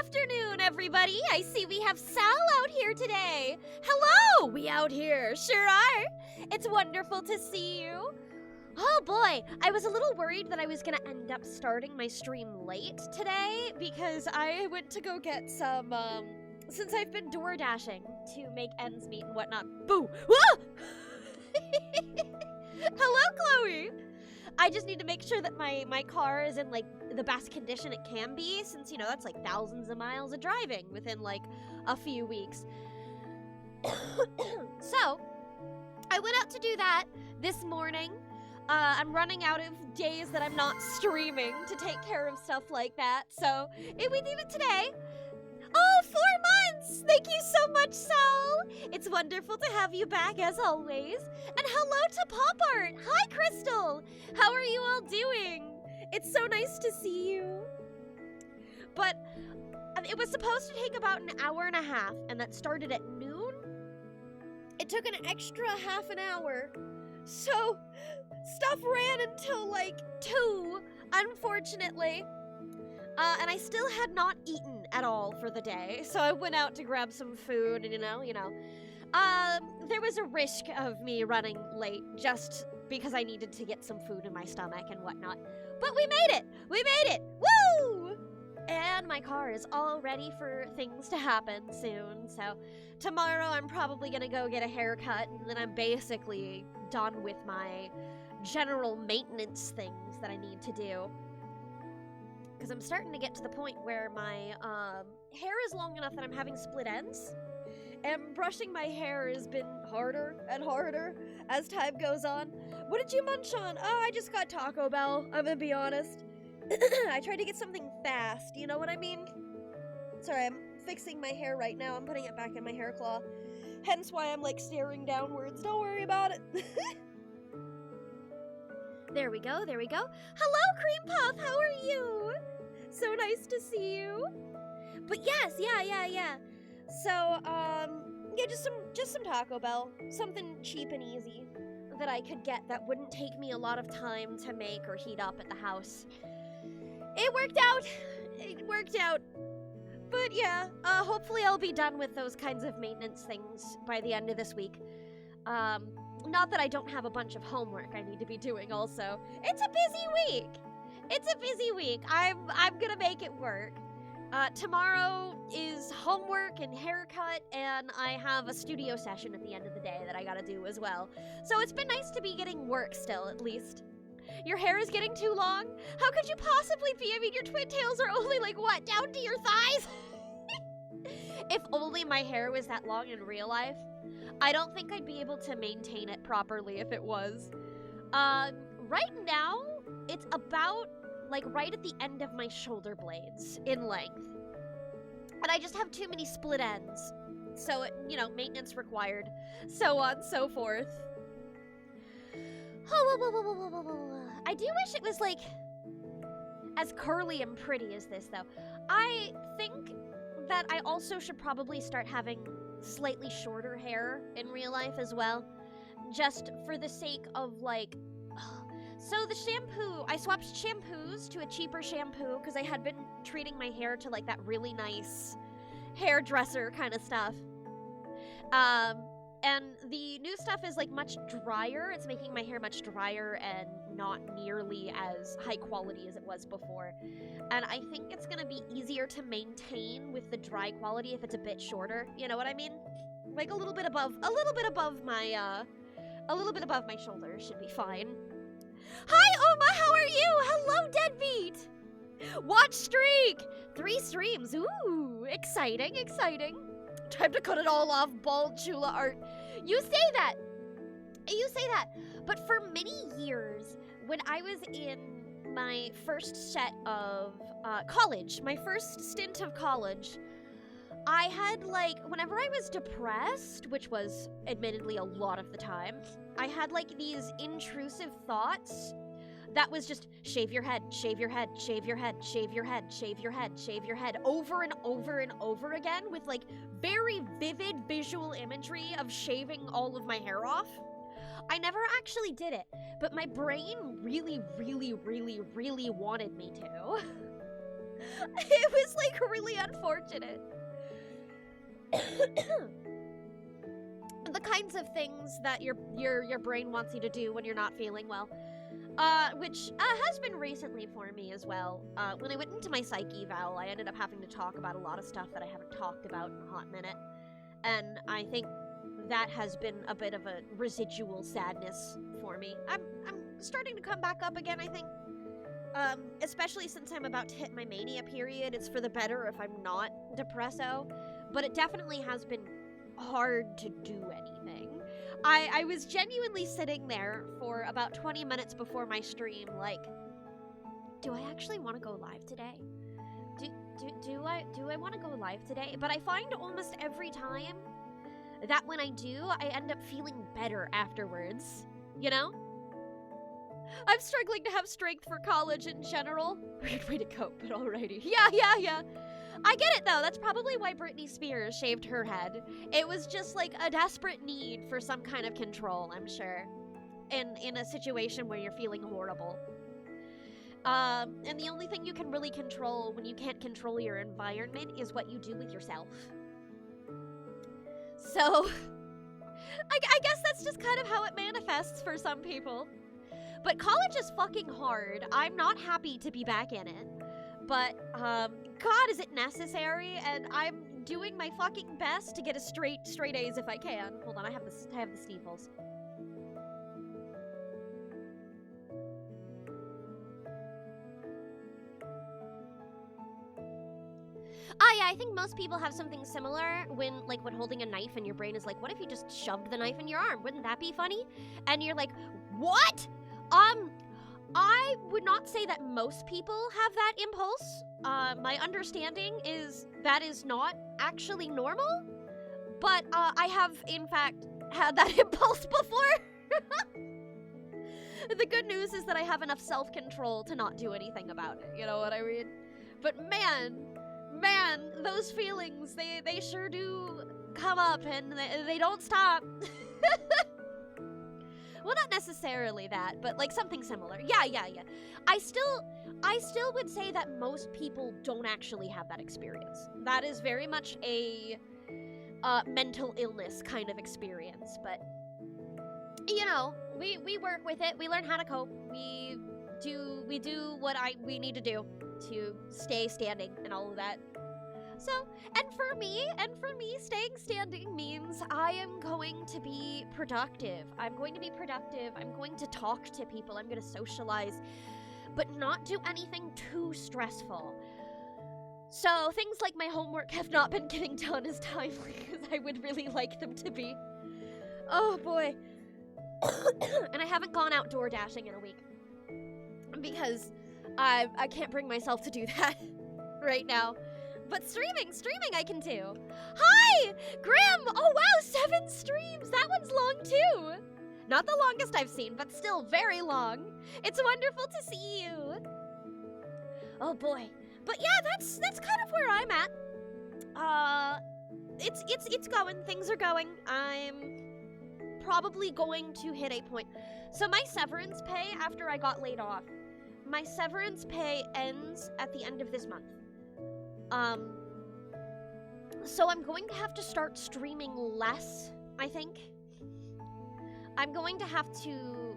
afternoon, everybody. I see we have Sal out here today. Hello, we out here. Sure are. It's wonderful to see you. Oh boy, I was a little worried that I was gonna end up starting my stream late today because I went to go get some, since I've been door dashing to make ends meet and whatnot. Boo! Whoa! Hello, Chloe! I just need to make sure that my car is in, like, the best condition it can be, since, you know, that's, like, thousands of miles of driving within, like, a few weeks. So, I went out to do that this morning. I'm running out of days that I'm not streaming to take care of stuff like that, so we did it today. Oh, 4 months! Thank you so much, Sal! It's wonderful to have you back, as always. And hello to Pop Art! Hi, Crystal! How are you all doing? It's so nice to see you. But it was supposed to take about an hour and a half, and that started at noon. It took an extra half an hour. So, stuff ran until, like, 2, unfortunately. And I still had not eaten at all for the day, so I went out to grab some food, and you know. There was a risk of me running late just because I needed to get some food in my stomach and whatnot. But we made it! We made it! Woo! And my car is all ready for things to happen soon, so tomorrow I'm probably gonna go get a haircut, and then I'm basically done with my general maintenance things that I need to do. Because I'm starting to get to the point where my hair is long enough that I'm having split ends. And brushing my hair has been harder and harder as time goes on. What did you munch on? Oh, I just got Taco Bell, I'm gonna be honest. I tried to get something fast, you know what I mean? Sorry, I'm fixing my hair right now. I'm putting it back in my hair claw. Hence why I'm, like, staring downwards. Don't worry about it. There we go, there we go. Hello, Cream Puff, how are you? So nice to see you. But yes, yeah. So, yeah, just some Taco Bell. Something cheap and easy that I could get that wouldn't take me a lot of time to make or heat up at the house. It worked out. But yeah, hopefully I'll be done with those kinds of maintenance things by the end of this week. Not that I don't have a bunch of homework I need to be doing also. It's a busy week. I'm gonna make it work. Tomorrow is homework and haircut, and I have a studio session at the end of the day that I gotta do as well. So it's been nice to be getting work still, at least. Your hair is getting too long? How could you possibly be? I mean, your twin tails are only, like, what, down to your thighs? If only my hair was that long in real life. I don't think I'd be able to maintain it properly if it was. Right now, it's about, like, right at the end of my shoulder blades in length. And I just have too many split ends. So, you know, maintenance required. So on, so forth. I do wish it was, like, as curly and pretty as this, though. I think that I also should probably start having slightly shorter hair in real life as well. Just for the sake of, like... So the shampoo, I swapped shampoos to a cheaper shampoo because I had been treating my hair to, like, that really nice hairdresser kind of stuff. And the new stuff is, like, much drier. It's making my hair much drier and not nearly as high quality as it was before. And I think it's gonna be easier to maintain with the dry quality if it's a bit shorter. You know what I mean? Like a little bit above my shoulder should be fine. Hi, Oma, how are you? Hello, Deadbeat! Watch streak! 3 streams, ooh, exciting. Time to cut it all off, bald Chula art. You say that, but for many years, when I was in my first set of college, my first stint of college, I had, like, whenever I was depressed, which was admittedly a lot of the time, I had, like, these intrusive thoughts that was just shave your head, shave your head, shave your head, shave your head, shave your head, shave your head, over and over and over again with, like, very vivid visual imagery of shaving all of my hair off. I never actually did it, but my brain really wanted me to. It was like really unfortunate. The kinds of things that your brain wants you to do when you're not feeling well. Which has been recently for me as well. When I went into my psych eval, I ended up having to talk about a lot of stuff that I haven't talked about in a hot minute. And I think that has been a bit of a residual sadness for me. I'm starting to come back up again, I think. Especially since I'm about to hit my mania period. It's for the better if I'm not depresso. But it definitely has been hard to do anything. I was genuinely sitting there for about 20 minutes before my stream, like, do I actually want to go live today? Do I want to go live today? But I find almost every time that when I do, I end up feeling better afterwards, you know? I'm struggling to have strength for college in general. Weird way to cope, but alrighty. Yeah. I get it, though. That's probably why Britney Spears shaved her head. It was just, like, a desperate need for some kind of control, I'm sure. In a situation where you're feeling horrible. And the only thing you can really control when you can't control your environment is what you do with yourself. So, I guess that's just kind of how it manifests for some people. But college is fucking hard. I'm not happy to be back in it. But, God, is it necessary? And I'm doing my fucking best to get a straight A's if I can. Hold on, I have the sneezels. Yeah, I think most people have something similar when holding a knife and your brain is like, what if you just shoved the knife in your arm? Wouldn't that be funny? And you're like, what? I would not say that most people have that impulse. My understanding is that is not actually normal, but I have, in fact, had that impulse before. The good news is that I have enough self-control to not do anything about it, you know what I mean? But man, those feelings, they sure do come up and they don't stop. Well, not necessarily that, but like something similar. Yeah. I still would say that most people don't actually have that experience. That is very much a mental illness kind of experience, but you know, we work with it. We learn how to cope. We do what we need to do to stay standing and all of that. So, and for me, staying standing means I am going to be productive. I'm going to talk to people. I'm going to socialize, but not do anything too stressful. So, things like my homework have not been getting done as timely as I would really like them to be. Oh boy. And I haven't gone outdoor dashing in a week because I can't bring myself to do that right now. But streaming I can do. Hi, Grim! Oh wow, 7 streams! That one's long too! Not the longest I've seen, but still very long. It's wonderful to see you. Oh boy. But yeah, that's kind of where I'm at. It's going. Things are going. I'm probably going to hit a point. So my severance pay after I got laid off, my severance pay ends at the end of this month. So I'm going to have to start streaming less, I think. I'm going to have to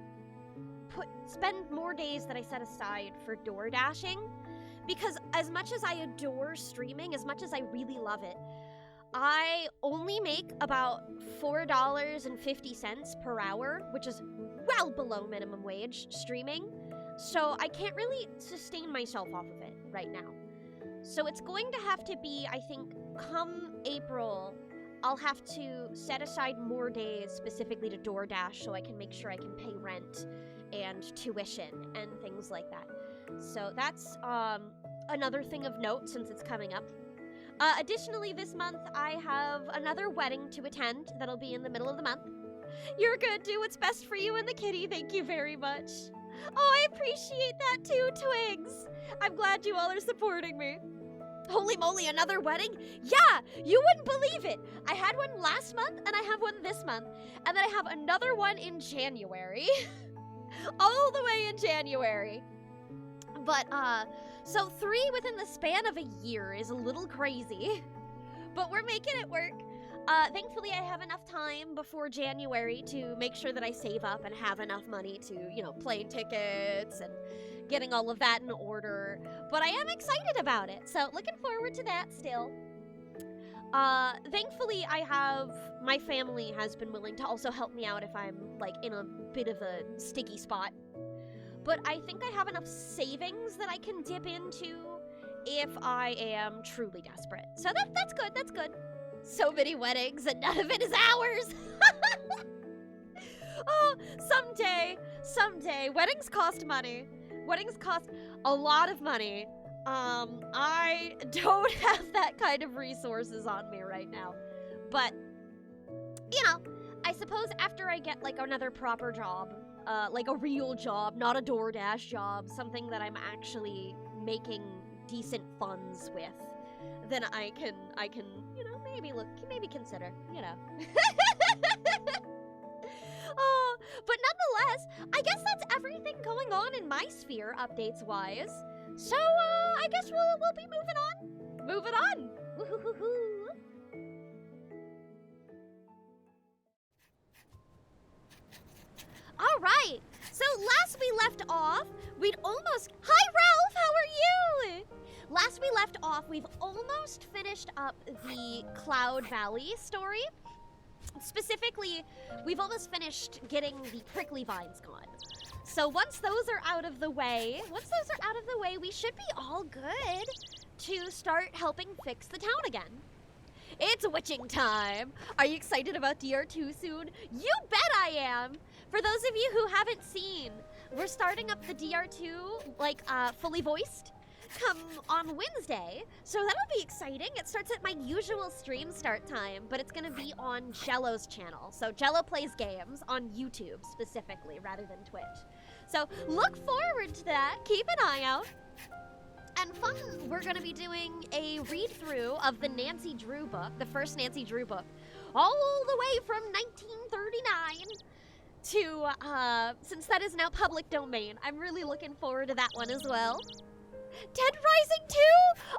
spend more days that I set aside for door dashing, because as much as I adore streaming, as much as I really love it, I only make about $4.50 per hour, which is well below minimum wage streaming. So I can't really sustain myself off of it right now. So it's going to have to be, I think, come April, I'll have to set aside more days specifically to DoorDash so I can make sure I can pay rent and tuition and things like that. So that's another thing of note since it's coming up. Additionally, this month I have another wedding to attend that'll be in the middle of the month. You're good, do what's best for you and the kitty, thank you very much. Oh, I appreciate that too, Twigs. I'm glad you all are supporting me. Holy moly, another wedding? Yeah, you wouldn't believe it. I had one last month, and I have one this month, and then I have another one in January. All the way in January. But, So 3 within the span of a year is a little crazy, but we're making it work. Thankfully, I have enough time before January to make sure that I save up and have enough money to, plane tickets and getting all of that in order. But I am excited about it, so looking forward to that still. Thankfully, my family has been willing to also help me out if I'm, in a bit of a sticky spot. But I think I have enough savings that I can dip into if I am truly desperate. So that's good, that's good. So many weddings and none of it is ours. Oh, someday. Weddings cost money. Weddings cost a lot of money. I don't have that kind of resources on me right now. But, I suppose after I get, another proper job, a real job, not a DoorDash job, something that I'm actually making decent funds with, then I can, maybe consider, Oh, but nonetheless, I guess that's everything going on in my sphere, updates-wise. So, I guess we'll be moving on. Moving on! Woo-hoo-hoo-hoo. Alright, so last we left off, Hi Ralph, how are you? Last we left off, we've almost finished up the Cloud Valley story. Specifically, we've almost finished getting the prickly vines gone. So once those are out of the way, we should be all good to start helping fix the town again. It's witching time. Are you excited about DR2 soon? You bet I am. For those of you who haven't seen, we're starting up the DR2, fully voiced, come on Wednesday. So that'll be exciting. It starts at my usual stream start time, but it's gonna be on Jello's channel. So Jello plays games on YouTube specifically, rather than Twitch. So look forward to that. Keep an eye out. And fun, we're gonna be doing a read-through of the Nancy Drew book, the first Nancy Drew book, all the way from 1939 to, since that is now public domain. I'm really looking forward to that one as well. Dead Rising 2?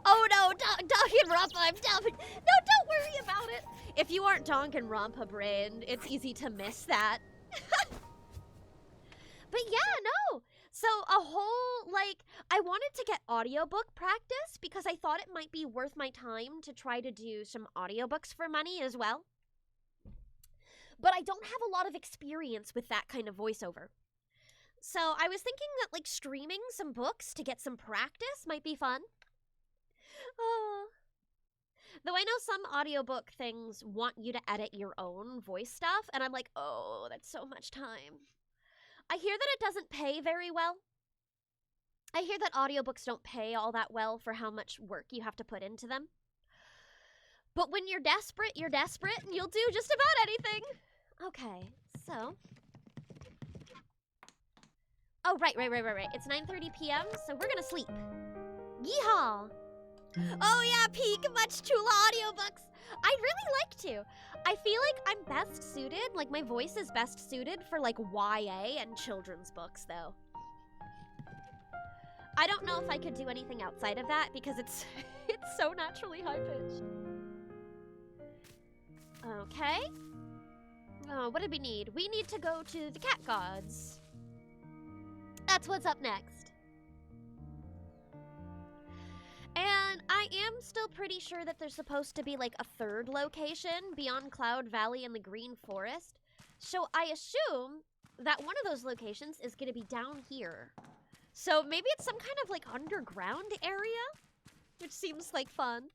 Oh no, Danganronpa, I'm dumping. No, don't worry about it. If you aren't Danganronpa brained, it's easy to miss that. But yeah, no. So a whole, I wanted to get audiobook practice because I thought it might be worth my time to try to do some audiobooks for money as well. But I don't have a lot of experience with that kind of voiceover. So I was thinking that, streaming some books to get some practice might be fun. Oh. Though I know some audiobook things want you to edit your own voice stuff, and I'm like, oh, that's so much time. I hear that it doesn't pay very well. I hear that audiobooks don't pay all that well for how much work you have to put into them. But when you're desperate, and you'll do just about anything. Okay, so... Oh, right. It's 9:30 p.m., so we're gonna sleep. Yeehaw! Oh yeah, peak much chula audiobooks. I'd really like to. I feel like I'm best suited, my voice is best suited for YA and children's books though. I don't know if I could do anything outside of that because it's so naturally high-pitched. Okay. Oh, what did we need? We need to go to the cat gods. That's what's up next. And I am still pretty sure that there's supposed to be a third location beyond Cloud Valley and the Green Forest. So I assume that one of those locations is going to be down here. So maybe it's some kind of underground area, which seems like fun.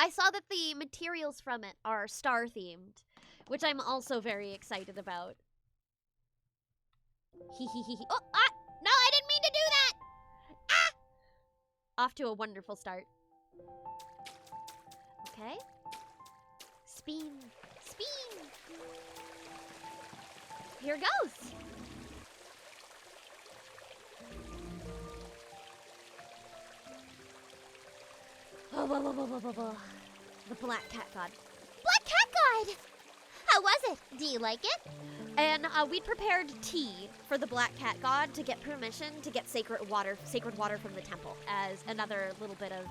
I saw that the materials from it are star themed, which I'm also very excited about. Oh, no, I didn't mean to do that! Off to a wonderful start. Okay. Spin. Here goes. The Black Cat God. Black Cat God! How was it? Do you like it? And we'd prepared tea for the Black Cat God to get permission to get sacred water from the temple as another little bit of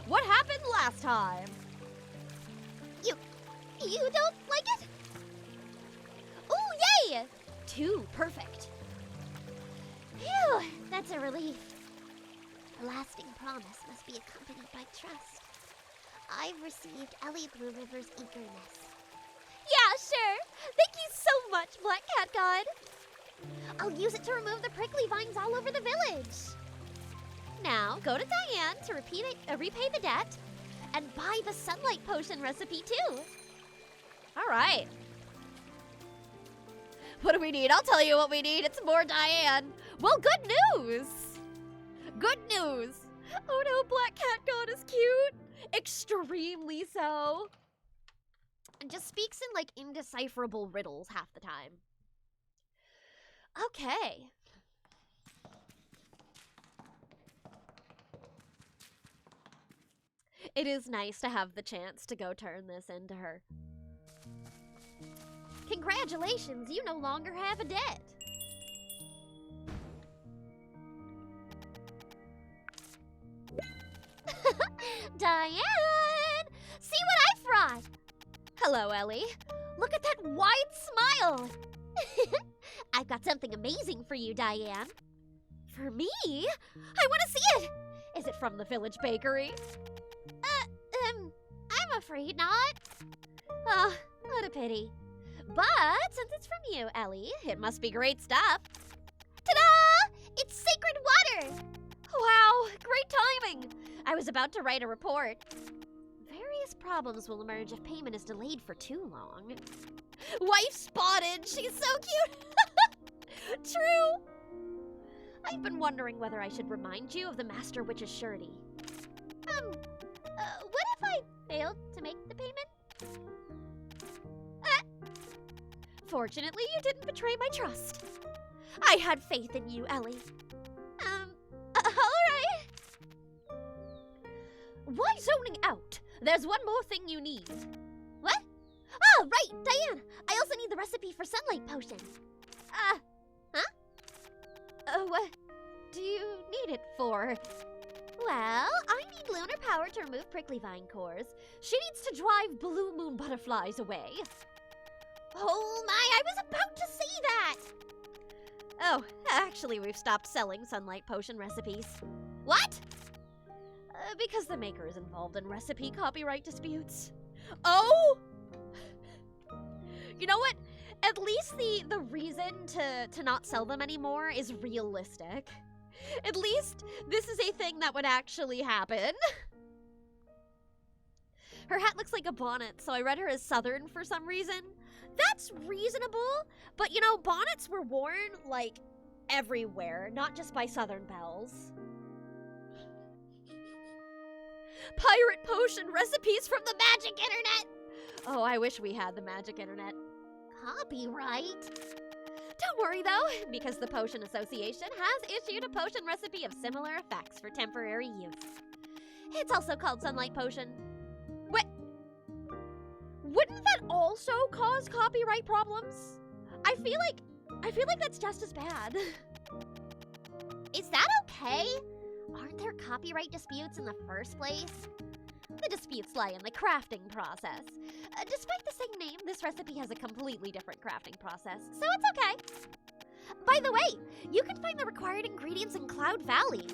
what happened last time. You don't like it? Ooh, yay! 2, perfect. Phew, that's a relief. A lasting promise must be accompanied by trust. I've received Ellie Blue River's eagerness. Yeah, sure. Thank you so much, Black Cat God. I'll use it to remove the prickly vines all over the village. Now, go to Diane to repay the debt and buy the sunlight potion recipe too. All right. What do we need? I'll tell you what we need. It's more Diane. Well, good news. Good news. Oh no, Black Cat God is cute. Extremely so. And just speaks in like indecipherable riddles half the time. Okay. It is nice to have the chance to go turn this into her. Congratulations, you no longer have a debt. Diane! See what I brought! Hello, Ellie. Look at that wide smile! I've got something amazing for you, Diane. For me? I want to see it! Is it from the village bakery? I'm afraid not. Oh, what a pity. But since it's from you, Ellie, it must be great stuff. Ta-da! It's sacred water! Wow, great timing! I was about to write a report. Various problems will emerge if payment is delayed for too long. Wife spotted! She's so cute! True! I've been wondering whether I should remind you of the Master Witch's surety. What if I failed to make the payment? Fortunately, you didn't betray my trust. I had faith in you, Ellie. Alright. Why zoning out? There's one more thing you need. What? Oh, right, Diane. I also need the recipe for sunlight potion. What do you need it for? Well, I need lunar power to remove prickly vine cores. She needs to drive blue moon butterflies away. Oh my, I was about to say that! Oh, actually, we've stopped selling sunlight potion recipes. What? Because the maker is involved in recipe copyright disputes. Oh! You know what? At least the reason to not sell them anymore is realistic. At least this is a thing that would actually happen. Her hat looks like a bonnet, so I read her as Southern for some reason. That's reasonable, but you know, bonnets were worn, like, everywhere, not just by Southern belles. Pirate potion recipes from the magic internet! Oh, I wish we had the magic internet. Copyright? Don't worry, though, because the Potion Association has issued a potion recipe of similar effects for temporary use. It's also called Sunlight Potion. Wait, wouldn't that also cause copyright problems? I feel like that's just as bad. Is that okay? Aren't there copyright disputes in the first place? The disputes lie in the crafting process. Despite the same name, this recipe has a completely different crafting process, so it's okay. By the way, you can find the required ingredients in Cloud Valley.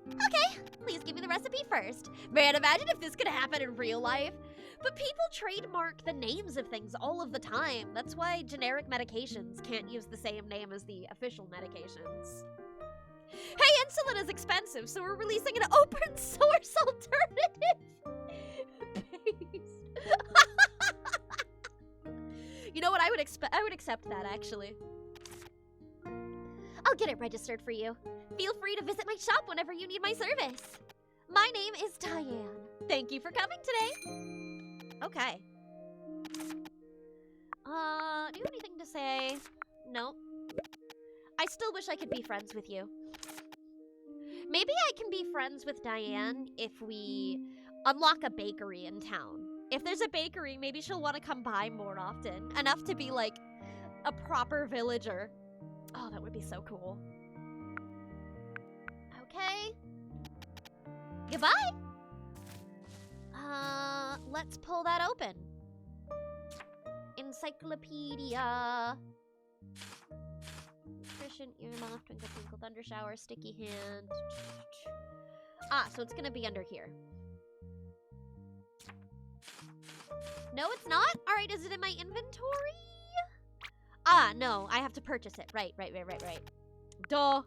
Okay, please give me the recipe first. Man, imagine if this could happen in real life. But people trademark the names of things all of the time. That's why generic medications can't use the same name as the official medications. Hey, insulin is expensive, so we're releasing an open source alternative. You know what? I would accept that, actually. I'll get it registered for you. Feel free to visit my shop whenever you need my service. My name is Diane. Thank you for coming today. Okay. Do you have anything to say? No. I still wish I could be friends with you. Maybe I can be friends with Diane if we unlock a bakery in town. If there's a bakery, maybe she'll want to come by more often. Enough to be like a proper villager. Oh, that would be so cool. Okay. Goodbye. Let's pull that open. Encyclopedia. Nutrition, earmuff, twinkle twinkle, thunder shower, sticky hand. Ah, so it's gonna be under here. No, it's not? Alright, is it in my inventory? Ah, no, I have to purchase it. Right. Duh.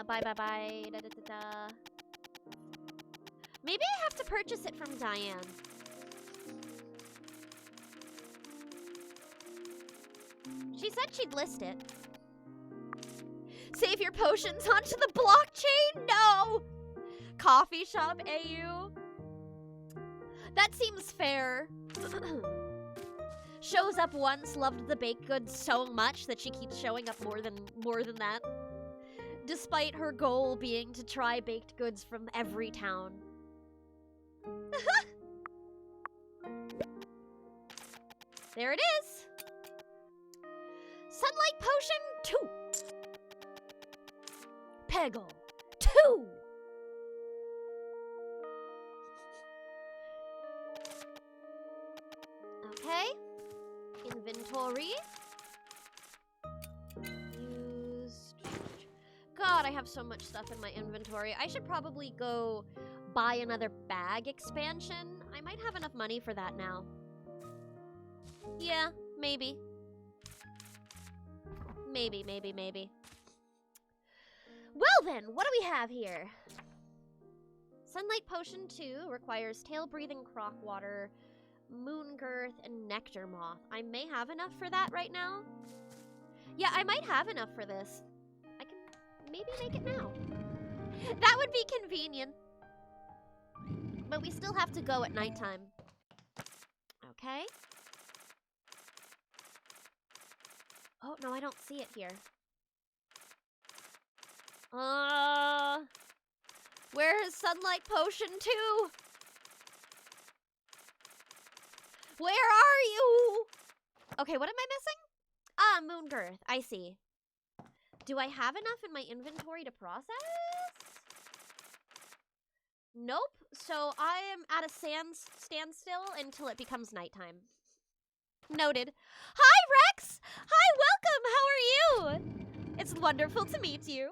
Bye. Da, da, da, da. Maybe I have to purchase it from Diane. She said she'd list it. Save your potions onto the blockchain? No! Coffee shop AU? That seems fair. Shows up once, loved the baked goods so much that she keeps showing up more than that. Despite her goal being to try baked goods from every town. There it is. Sunlight potion 2. Peggle 2. Okay. Inventory. Used. God, I have so much stuff in my inventory. I should probably go buy another bag expansion. I might have enough money for that now. Yeah, maybe. Maybe. Well then, what do we have here? Sunlight Potion 2 requires tail-breathing croc water, moon girth, and nectar moth. I may have enough for that right now. Yeah, I might have enough for this. I can maybe make it now. That would be convenient. But we still have to go at nighttime. Okay. Oh, no, I don't see it here. Where is Sunlight Potion 2? Where are you? Okay, what am I missing? Ah, moon girth. I see. Do I have enough in my inventory to process? Nope. So I am at a standstill until it becomes nighttime. Noted. Hi, Rex! Hi, welcome! How are you? It's wonderful to meet you.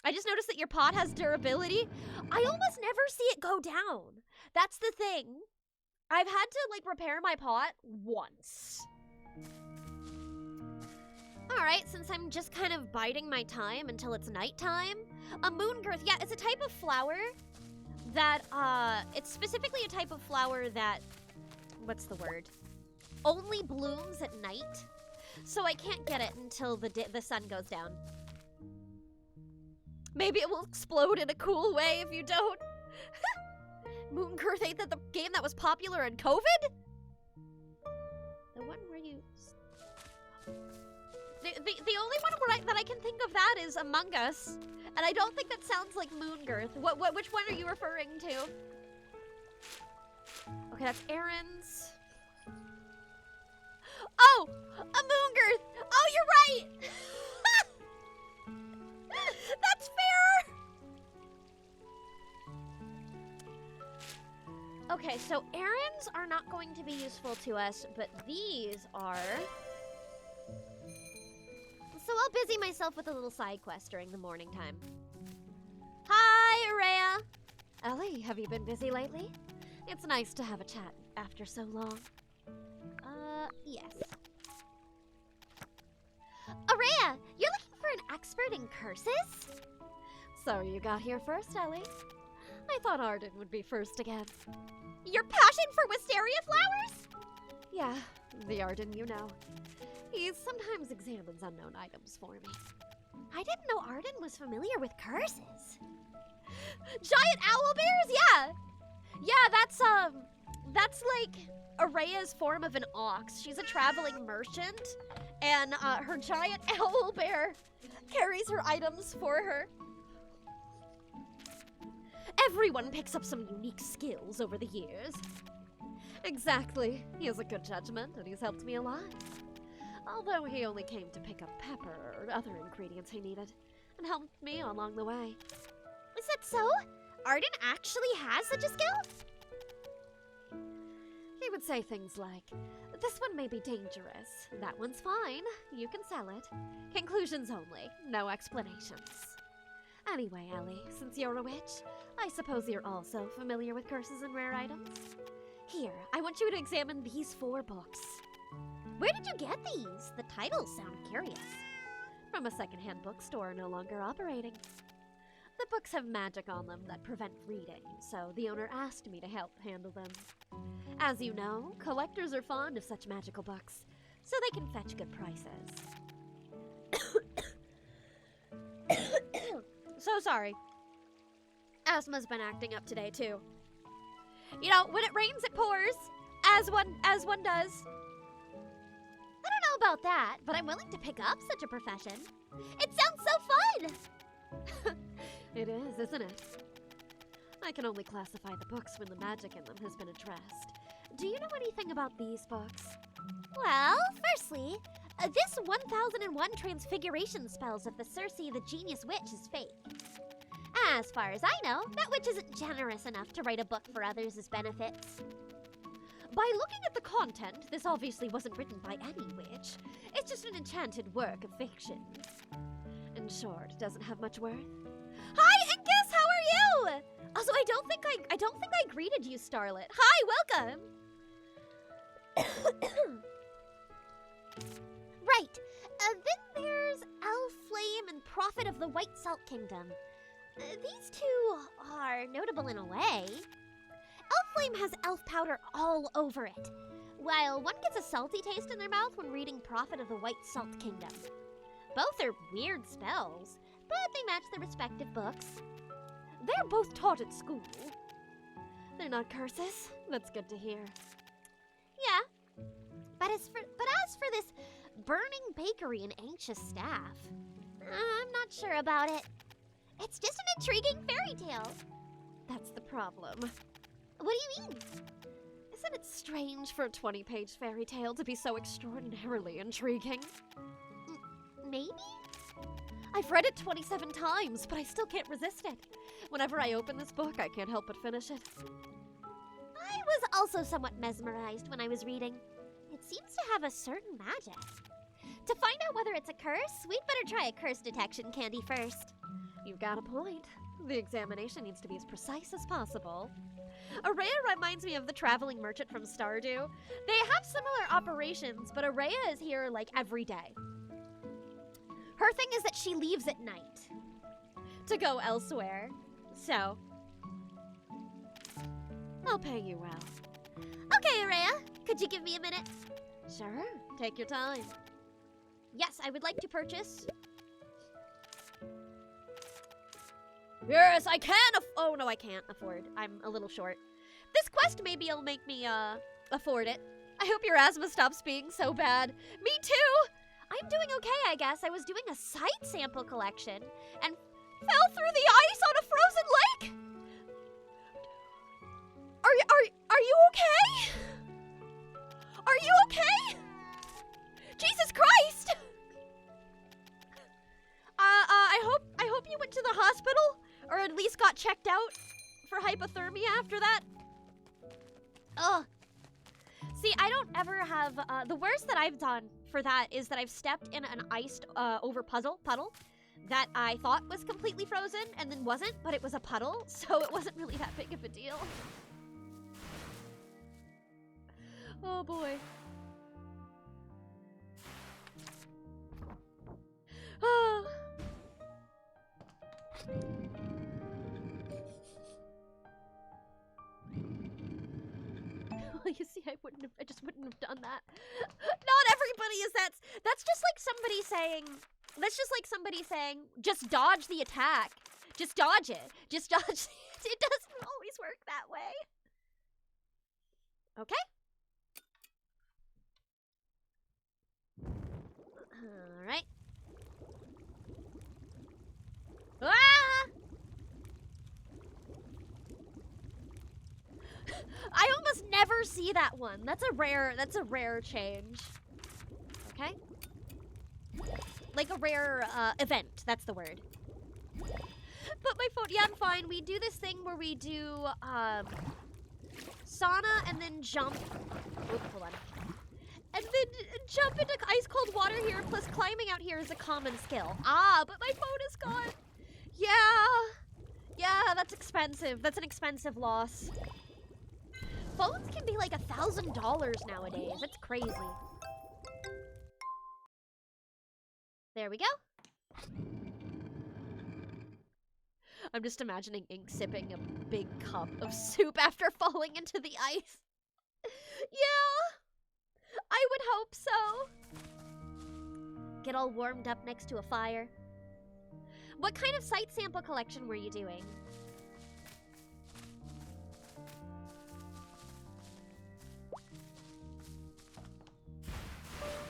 I just noticed that your pot has durability. I almost never see it go down. That's the thing. I've had to, like, repair my pot once. Alright, since I'm just kind of biding my time until it's nighttime. A moon girth, yeah, it's a type of flower that, it's specifically a type of flower that, what's the word? Only blooms at night. So I can't get it until the sun goes down. Maybe it will explode in a cool way if you don't. Moon girth ain't that the game that was popular in COVID? The one where you... The only one that I can think of that is Among Us. And I don't think that sounds like moon girth. Which one are you referring to? Okay, that's Aaron's. Oh! A moon girth! Oh, you're right! That's fair! Okay, so errands are not going to be useful to us, but these are... So I'll busy myself with a little side quest during the morning time. Hi, Araya! Ellie, have you been busy lately? It's nice to have a chat after so long. Yes. Araya, you're looking for an expert in curses? So you got here first, Ellie. I thought Arden would be first again. Your passion for wisteria flowers? Yeah, the Arden you know. He sometimes examines unknown items for me. I didn't know Arden was familiar with curses. Giant owl bears? Yeah! Yeah, that's like Araya's form of an ox. She's a traveling merchant, and her giant owl bear carries her items for her. Everyone picks up some unique skills over the years. Exactly. He has a good judgment, and he's helped me a lot. Although he only came to pick up pepper or other ingredients I needed, and helped me along the way. Is that so? Arden actually has such a skill? He would say things like, "This one may be dangerous. That one's fine. You can sell it. Conclusions only, no explanations." Anyway, Ellie, since you're a witch, I suppose you're also familiar with curses and rare items? Here, I want you to examine these 4 books. Where did you get these? The titles sound curious. From a secondhand bookstore no longer operating. The books have magic on them that prevent reading, so the owner asked me to help handle them. As you know, collectors are fond of such magical books, so they can fetch good prices. So sorry. Asthma's been acting up today, too. You know, when it rains, it pours, as one does. I don't know about that, but I'm willing to pick up such a profession. It sounds so fun! It is, isn't it? I can only classify the books when the magic in them has been addressed. Do you know anything about these books? Well, firstly, this 1001 transfiguration spells of the Circe the Genius Witch is fake. As far as I know, that witch isn't generous enough to write a book for others as benefits. By looking at the content, this obviously wasn't written by any witch. It's just an enchanted work of fiction. In short, it doesn't have much worth. Hi, Ingus, how are you? Also, I don't think I greeted you, Starlet. Hi, welcome. Right. Then there's Elflame and Prophet of the White Salt Kingdom. These two are notable in a way. Elflame has elf powder all over it, while one gets a salty taste in their mouth when reading Prophet of the White Salt Kingdom. Both are weird spells, but they match their respective books. They're both taught at school. They're not curses. That's good to hear. Yeah. But as for this burning bakery and anxious staff, I'm not sure about it. It's just an intriguing fairy tale. That's the problem. What do you mean? Isn't it strange for a 20-page fairy tale to be so extraordinarily intriguing? Maybe? I've read it 27 times, but I still can't resist it. Whenever I open this book, I can't help but finish it. I was also somewhat mesmerized when I was reading. It seems to have a certain magic. To find out whether it's a curse, we'd better try a curse detection candy first. You've got a point. The examination needs to be as precise as possible. Araya reminds me of the traveling merchant from Stardew. They have similar operations, but Araya is here like every day. Her thing is that she leaves at night to go elsewhere. So, I'll pay you well. Okay, Araya. Could you give me a minute? Sure. Take your time. Yes, I would like to purchase. Yes, I can oh no, I can't afford. I'm a little short. This quest maybe will make me, afford it. I hope your asthma stops being so bad. Me too! I'm doing okay, I guess. I was doing a site sample collection and fell through the ice on a frozen lake! Are you okay? Are you okay? Jesus Christ! I hope you went to the hospital, or at least got checked out for hypothermia after that. Ugh. See, I don't ever have, the worst that I've done for that is that I've stepped in an iced, over puddle that I thought was completely frozen and then wasn't, but it was a puddle, so it wasn't really that big of a deal. Oh boy. Oh. Well, you see, I just wouldn't have done that. Not everybody is that's just like somebody saying, just dodge the attack. Just dodge it. Just dodge it. It doesn't always work that way. Okay? Alright. Ah! never see that one. That's a rare change. Okay? Like a rare event, that's the word. But my phone, yeah, I'm fine. We do this thing where we do sauna and then jump. Oop, hold on. And then jump into ice cold water here, plus climbing out here is a common skill. Ah, but my phone is gone. Yeah, that's expensive. That's an expensive loss. Phones can be like $1,000 nowadays. It's crazy. There we go. I'm just imagining Ink sipping a big cup of soup after falling into the ice. Yeah, I would hope so. Get all warmed up next to a fire. What kind of site sample collection were you doing?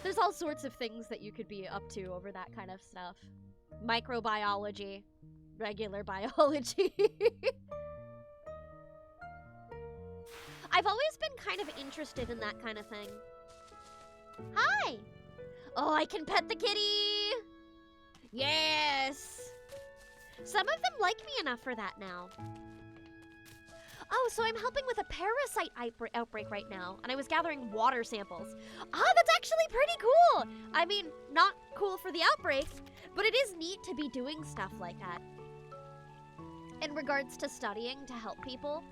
There's all sorts of things that you could be up to over that kind of stuff. Microbiology. Regular biology. I've always been kind of interested in that kind of thing. Hi! Oh, I can pet the kitty! Yes! Some of them like me enough for that now. Oh, so I'm helping with a parasite outbreak right now, and I was gathering water samples. Ah, that's actually pretty cool! I mean, not cool for the outbreak, but it is neat to be doing stuff like that. In regards to studying to help people.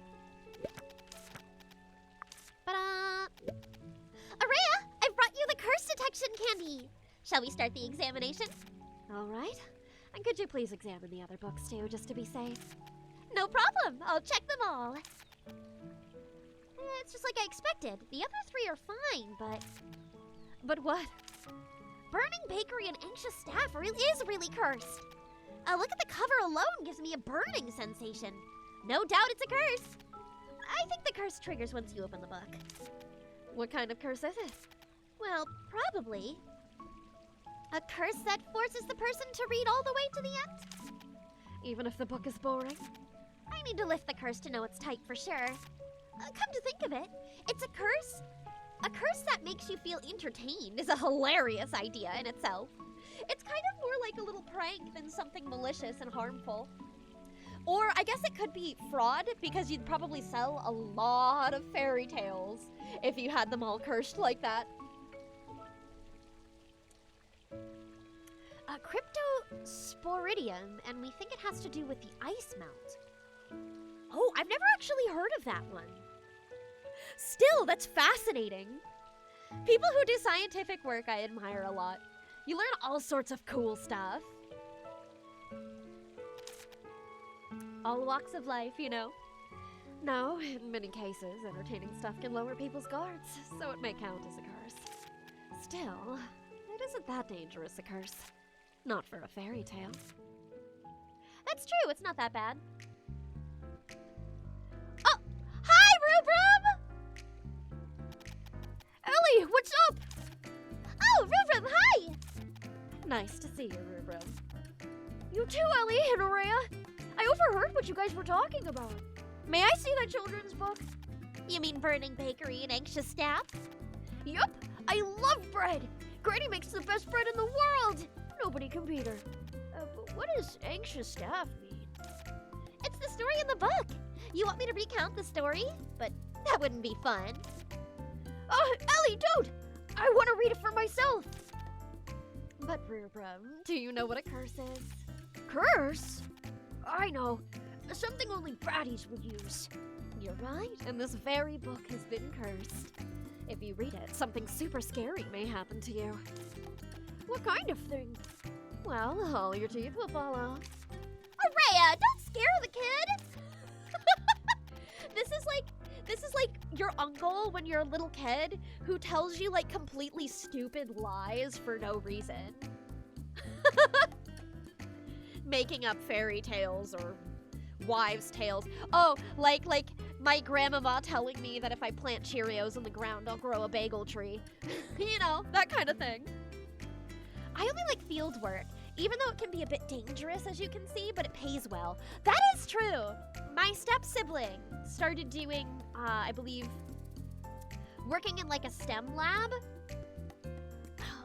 Ta-da! Araya, I brought you the curse detection candy. Shall we start the examination? All right. And could you please examine the other books too, just to be safe? No problem. I'll check them all. It's just like I expected. The other three are fine, but... But what? Burning Bakery and Anxious Staff is really cursed. Look at the cover alone gives me a burning sensation. No doubt it's a curse. I think the curse triggers once you open the book. What kind of curse is it? Well, probably a curse that forces the person to read all the way to the end. Even if the book is boring? I need to lift the curse to know it's tight for sure. Come to think of it, it's a curse. A curse that makes you feel entertained is a hilarious idea in itself. It's kind of more like a little prank than something malicious and harmful. Or I guess it could be fraud, because you'd probably sell a lot of fairy tales if you had them all cursed like that. Cryptosporidium, and we think it has to do with the ice melt. Oh, I've never actually heard of that one. Still, that's fascinating. People who do scientific work I admire a lot. You learn all sorts of cool stuff. All walks of life, you know. No, in many cases, entertaining stuff can lower people's guards, so it may count as a curse. Still, it isn't that dangerous a curse. Not for a fairy tale. That's true, it's not that bad. Oh! Hi, Rubrum! Ellie, what's up? Oh, Rubrum, hi! Nice to see you, Rubrum. You too, Ellie and Aurea. I overheard what you guys were talking about. May I see that children's book? You mean Burning Bakery and Anxious Staff? Yup, I love bread. Granny makes the best bread in the world. Nobody can beat her. But what does Anxious Staff mean? It's the story in the book. You want me to recount the story? But that wouldn't be fun. Ellie, don't! I want to read it for myself. But Rubrum, do you know what a curse is? Curse? I know. Something only baddies would use. You're right, and this very book has been cursed. If you read it, something super scary may happen to you. What kind of thing? Well, all your teeth will fall off. Aurea, don't scare the kid! This is like your uncle when you're a little kid who tells you like completely stupid lies for no reason. Making up fairy tales or wives' tales. Oh, like my grandmama telling me that if I plant Cheerios in the ground, I'll grow a bagel tree. You know, that kind of thing. I only like field work, even though it can be a bit dangerous, as you can see, but it pays well. That is true. My step-sibling started doing, I believe, working in like a STEM lab.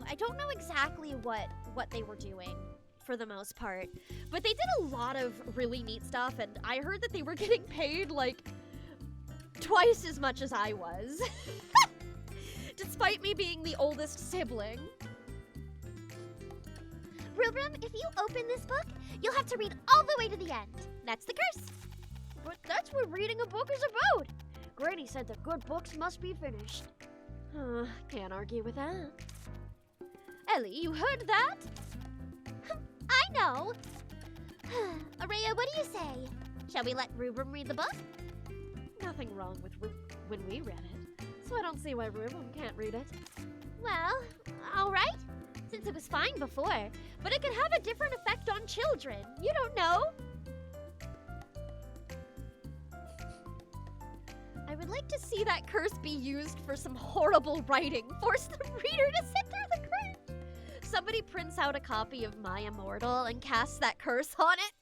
I don't know exactly what they were doing for the most part, but they did a lot of really neat stuff, and I heard that they were getting paid like twice as much as I was, despite me being the oldest sibling. Rubrum, if you open this book, you'll have to read all the way to the end. That's the curse. But that's what reading a book is about. Granny said that good books must be finished. Can't argue with that. Ellie, you heard that? I know. Araya, what do you say? Shall we let Rubrum read the book? Nothing wrong with when we read it, so I don't see why Rubrum can't read it. Well, all right. Since it was fine before, but it could have a different effect on children. You don't know. I would like to see that curse be used for some horrible writing. Force the reader to sit through the curse. Somebody prints out a copy of My Immortal and casts that curse on it.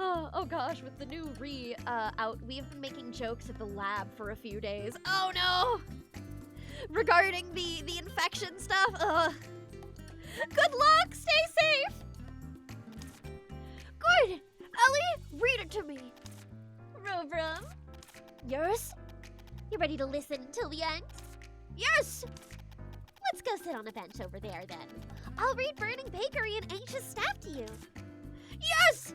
Oh gosh, with the new out, we've been making jokes at the lab for a few days. Oh no! Regarding the infection stuff. Good luck! Stay safe! Good! Ellie, read it to me. Rubrum? Yes? You ready to listen till the end? Yes! Let's go sit on a bench over there then. I'll read Burning Bakery and Anxious Staff to you. Yes!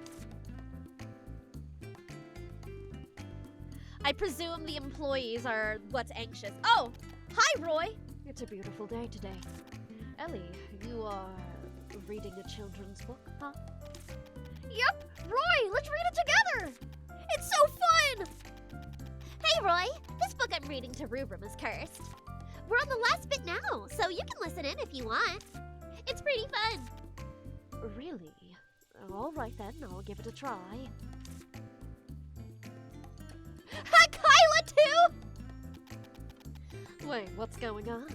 I presume the employees are what's anxious. Oh! Hi, Roy! It's a beautiful day today. Ellie, you are reading a children's book, huh? Yep! Roy, let's read it together! It's so fun! Hey, Roy! This book I'm reading to Rubrum is cursed. We're on the last bit now, so you can listen in if you want. It's pretty fun. Really? All right then, I'll give it a try. Hi, Kyla too! Wait, what's going on?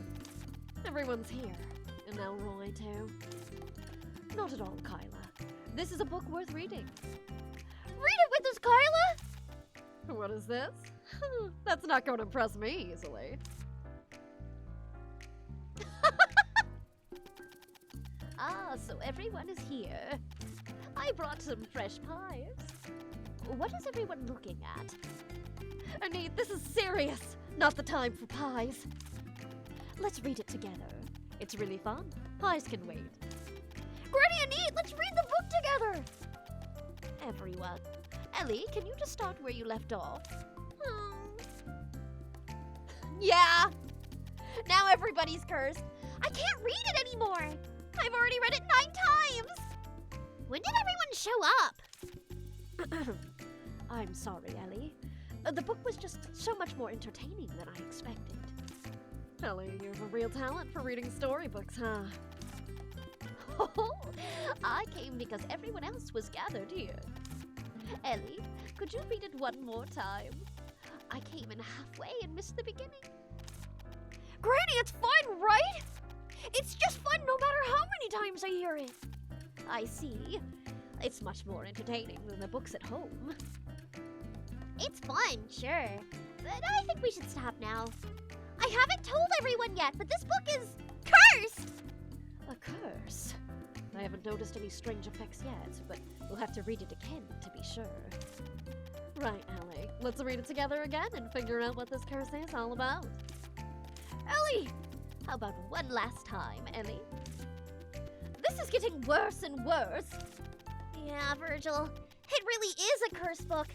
Everyone's here, and now Roy too. Not at all, Kyla. This is a book worth reading. Read it with us, Kyla! What is this? That's not going to impress me easily. Ah, so everyone is here. I brought some fresh pies. What is everyone looking at? Anit, this is serious. Not the time for pies. Let's read it together. It's really fun. Pies can wait. Granny and Anit, let's read the book together! Everyone. Ellie, can you just start where you left off? Yeah! Now everybody's cursed. I can't read it anymore! I've already read it 9 times! When did everyone show up? I'm sorry, Ellie. The book was just so much more entertaining than I expected. Ellie, you have a real talent for reading storybooks, huh? Oh, I came because everyone else was gathered here. Ellie, could you read it one more time? I came in halfway and missed the beginning. Granny, it's fun, right? It's just fun no matter how many times I hear it. I see. It's much more entertaining than the books at home. It's fun, sure. But I think we should stop now. I haven't told everyone yet, but this book is cursed! A curse? I haven't noticed any strange effects yet, but we'll have to read it again to be sure. Right, Ellie. Let's read it together again and figure out what this curse is all about. Ellie! How about one last time, Ellie? This is getting worse and worse. Yeah, Virgil. It really is a curse book.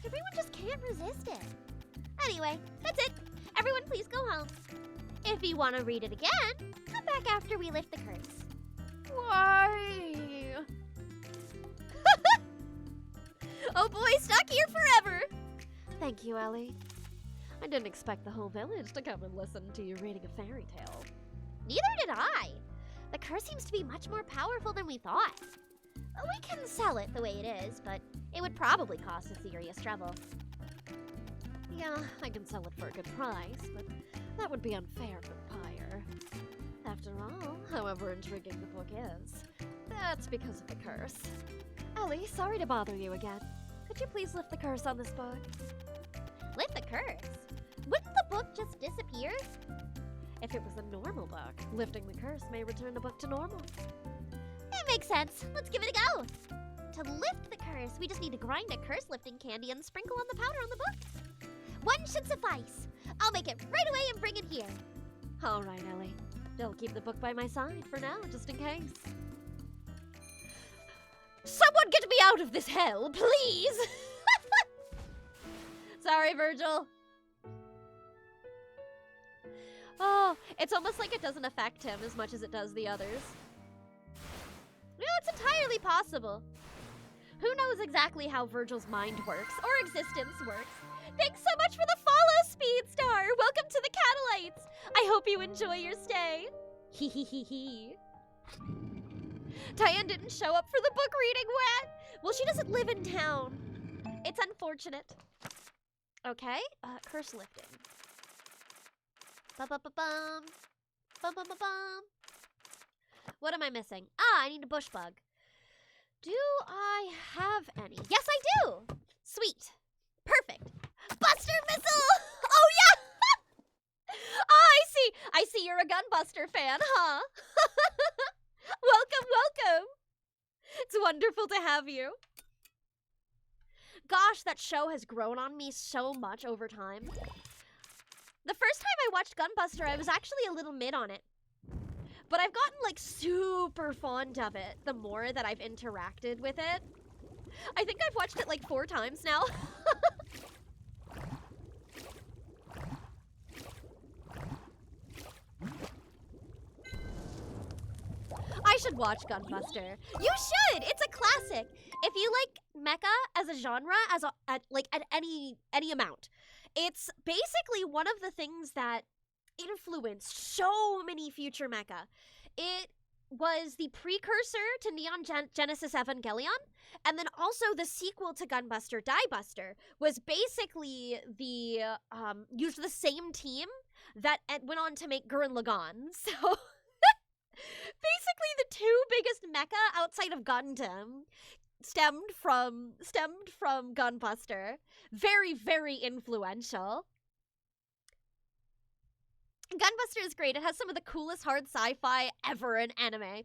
Everyone just can't resist it. Anyway, that's it. Everyone please go home. If you want to read it again, come back after we lift the curse. Why? Oh boy, stuck here forever! Thank you, Ellie. I didn't expect the whole village to come and listen to you reading a fairy tale. Neither did I. The curse seems to be much more powerful than we thought. We can sell it the way it is, but it would probably cause us serious trouble. Yeah, I can sell it for a good price, but that would be unfair for the buyer. After all, however intriguing the book is, that's because of the curse. Ellie, sorry to bother you again. Could you please lift the curse on this book? Lift the curse. Wouldn't the book just disappear? If it was a normal book, lifting the curse may return the book to normal. It makes sense. Let's give it a go. To lift the curse, we just need to grind a curse-lifting candy and sprinkle on the powder on the book. One should suffice. I'll make it right away and bring it here. All right, Ellie. I'll keep the book by my side for now, just in case. Someone get me out of this hell, please! Sorry, Virgil. Oh, it's almost like it doesn't affect him as much as it does the others. No, it's entirely possible. Who knows exactly how Virgil's mind works, or existence works? Thanks so much for the follow, Speedstar! Welcome to the Catalites! I hope you enjoy your stay. Hee hee hee hee. Diane didn't show up for the book reading, what? Well, she doesn't live in town. It's unfortunate. Okay, curse lifting. Bum-bum-bum-bum. Bum-bum-bum-bum. What am I missing? Ah, I need a bush bug. Do I have any? Yes, I do! Sweet. Perfect. Buster Missile! Oh, yeah! Oh, I see you're a Gunbuster fan, huh? Welcome, welcome. It's wonderful to have you. Gosh, that show has grown on me so much over time. The first time I watched Gunbuster, I was actually a little mid on it. But I've gotten, like, super fond of it the more that I've interacted with it. I think I've watched it, like, 4 times now. I should watch Gunbuster. You should! It's a classic. If you like mecha as a genre, at any amount, it's basically one of the things that influenced so many future mecha. It was the precursor to Neon Genesis Evangelion, and then also the sequel to Gunbuster, Diebuster, was basically used the same team that went on to make Gurren Lagann. So basically the 2 biggest mecha outside of Gundam stemmed from Gunbuster. Very, very influential. Gunbuster is great. It has some of the coolest hard sci-fi ever in anime.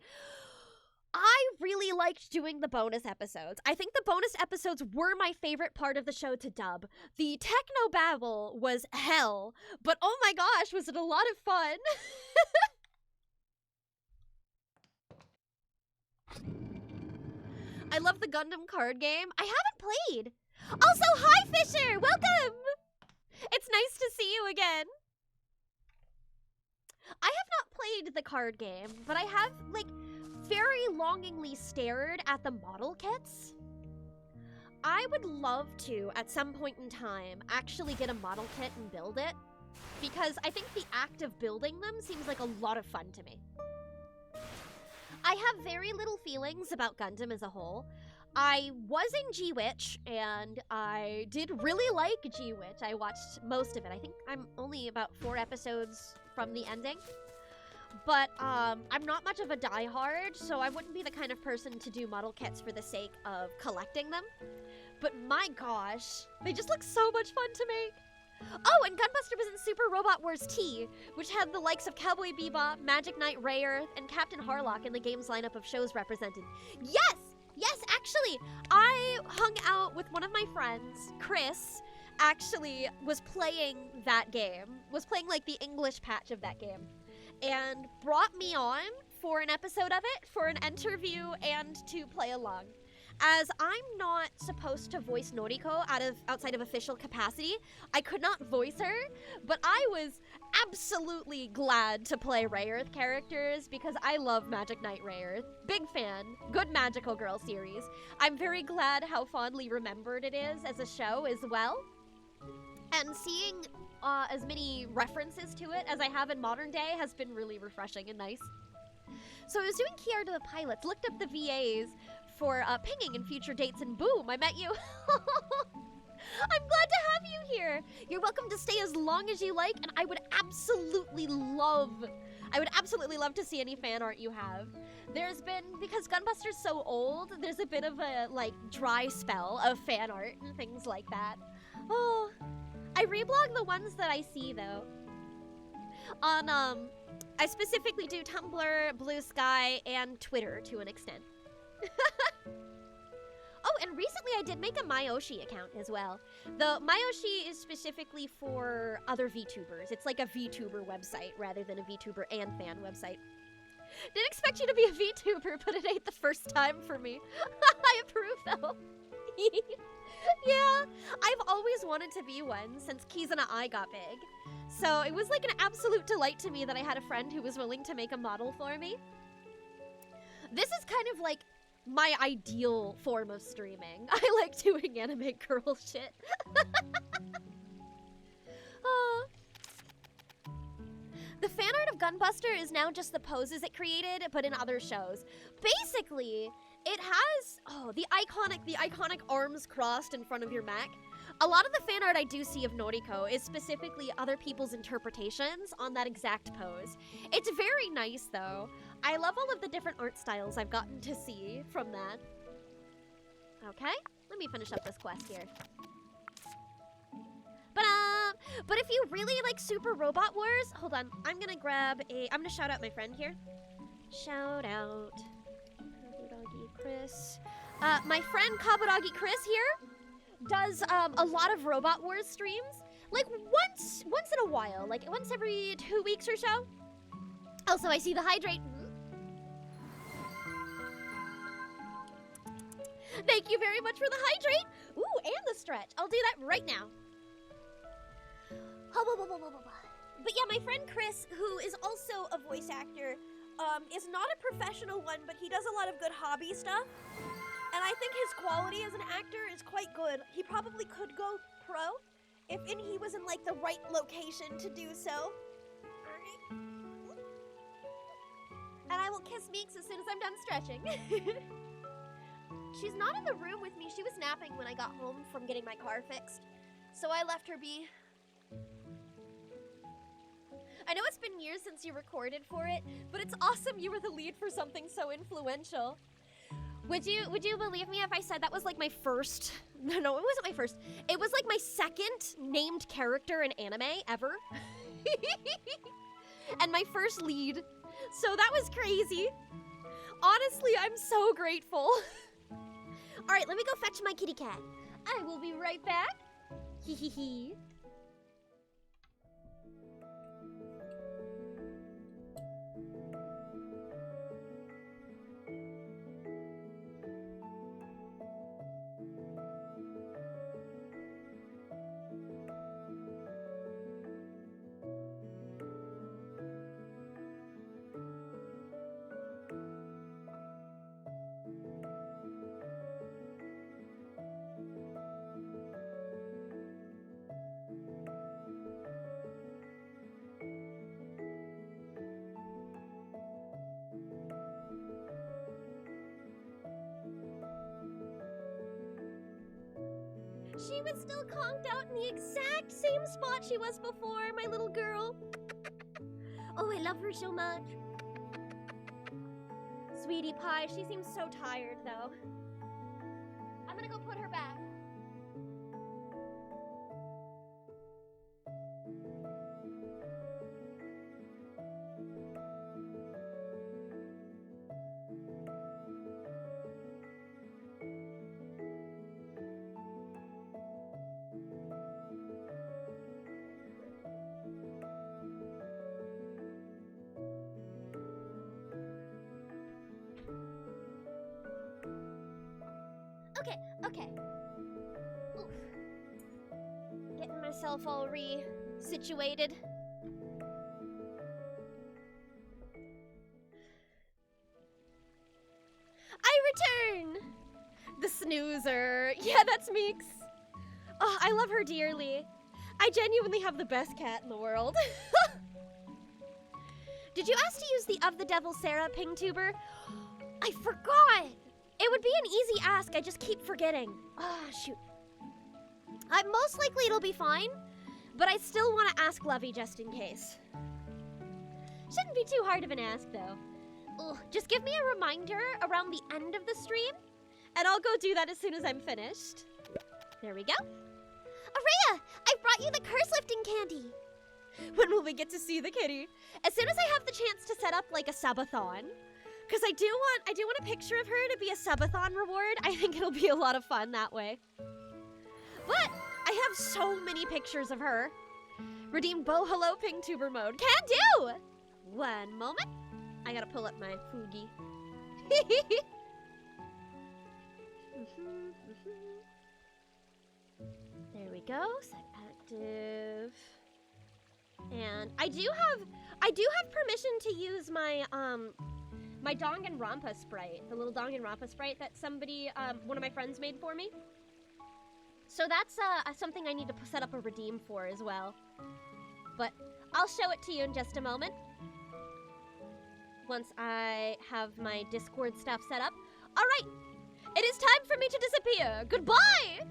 I really liked doing the bonus episodes. I think the bonus episodes were my favorite part of the show to dub. The techno babble was hell, but oh my gosh, was it a lot of fun. I love the Gundam card game. I haven't played. Also, hi Fisher, welcome. It's nice to see you again. I have not played the card game, but I have, like, very longingly stared at the model kits. I would love to, at some point in time, actually get a model kit and build it, because I think the act of building them seems like a lot of fun to me. I have very little feelings about Gundam as a whole. I was in G-Witch, and I did really like G-Witch. I watched most of it. I think I'm only about 4 episodes from the ending. But I'm not much of a diehard, so I wouldn't be the kind of person to do model kits for the sake of collecting them. But my gosh, they just look so much fun to make. Oh, and Gunbuster was in Super Robot Wars T, which had the likes of Cowboy Bebop, Magic Knight Rayearth, and Captain Harlock in the game's lineup of shows represented. Yes! Yes, actually, I hung out with one of my friends, Chris, actually was playing that game, was playing like the English patch of that game, and brought me on for an episode of it, for an interview, and to play along. As I'm not supposed to voice Noriko outside of official capacity, I could not voice her, but I was absolutely glad to play Rayearth characters because I love Magic Knight Rayearth. Big fan. Good magical girl series. I'm very glad how fondly remembered it is as a show as well. And seeing as many references to it as I have in modern day has been really refreshing and nice. So I was doing Kiara to the pilots, looked up the VAs for pinging in future dates, and boom, I met you. I'm glad to have you here. You're welcome to stay as long as you like, and I would absolutely love to see any fan art you have. There's been, because Gunbuster's so old, there's a bit of a, like, dry spell of fan art and things like that. Oh, I I reblog the ones that I see, though. On, I specifically do Tumblr, Blue Sky, and Twitter to an extent. Oh, and recently I did make a Myoshi account as well. The Myoshi is specifically for other VTubers. It's like a VTuber website rather than a VTuber and fan website. Didn't expect you to be a VTuber, but it ain't the first time for me. I approve, though. Yeah, I've always wanted to be one since Keys and I got big. So it was like an absolute delight to me that I had a friend who was willing to make a model for me. This is kind of like my ideal form of streaming. I like doing anime girl shit. The fan art of Gunbuster is now just the poses it created, but in other shows. Basically, it has, the iconic arms crossed in front of your mech. A lot of the fan art I do see of Noriko is specifically other people's interpretations on that exact pose. It's very nice, though. I love all of the different art styles I've gotten to see from that. Okay, let me finish up this quest here. But if you really like Super Robot Wars, hold on, I'm gonna shout out my friend here. Shout out Kabudagi Chris. My friend Kabudagi Chris here does a lot of Robot Wars streams, like once in a while, like once every 2 weeks or so. Also, I see the hydrate. Thank you very much for the hydrate. Ooh, and the stretch. I'll do that right now. But yeah, my friend Chris, who is also a voice actor, is not a professional one, but he does a lot of good hobby stuff. And I think his quality as an actor is quite good. He probably could go pro if he was in like the right location to do so. Alright. And I will kiss Meeks as soon as I'm done stretching. She's not in the room with me. She was napping when I got home from getting my car fixed. So I left her be. I know it's been years since you recorded for it, but it's awesome you were the lead for something so influential. Would you believe me if I said that was like my first? No, it wasn't my first. It was like my second named character in anime ever. And my first lead. So that was crazy. Honestly, I'm so grateful. All right, let me go fetch my kitty cat. I will be right back. Hee hee hee. She was still conked out in the exact same spot she was before, my little girl. Oh, I love her so much. Sweetie pie, she seems so tired, though. I'm gonna go put her back. Okay. Oof. Getting myself all re-situated. I return! The snoozer. Yeah, that's Meeks. Oh, I love her dearly. I genuinely have the best cat in the world. Did you ask to use the Of the Devil Sarah ping tuber? I forgot! It would be an easy ask, I just keep forgetting. Ah, shoot. Most likely it'll be fine, but I still want to ask Lovey just in case. Shouldn't be too hard of an ask, though. Ugh, just give me a reminder around the end of the stream, and I'll go do that as soon as I'm finished. There we go. Araya, I've brought you the curse lifting candy. When will we get to see the kitty? As soon as I have the chance to set up like a subathon. Because I do want a picture of her to be a subathon reward. I think it'll be a lot of fun that way. But I have so many pictures of her. Redeem Bo Hello Ping Tuber mode. Can do! One moment. I gotta pull up my Fugi. There we go. Set active. And I do have permission to use my my Danganronpa sprite, the little Danganronpa sprite that somebody one of my friends made for me. So that's something I need to set up a redeem for as well. But I'll show it to you in just a moment. Once I have my Discord stuff set up. All right, it is time for me to disappear. Goodbye.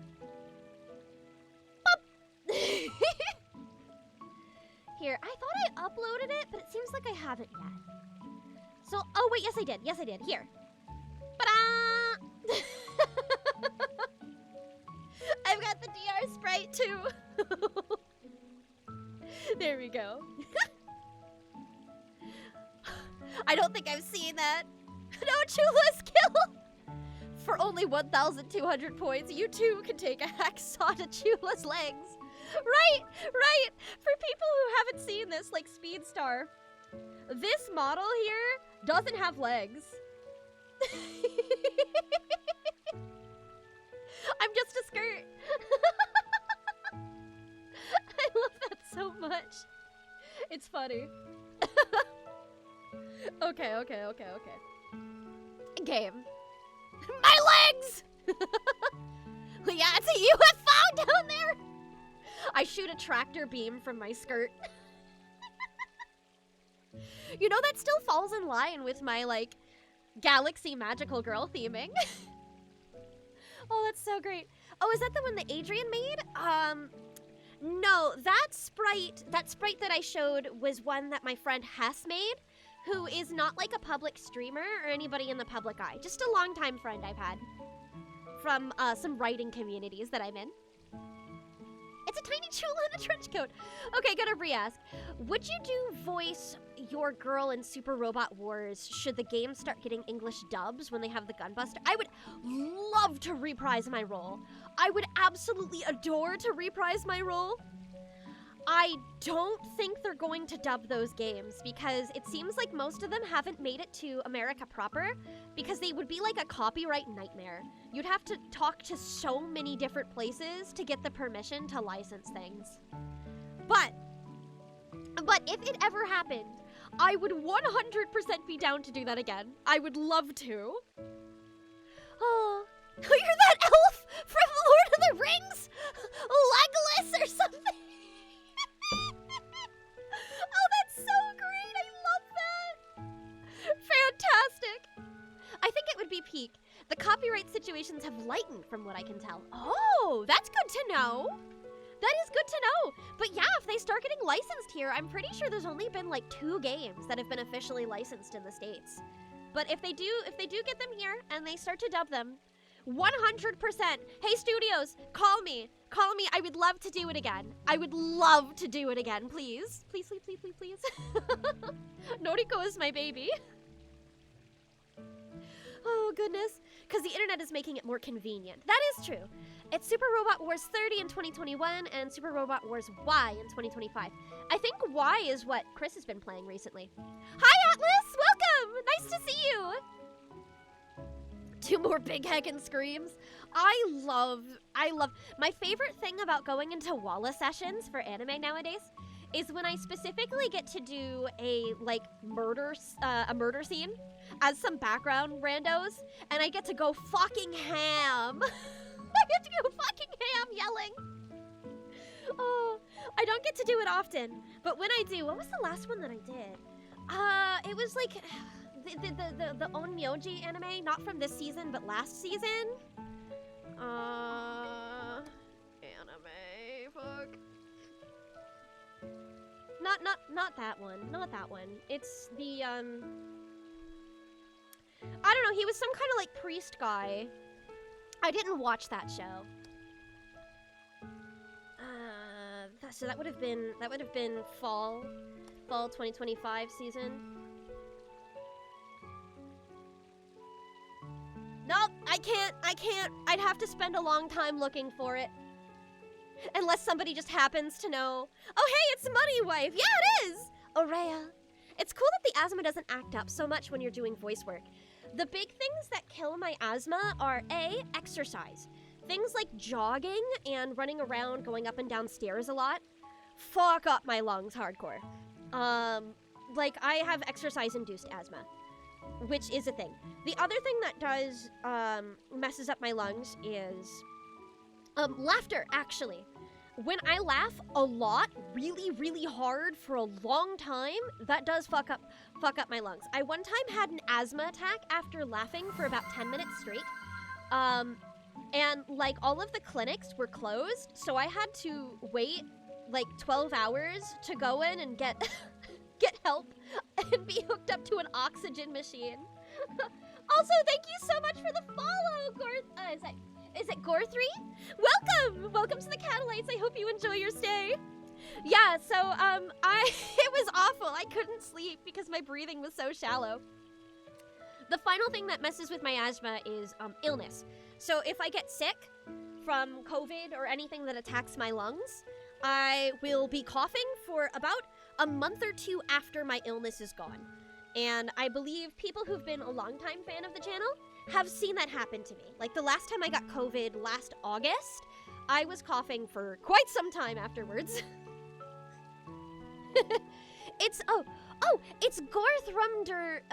Here, I thought I uploaded it, but it seems like I haven't yet. So, oh wait, yes I did. Yes I did. Here. Ta-da! I've got the DR sprite too. There we go. I don't think I've seen that. No, Chula's kill! For only 1,200 points, you too can take a hacksaw to Chula's legs. Right, right. For people who haven't seen this, like Speedstar, this model here doesn't have legs. I'm just a skirt. I love that so much. It's funny. Okay. Game. My legs! Yeah, it's a UFO down there! I shoot a tractor beam from my skirt. You know, that still falls in line with my, like, galaxy magical girl theming. Oh, that's so great. Oh, is that the one that Adrian made? No, that sprite that I showed was one that my friend Hess made, who is not like a public streamer or anybody in the public eye. Just a longtime friend I've had from some writing communities that I'm in. It's a tiny Chula in a trench coat. Okay, gotta re-ask. Would you do voice your girl in Super Robot Wars should the game start getting English dubs when they have the Gunbuster? I would love to reprise my role. I would absolutely adore to reprise my role. I don't think they're going to dub those games because it seems like most of them haven't made it to America proper because they would be like a copyright nightmare. You'd have to talk to so many different places to get the permission to license things. But if it ever happened, I would 100% be down to do that again. I would love to. Oh, you're that elf from Lord of the Rings? Legolas or something? Oh, that's so great! I love that! Fantastic! I think it would be peak. The copyright situations have lightened from what I can tell. Oh, that's good to know! That is good to know! But yeah, if they start getting licensed here, I'm pretty sure there's only been like 2 games that have been officially licensed in the States. But if they do get them here and they start to dub them, 100%. Hey studios, call me. Call me. I would love to do it again. I would love to do it again, please. Please, please, please, please, please. Noriko is my baby. Oh, goodness. Because the internet is making it more convenient. That is true. It's Super Robot Wars 30 in 2021 and Super Robot Wars Y in 2025. I think Y is what Chris has been playing recently. Hi, Atlas! Welcome! Nice to see you! 2 more big heckin' screams. I love, my favorite thing about going into Walla sessions for anime nowadays is when I specifically get to do a, like, murder scene as some background randos, and I get to go fucking ham. I get to go fucking ham yelling. Oh, I don't get to do it often, but when I do, what was the last one that I did? It was like the Onmyoji anime, not from this season, but last season. Anime, fuck. Not that one. Not that one. It's the, I don't know, he was some kind of, like, priest guy. I didn't watch that show. So that would have been fall 2025 season. Nope, I can't. I'd have to spend a long time looking for it. Unless somebody just happens to know. Oh, hey, it's Money Wife. Yeah, it is. Aurea. It's cool that the asthma doesn't act up so much when you're doing voice work. The big things that kill my asthma are A, exercise. Things like jogging and running around, going up and down stairs a lot, fuck up my lungs hardcore. Like, I have exercise-induced asthma, which is a thing. The other thing that does, messes up my lungs is, laughter, actually. When I laugh a lot, really, really hard for a long time, that does fuck up my lungs. I one time had an asthma attack after laughing for about 10 minutes straight. And, like, all of the clinics were closed, so I had to wait, like, 12 hours to go in and get help and be hooked up to an oxygen machine. Also, thank you so much for the follow, is it Gore3? Welcome to the Catalites. I hope you enjoy your stay. Yeah, so, it was awful. I couldn't sleep because my breathing was so shallow. The final thing that messes with my asthma is, illness. So if I get sick from COVID or anything that attacks my lungs, I will be coughing for about a month or two after my illness is gone. And I believe people who've been a longtime fan of the channel have seen that happen to me. Like, the last time I got COVID last August, I was coughing for quite some time afterwards. It's Gorthrumdurai.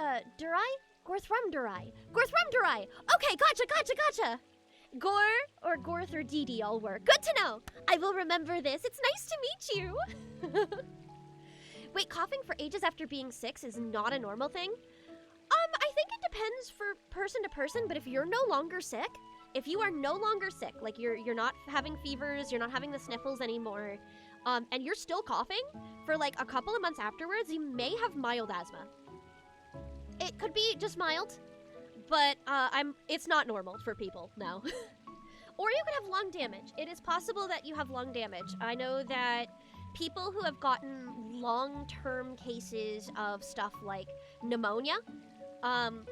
Okay, gotcha. Gore or Gorth or Dee all work. Good to know. I will remember this. It's nice to meet you. Wait, coughing for ages after being 6 is not a normal thing? I think it depends for person to person, but if you're no longer sick, like you're not having fevers, you're not having the sniffles anymore, and you're still coughing for like a couple of months afterwards, you may have mild asthma. It could be just mild, but it's not normal for people, no. Or you could have lung damage. It is possible that you have lung damage. I know that people who have gotten long-term cases of stuff like pneumonia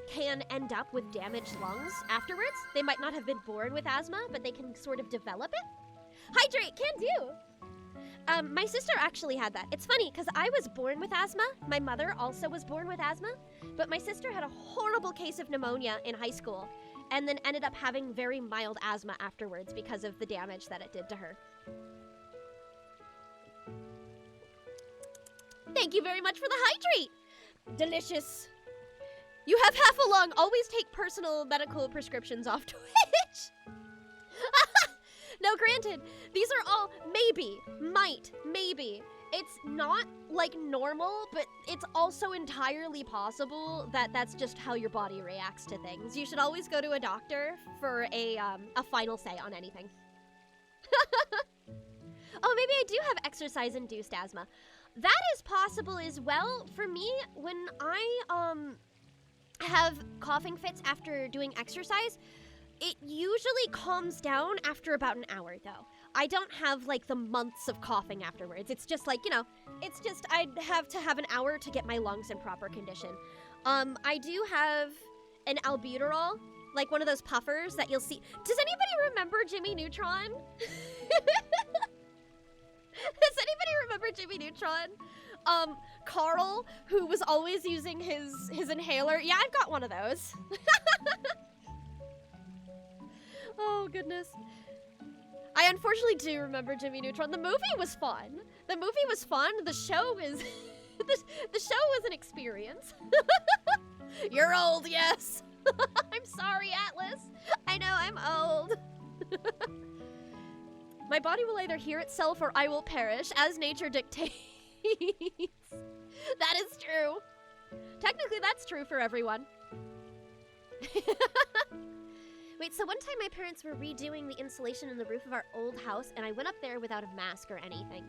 can end up with damaged lungs afterwards. They might not have been born with asthma, but they can sort of develop it. Hydrate, can do! My sister actually had that. It's funny, because I was born with asthma. My mother also was born with asthma, but my sister had a horrible case of pneumonia in high school, and then ended up having very mild asthma afterwards because of the damage that it did to her. Thank you very much for the hydrate! Delicious. You have half a lung. Always take personal medical prescriptions off Twitch. No, granted, these are all maybe. It's not, like, normal, but it's also entirely possible that that's just how your body reacts to things. You should always go to a doctor for a final say on anything. Oh, maybe I do have exercise-induced asthma. That is possible as well. For me, when I, have coughing fits after doing exercise, it usually calms down after about an hour, though. I don't have, like, the months of coughing afterwards. It's just, like, you know, it's just I'd have to have an hour to get my lungs in proper condition. I do have an albuterol, like one of those puffers that you'll see. Does anybody remember Jimmy Neutron? Does anybody remember Jimmy Neutron? Carl, who was always using his inhaler. Yeah, I've got one of those. Oh, goodness. I unfortunately do remember Jimmy Neutron. The movie was fun. The show is... the show was an experience. You're old, yes. I'm sorry, Atlas. I know, I'm old. My body will either heal itself or I will perish, as nature dictates. That is true. Technically, that's true for everyone. Wait, so one time my parents were redoing the insulation in the roof of our old house, and I went up there without a mask or anything.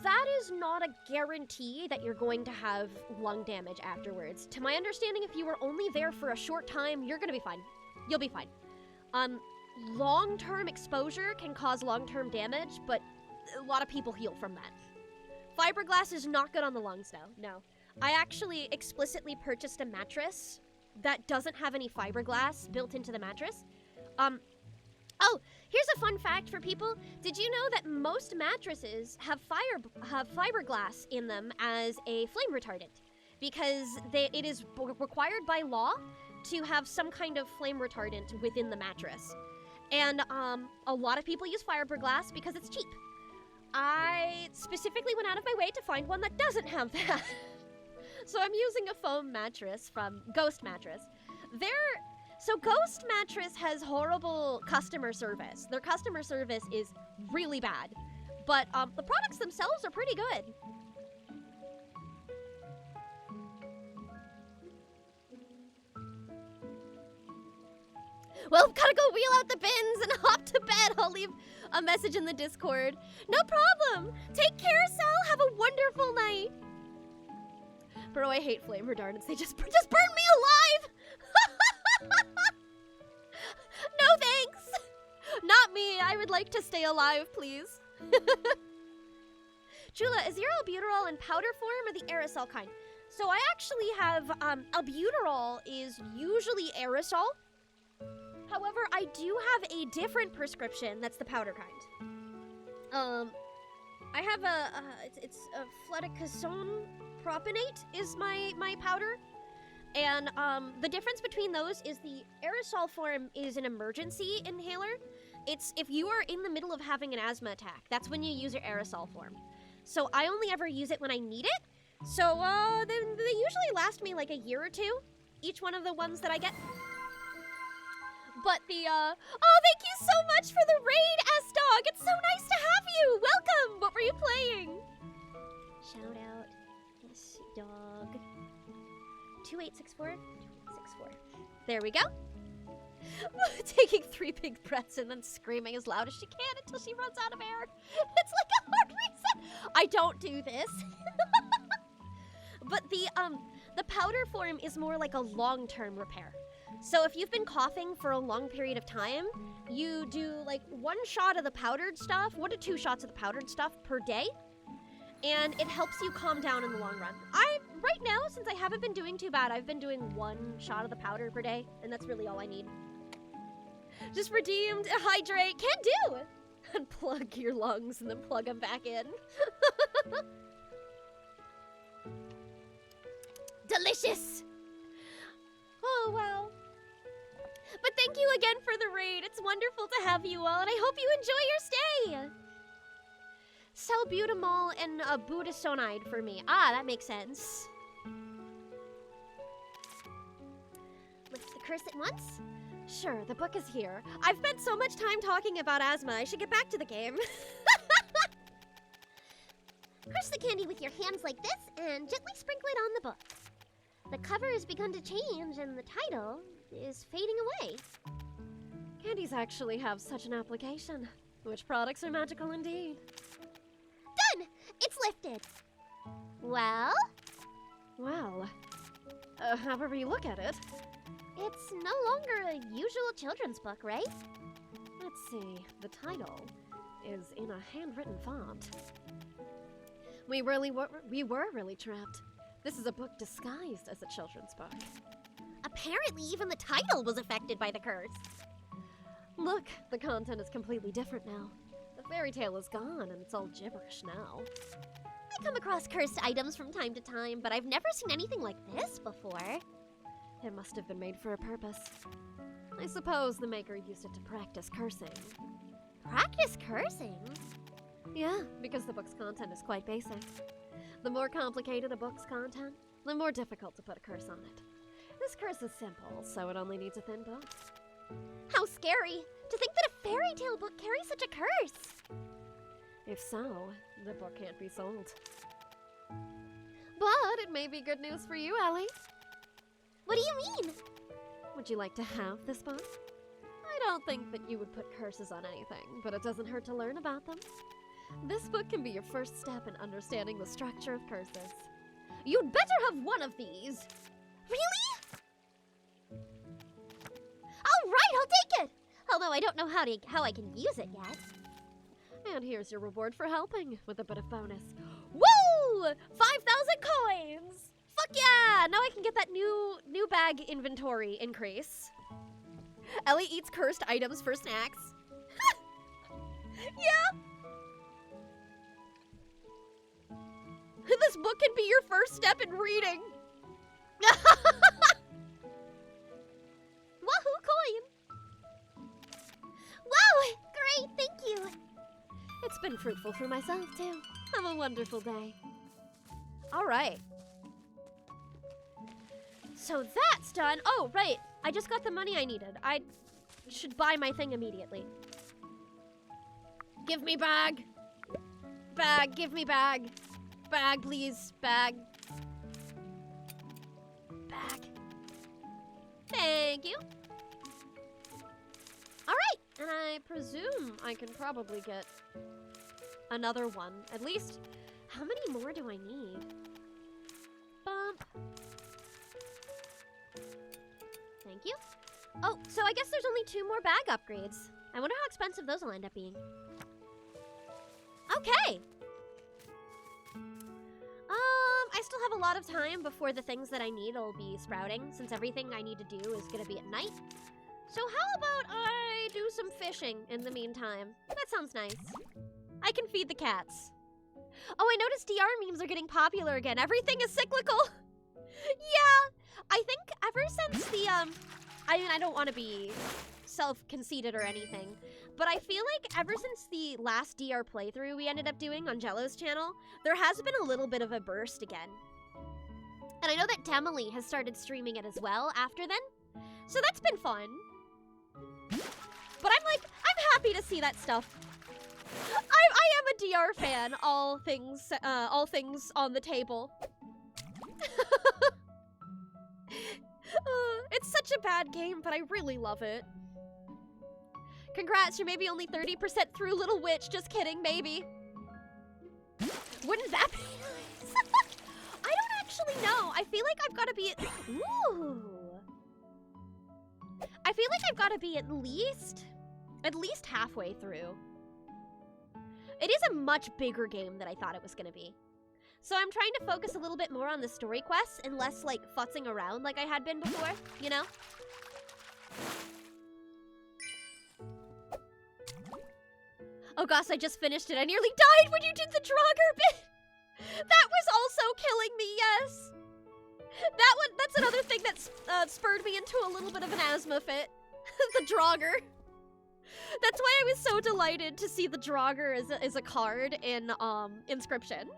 That is not a guarantee that you're going to have lung damage afterwards. To my understanding, if you were only there for a short time, you're gonna be fine. You'll be fine. Long-term exposure can cause long-term damage, but a lot of people heal from that. Fiberglass is not good on the lungs, though. No. I actually explicitly purchased a mattress that doesn't have any fiberglass built into the mattress. Oh, here's a fun fact for people. Did you know that most mattresses have fiberglass in them as a flame retardant? Because it is required by law to have some kind of flame retardant within the mattress. And a lot of people use fiberglass because it's cheap. I specifically went out of my way to find one that doesn't have that. So I'm using a foam mattress from Ghost Mattress. So Ghost Mattress has horrible customer service. Their customer service is really bad. But the products themselves are pretty good. Well, gotta go wheel out the bins and hop to bed. I'll leave a message in the Discord. No problem. Take care, Sal. Have a wonderful night. Bro, I hate flame retardants. They just burn me alive. No thanks. Not me. I would like to stay alive, please. Chula, is your albuterol in powder form or the aerosol kind? So I actually have, albuterol is usually aerosol. However, I do have a different prescription that's the powder kind. I have it's a fluticasone propionate is my powder. And the difference between those is the aerosol form is an emergency inhaler. It's if you are in the middle of having an asthma attack, that's when you use your aerosol form. So I only ever use it when I need it. So they usually last me like a year or two, each one of the ones that I get. But oh, thank you so much for the raid, S-Dog. It's so nice to have you. Welcome. What were you playing? Shout out, S-Dog. 2864. There we go. Taking 3 big breaths and then screaming as loud as she can until she runs out of air. It's like a hard reset. I don't do this. But the powder form is more like a long-term repair. So if you've been coughing for a long period of time, you do like 1 shot of the powdered stuff, 1 to 2 shots of the powdered stuff per day, and it helps you calm down in the long run. Right now, since I haven't been doing too bad, I've been doing 1 shot of the powder per day, and that's really all I need. Just redeemed, hydrate, can do! Unplug your lungs and then plug them back in. Delicious! Oh, wow. But thank you again for the raid. It's wonderful to have you all, and I hope you enjoy your stay. Salbutamol and budesonide for me. Ah, that makes sense. Lift the curse at once? Sure, the book is here. I've spent so much time talking about asthma, I should get back to the game. Crush the candy with your hands like this and gently sprinkle it on the book. The cover has begun to change and the title is fading away. Candies actually have such an application. Which products are magical indeed? Done! It's lifted. Well? Well, however you look at it. It's no longer a usual children's book, right? Let's see, the title is in a handwritten font. We were really trapped. This is a book disguised as a children's book. Apparently even the title was affected by the curse. Look, the content is completely different now. The fairy tale is gone and it's all gibberish now. I come across cursed items from time to time, but I've never seen anything like this before. It must have been made for a purpose. I suppose the maker used it to practice cursing. Practice cursing? Yeah, because the book's content is quite basic. The more complicated a book's content, the more difficult to put a curse on it. This curse is simple, so it only needs a thin book. How scary! To think that a fairy tale book carries such a curse! If so, the book can't be sold. But it may be good news for you, Ellie. What do you mean? Would you like to have this book? I don't think that you would put curses on anything, but it doesn't hurt to learn about them. This book can be your first step in understanding the structure of curses. You'd better have one of these! Really? All right, I'll take it! Although I don't know how I can use it yet. And here's your reward for helping, with a bit of bonus. Woo! 5,000 coins! Fuck yeah! Now I can get that new bag inventory increase. Ellie eats cursed items for snacks. Yeah! This book can be your first step in reading. Wahoo coin! Wow! Great, thank you! It's been fruitful for myself, too. Have a wonderful day. All right. So that's done. Oh, right. I just got the money I needed. I should buy my thing immediately. Give me bag. Bag, give me bag. Bag, please. Bag. Bag. Thank you. All right. And I presume I can probably get another one. At least, how many more do I need? Bump. Thank you. Oh, so I guess there's only 2 more bag upgrades. I wonder how expensive those will end up being. Okay. I still have a lot of time before the things that I need will be sprouting, since everything I need to do is gonna be at night. So how about I do some fishing in the meantime? That sounds nice. I can feed the cats. Oh, I noticed DR memes are getting popular again. Everything is cyclical. Yeah, I think ever since the, I mean, I don't want to be self-conceited or anything, but I feel like ever since the last DR playthrough we ended up doing on Jello's channel, there has been a little bit of a burst again. And I know that Demily has started streaming it as well after then, so that's been fun. But I'm happy to see that stuff. I am a DR fan, all things on the table. It's such a bad game, but I really love it. Congrats, you're maybe only 30% through Little Witch. Just kidding, maybe. Wouldn't that be nice? I don't actually know. I feel like I've got to be at... Ooh. I feel like I've got to be at least halfway through. It is a much bigger game than I thought it was going to be. So I'm trying to focus a little bit more on the story quests and less, like, futzing around like I had been before, you know? Oh gosh, I just finished it. I nearly died when you did the Draugr bit! That was also killing me, yes! That's another thing that spurred me into a little bit of an asthma fit. The Draugr. That's why I was so delighted to see the Draugr as a card in Inscription.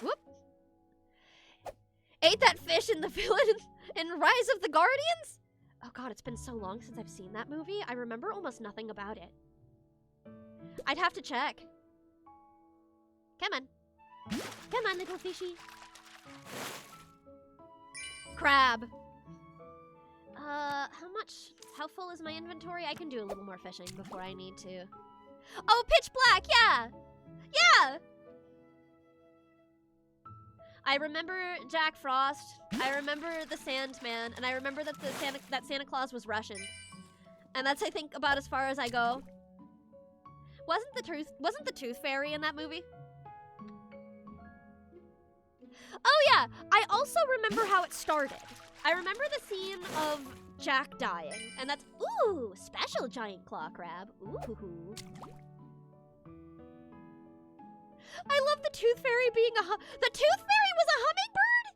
Whoop. Ate that fish in the villain in Rise of the Guardians? Oh god, it's been so long since I've seen that movie. I remember almost nothing about it. I'd have to check. Come on. Come on, little fishy. Crab. How full is my inventory? I can do a little more fishing before I need to. Oh, pitch black, yeah! Yeah! I remember Jack Frost, I remember the Sandman, and I remember that Santa Claus was Russian. And that's, I think, about as far as I go. Wasn't the Tooth Fairy in that movie? Oh yeah, I also remember how it started. I remember the scene of Jack dying, and that's, ooh, special giant claw crab, ooh. I love the Tooth Fairy being the Tooth Fairy was a hummingbird?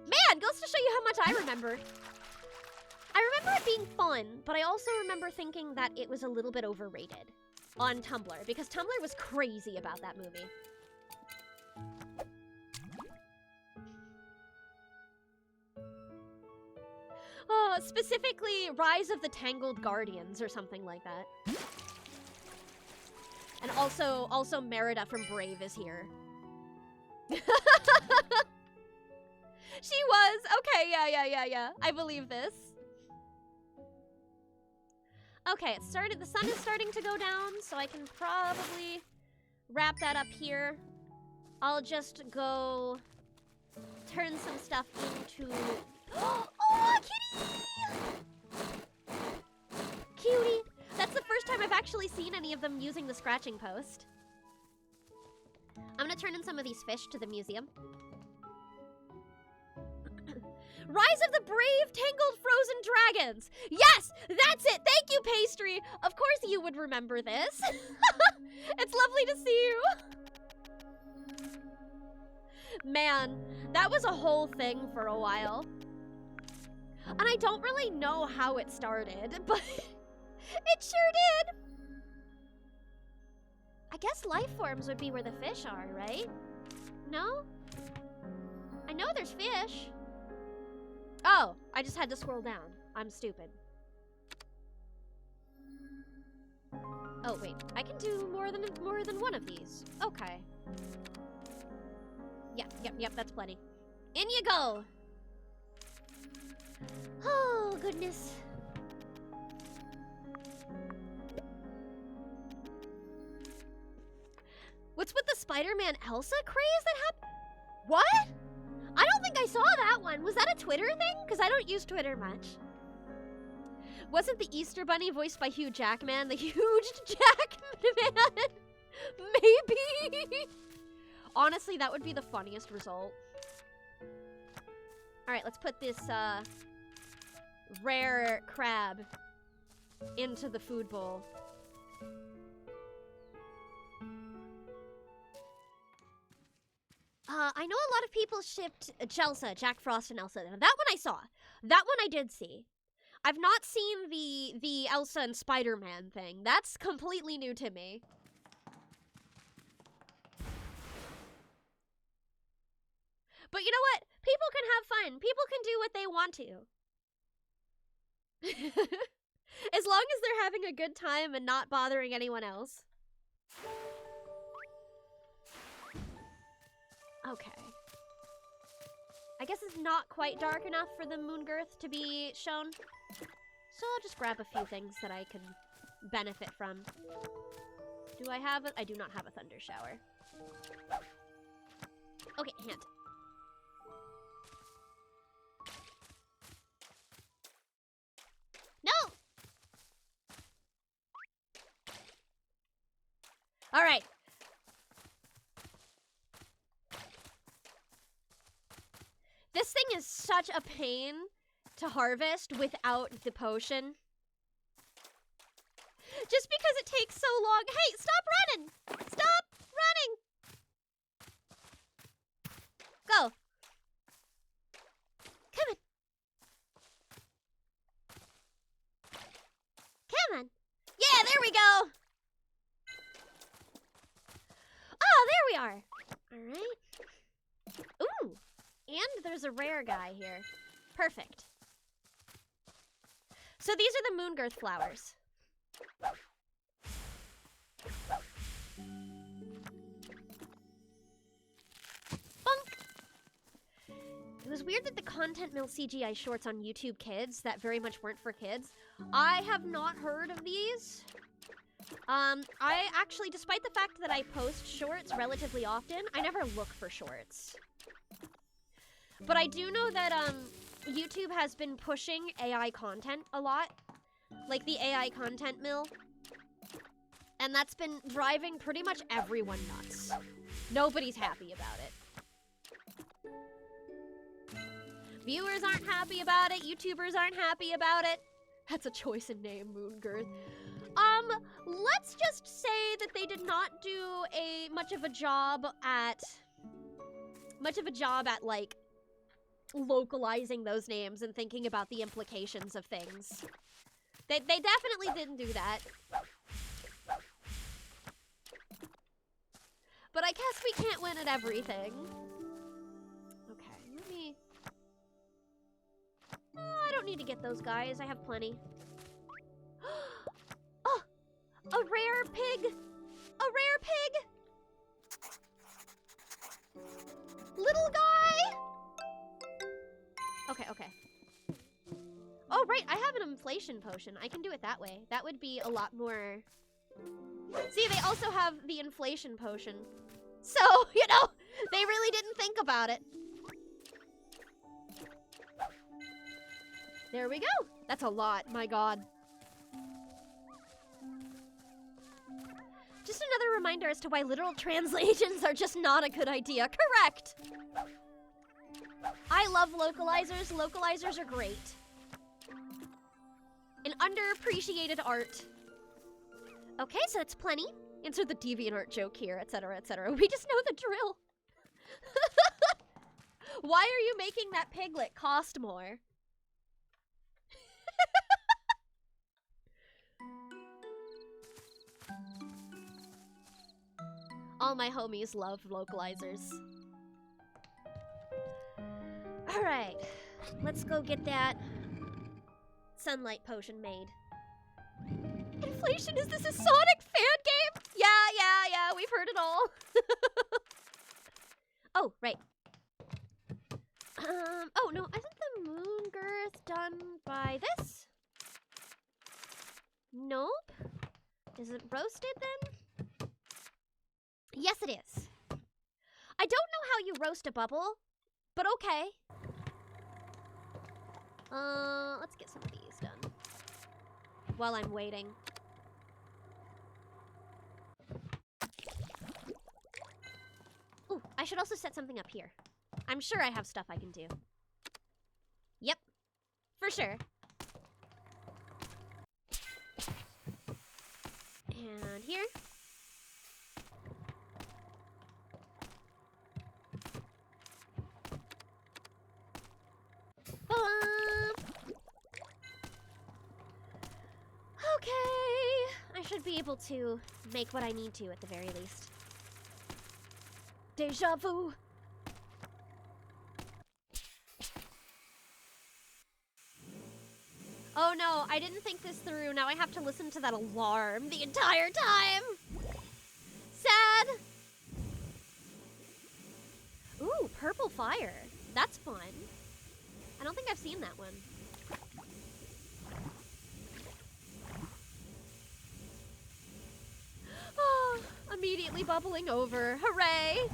Man, goes to show you how much I remember. I remember it being fun, but I also remember thinking that it was a little bit overrated on Tumblr, because Tumblr was crazy about that movie. Oh, specifically Rise of the Tangled Guardians or something like that. And also Merida from Brave is here. She was. Okay, yeah. I believe this. Okay, the sun is starting to go down, so I can probably wrap that up here. I'll just go turn some stuff into... Oh, kitty! any of them using the scratching post. I'm gonna turn in some of these fish to the museum. Rise of the Brave Tangled Frozen Dragons! Yes! That's it! Thank you, Pastry! Of course you would remember this. It's lovely to see you. Man, that was a whole thing for a while. And I don't really know how it started, but it sure did. I guess life forms would be where the fish are, right? No? I know there's fish. Oh, I just had to scroll down. I'm stupid. Oh, wait. I can do more than one of these. Okay. Yep, that's plenty. In you go! Oh, goodness. What's with the Spider-Man Elsa craze that happened? What? I don't think I saw that one. Was that a Twitter thing? Because I don't use Twitter much. Wasn't the Easter Bunny voiced by Hugh Jackman the huge Jackman? Maybe. Honestly, that would be the funniest result. All right, let's put this rare crab into the food bowl. I know a lot of people shipped Chelsea, Jack Frost and Elsa. That one I saw. That one I did see. I've not seen the Elsa and Spider-Man thing. That's completely new to me. But you know what? People can have fun. People can do what they want to. As long as they're having a good time and not bothering anyone else. Okay. I guess it's not quite dark enough for the Moongirth to be shown. So I'll just grab a few things that I can benefit from. Do I have it? I do not have a thunder shower. Okay, hand. No! All right. This thing is such a pain to harvest without the potion. Just because it takes so long. Hey, stop running! Stop running! Go. Come on. Come on. Yeah, there we go. Oh, there we are. All right. Ooh. And there's a rare guy here. Perfect. So these are the Moongirth flowers. Bunk! It was weird that the Content Mill CGI shorts on YouTube Kids that very much weren't for kids. I have not heard of these. I actually, despite the fact that I post shorts relatively often, I never look for shorts. But I do know that YouTube has been pushing AI content a lot. Like the AI Content Mill. And that's been driving pretty much everyone nuts. Nobody's happy about it. Viewers aren't happy about it. YouTubers aren't happy about it. That's a choice in name, Moongirth. Let's just say that they did not do much of a job at like localizing those names and thinking about the implications of things. They definitely didn't do that. But I guess we can't win at everything. Okay, let me... I don't need to get those guys. I have plenty. Oh! A rare pig! A rare pig! Little guy! Okay. Oh, right, I have an inflation potion. I can do it that way. That would be a lot more... See, they also have the inflation potion. So, you know, they really didn't think about it. There we go. That's a lot, my god. Just another reminder as to why literal translations are just not a good idea. Correct! I love localizers. Localizers are great. An underappreciated art. Okay, so that's plenty. Insert the DeviantArt joke here, etc., etc. We just know the drill. Why are you making that piglet cost more? All my homies love localizers. Alright, let's go get that sunlight potion made. Inflation, is this a Sonic fan game? Yeah, we've heard it all. Oh, right. Oh no, isn't the moon girth done by this? Nope. Is it roasted then? Yes, it is. I don't know how you roast a bubble, but okay. Let's get some of these done while I'm waiting. Ooh, I should also set something up here. I'm sure I have stuff I can do. Yep, for sure. And here. Okay, I should be able to make what I need to at the very least. Deja vu. Oh no, I didn't think this through. Now I have to listen to that alarm the entire time. Sad. Ooh, purple fire. That's fun. I don't think I've seen that one. Oh, immediately bubbling over. Hooray!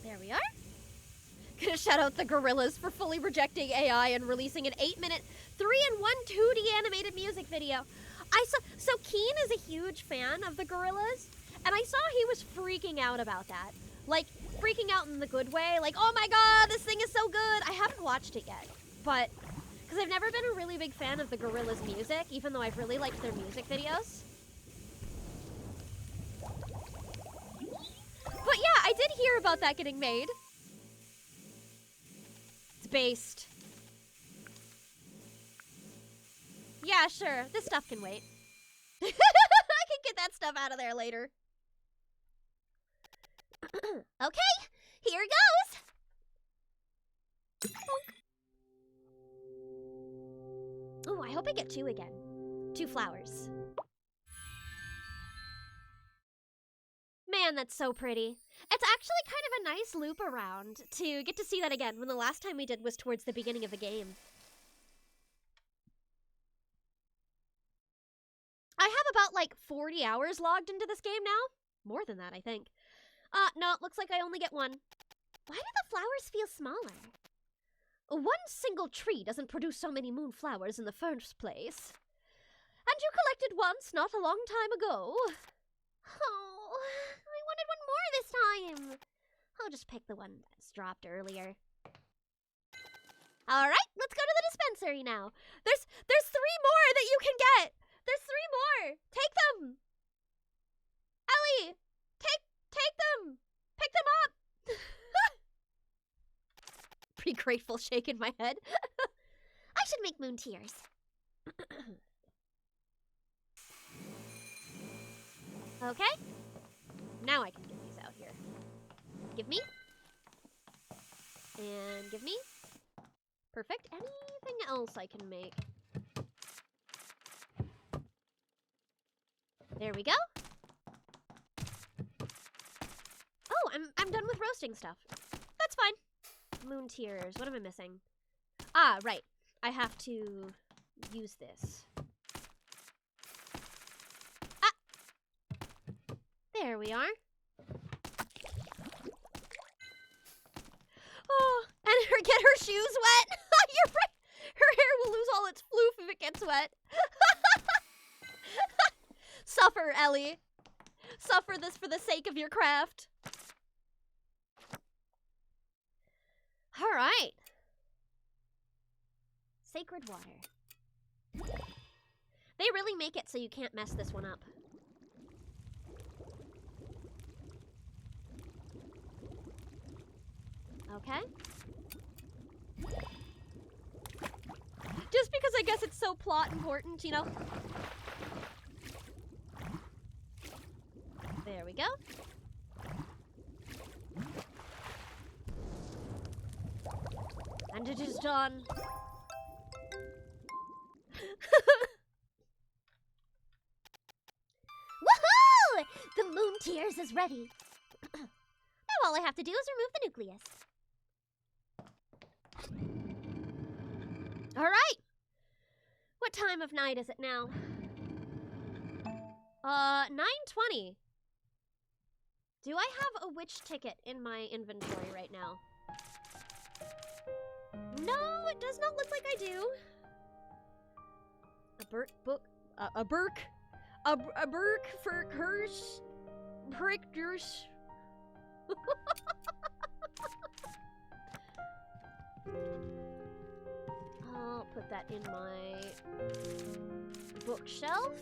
There we are. Gonna shout out the gorillas for fully rejecting AI and releasing an 8-minute 3-in-1 2D animated music video. So Keen is a huge fan of the gorillas, and I saw he was freaking out about that. Like, freaking out in the good way. Like, oh my god, this thing is so good. I haven't watched it yet, but because I've never been a really big fan of the gorillas' music, even though I've really liked their music videos. But yeah, I did hear about that getting made. It's based. Yeah, sure. This stuff can wait. I can get that stuff out of there later. Okay, here goes. Oh, I hope I get 2 again. 2 flowers. Man, that's so pretty. It's actually kind of a nice loop around to get to see that again when the last time we did was towards the beginning of the game. I have about like 40 hours logged into this game now. More than that, I think. No, it looks like I only get 1. Why do the flowers feel smaller? One single tree doesn't produce so many moonflowers in the first place. And you collected once not a long time ago. Oh, I wanted 1 more this time. I'll just pick the one that's dropped earlier. All right, let's go to the dispensary now. There's 3 more that you can get. There's 3 more. Take them. Ellie, take them. Pick them up. Pretty grateful shake in my head. I should make moon tears. Okay. Now I can get these out here. Give me. And give me. Perfect. Anything else I can make? There we go. Oh, I'm done with roasting stuff. That's fine. Moon tears. What am I missing? Ah, right. I have to use this. Ah! There we are. Oh, and get her shoes wet. You're right. Her hair will lose all its floof if it gets wet. Suffer, Ellie. Suffer this for the sake of your craft. All right. Sacred water. They really make it so you can't mess this one up. Okay. Just because I guess it's so plot important, you know? There we go. And it is done. Woohoo! The moon tears is ready. Now all I have to do is remove the nucleus. All right. What time of night is it now? 9:20. Do I have a witch ticket in my inventory right now? No, it does not look like I do. A Burke book, a Burke for Kirsch, Prickers. I'll put that in my bookshelf,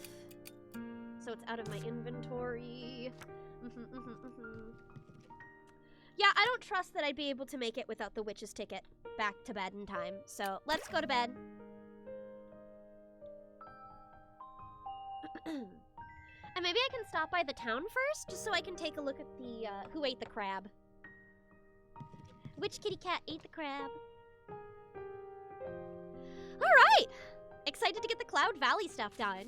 so it's out of my inventory. Yeah, I don't trust that I'd be able to make it without the witch's ticket back to bed in time, so let's go to bed. And maybe I can stop by the town first, just so I can take a look at the, who ate the crab. Which kitty cat ate the crab? Alright! Excited to get the Cloud Valley stuff done.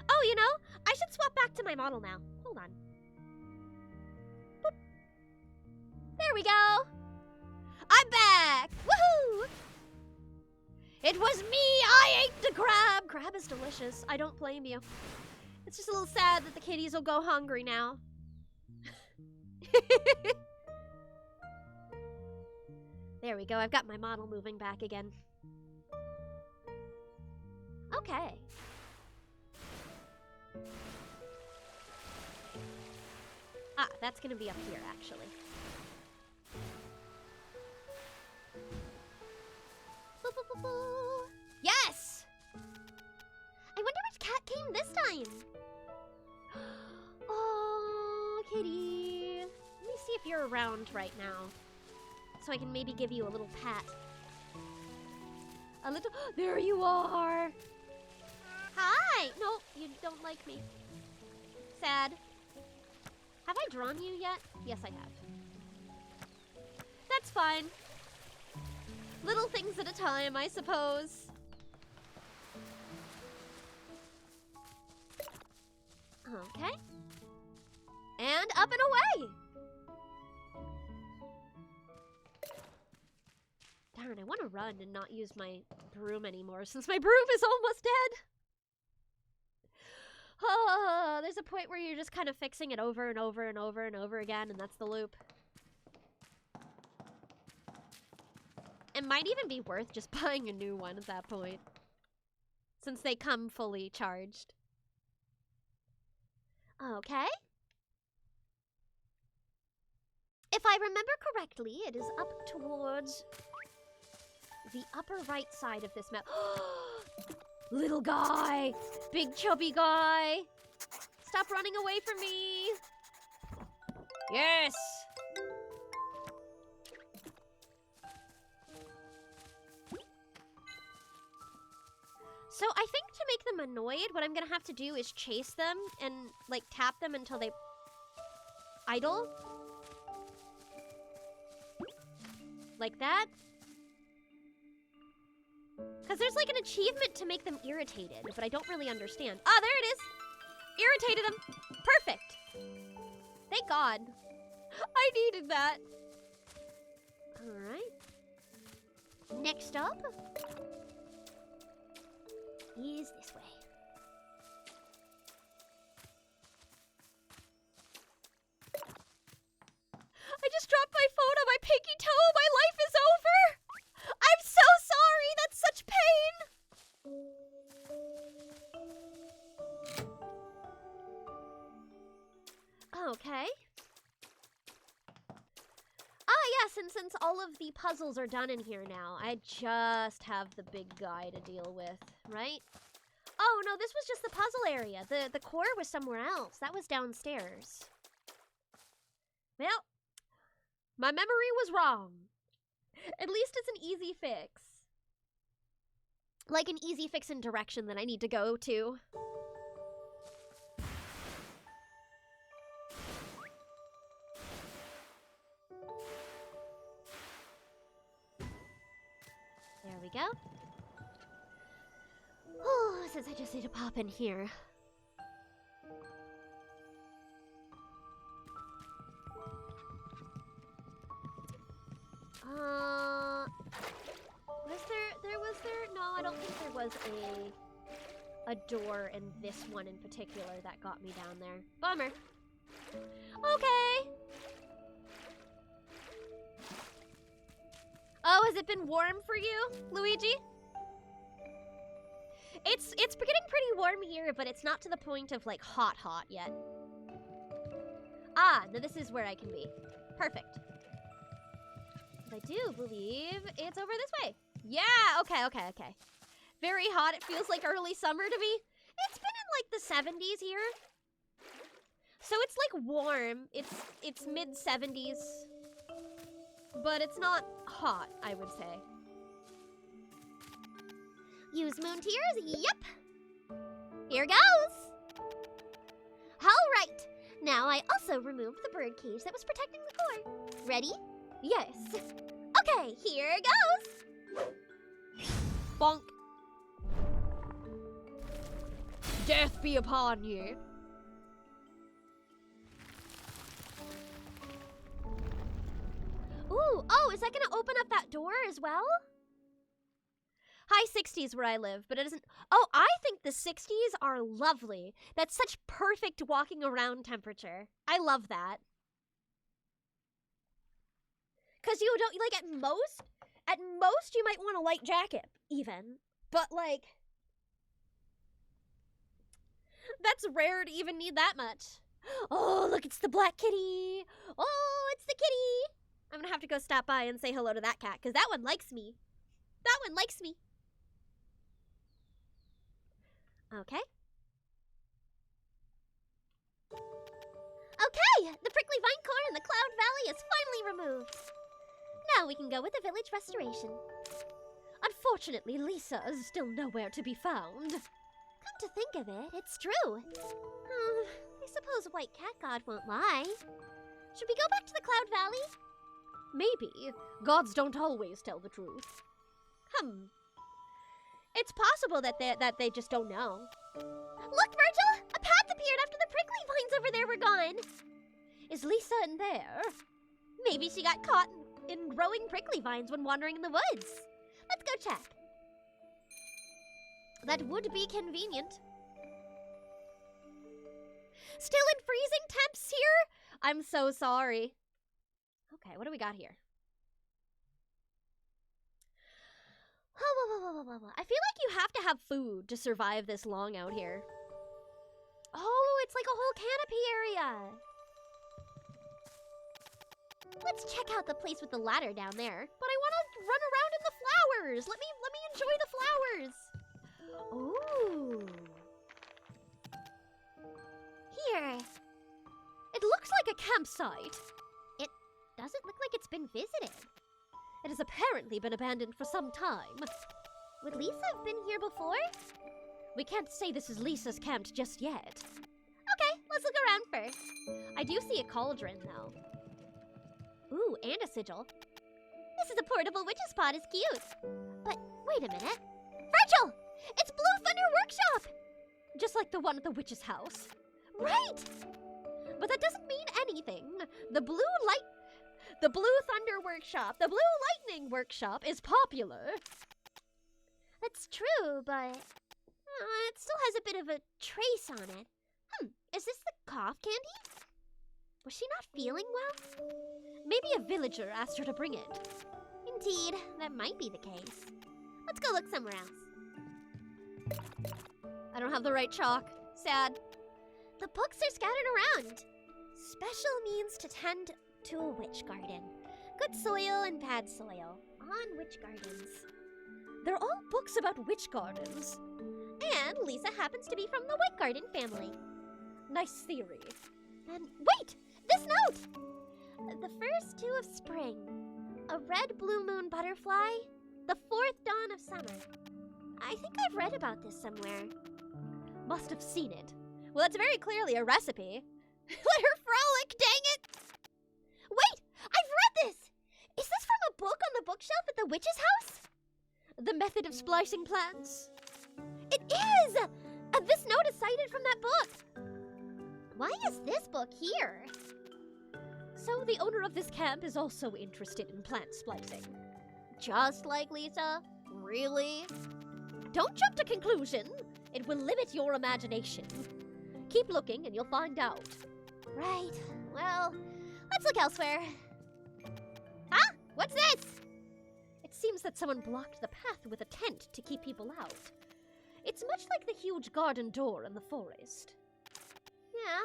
Oh, you know, I should swap back to my model now. Hold on. Boop. There we go! I'm back! Woohoo! It was me! I ate the crab! Crab is delicious. I don't blame you. It's just a little sad that the kitties will go hungry now. There we go. I've got my model moving back again. Okay. Ah, that's gonna be up here, actually. Yes! I wonder which cat came this time. Oh, kitty. Let me see if you're around right now, so I can maybe give you a little pat. A little. There you are. Hi. No, you don't like me. Sad. Have I drawn you yet? Yes, I have. That's fine. Little things at a time, I suppose. Okay. And up and away! Darn, I want to run and not use my broom anymore since my broom is almost dead. Oh, there's a point where you're just kind of fixing it over and over and over and over again, and that's the loop. It might even be worth just buying a new one at that point, since they come fully charged. Okay. If I remember correctly, it is up towards the upper right side of this map. Little guy! Big chubby guy! Stop running away from me! Yes! So I think to make them annoyed, what I'm gonna have to do is chase them and, like, tap them until they idle. Like that. Because there's, like, an achievement to make them irritated, but I don't really understand. Ah, there it is! Irritated them! Perfect! Thank God. I needed that. Alright. Next up is this way. I just dropped my phone on my pinky toe. My life is over. Okay. Ah, yes, and since all of the puzzles are done in here now, I just have the big guy to deal with, right? Oh, no, this was just the puzzle area. The core was somewhere else. That was downstairs. Well, my memory was wrong. At least it's an easy fix. Like an easy fix in direction that I need to go to. There we go. Oh, since I just need to pop in here. Was there? No, I don't think there was a door in this one in particular that got me down there. Bummer. Okay. Oh, has it been warm for you, Luigi? It's getting pretty warm here, but it's not to the point of like hot yet. Ah, now this is where I can be. Perfect. I do believe it's over this way. Yeah, okay. Very hot. It feels like early summer to me. It's been in like the 70s here. So it's like warm. It's mid-70s. But it's not hot, I would say. Use moon tears? Yep. Here goes. All right. Now I also removed the bird cage that was protecting the core. Ready? Yes. Okay, here goes. Bonk. Death be upon you. Ooh, oh, is that gonna open up that door as well? High 60s where I live, but it isn't. Oh, I think the 60s are lovely. That's such perfect walking around temperature. I love that. Because you don't, like, at most you might want a light jacket, even. But, like, that's rare to even need that much. Oh, look, it's the black kitty. Oh, it's the kitty. I'm gonna have to go stop by and say hello to that cat, because that one likes me. That one likes me. Okay. Okay, the prickly vine core in the Cloud Valley is finally removed. Now we can go with the village restoration. Unfortunately, Lisa is still nowhere to be found. Come to think of it, it's true. I suppose White Cat God won't lie. Should we go back to the Cloud Valley? Maybe. Gods don't always tell the truth. It's possible that they just don't know. Look, Virgil! A path appeared after the prickly vines over there were gone. Is Lisa in there? Maybe she got caught in growing prickly vines when wandering in the woods. Let's go check. That would be convenient. Still in freezing temps here? I'm so sorry. Okay, what do we got here? I feel like you have to have food to survive this long out here. Oh, it's like a whole canopy area. Let's check out the place with the ladder down there. But I want to run around in the flowers. Let me enjoy the flowers. Ooh. Here. It looks like a campsite. It doesn't look like it's been visited. It has apparently been abandoned for some time. Would Lisa have been here before? We can't say this is Lisa's camp just yet. Okay, let's look around first. I do see a cauldron, though. Ooh, and a sigil. This is a portable witch's pot, is cute. But wait a minute. Virgil! It's Blue Thunder Workshop! Just like the one at the witch's house. Right! But that doesn't mean anything. The Blue Thunder Workshop, the Blue Lightning Workshop is popular. That's true, but it still has a bit of a trace on it. Is this the cough candy? Was she not feeling well? Maybe a villager asked her to bring it. Indeed, that might be the case. Let's go look somewhere else. I don't have the right chalk. Sad. The books are scattered around. Special means to tend to a witch garden. Good soil and bad soil. On witch gardens. They're all books about witch gardens. And Lisa happens to be from the White Garden family. Nice theory. And wait! This note! The first dew of spring. A red blue moon butterfly. The fourth dawn of summer. I think I've read about this somewhere. Must have seen it. Well, that's very clearly a recipe. Let her frolic, dang it! Wait! I've read this! Is this from a book on the bookshelf at the witch's house? The method of splicing plants? It is! This note is cited from that book. Why is this book here? So the owner of this camp is also interested in plant splicing. Just like Lisa? Really? Don't jump to conclusion. It will limit your imagination. Keep looking and you'll find out. Right. Well, let's look elsewhere. Huh? What's this? It seems that someone blocked the path with a tent to keep people out. It's much like the huge garden door in the forest. Yeah.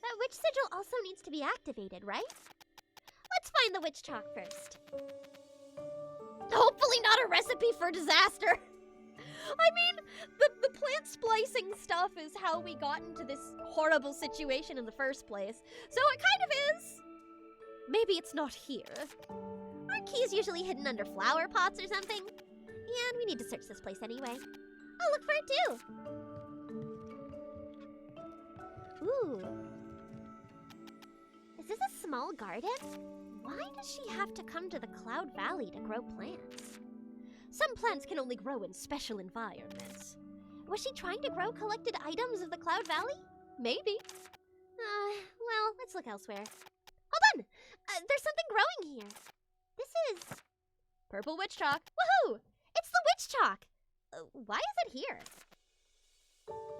That witch sigil also needs to be activated, right? Let's find the witch chalk first. Hopefully not a recipe for disaster. I mean, the plant splicing stuff is how we got into this horrible situation in the first place, so it kind of is. Maybe it's not here. Aren't keys usually hidden under flower pots or something? And we need to search this place anyway. I'll look for it too. Ooh. Is this a small garden? Why does she have to come to the Cloud Valley to grow plants? Some plants can only grow in special environments. Was she trying to grow collected items of the Cloud Valley? Maybe. Well, let's look elsewhere. Hold on! There's something growing here. This is... purple witch chalk. Woohoo! It's the witch chalk! Why is it here?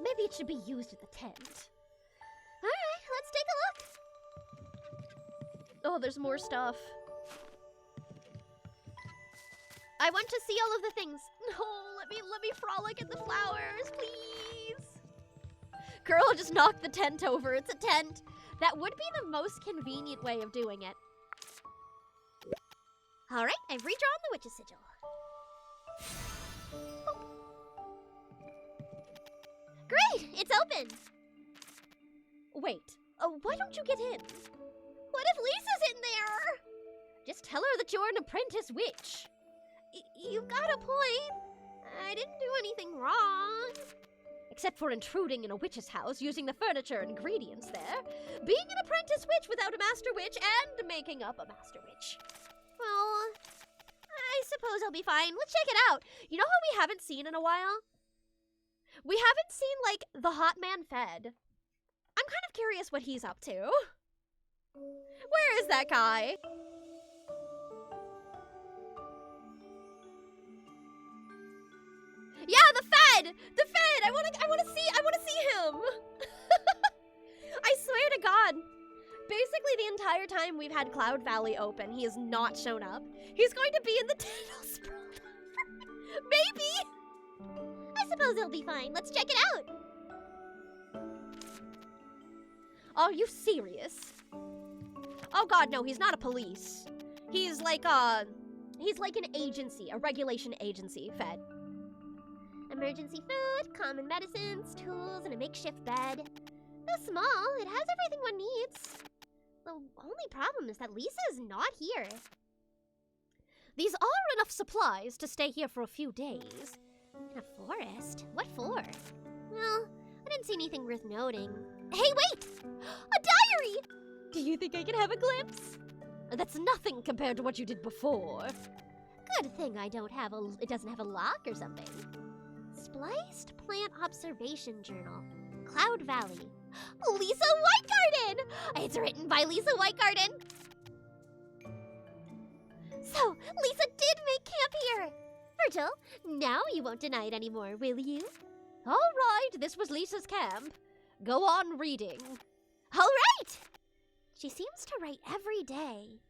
Maybe it should be used at the tent. Alright, let's take a look. Oh, there's more stuff. I want to see all of the things. No, let me frolic at the flowers, please. Girl just knocked the tent over. It's a tent. That would be the most convenient way of doing it. All right, I've redrawn the witch's sigil. Great, it's open. Wait, why don't you get in? What if Lisa's in there? Just tell her that you're an apprentice witch. You've got a point. I didn't do anything wrong. Except for intruding in a witch's house, using the furniture and ingredients there, being an apprentice witch without a master witch, and making up a master witch. Well, I suppose I'll be fine. Let's check it out. You know who we haven't seen in a while? We haven't seen, like, the hot man Fed. I'm kind of curious what he's up to. Where is that guy? Yeah, the Fed! The Fed! I wanna see him! I swear to God. Basically the entire time we've had Cloud Valley open, he has not shown up. He's going to be in the tunnels. Maybe! I suppose he'll be fine. Let's check it out. Are you serious? Oh God, no, he's not a police. He's like an agency, a regulation agency, Fed. Emergency food, common medicines, tools, and a makeshift bed. Though small, it has everything one needs. The only problem is that Lisa is not here. These are enough supplies to stay here for a few days. In a forest? What for? Well, I didn't see anything worth noting. Hey, wait! A diary! Do you think I can have a glimpse? That's nothing compared to what you did before. Good thing it doesn't have a lock or something. Spliced Plant Observation Journal. Cloud Valley. Lisa Whitegarden! It's written by Lisa Whitegarden. So, Lisa did make camp here. Virgil, now you won't deny it anymore, will you? All right, this was Lisa's camp. Go on reading. All right! She seems to write every day.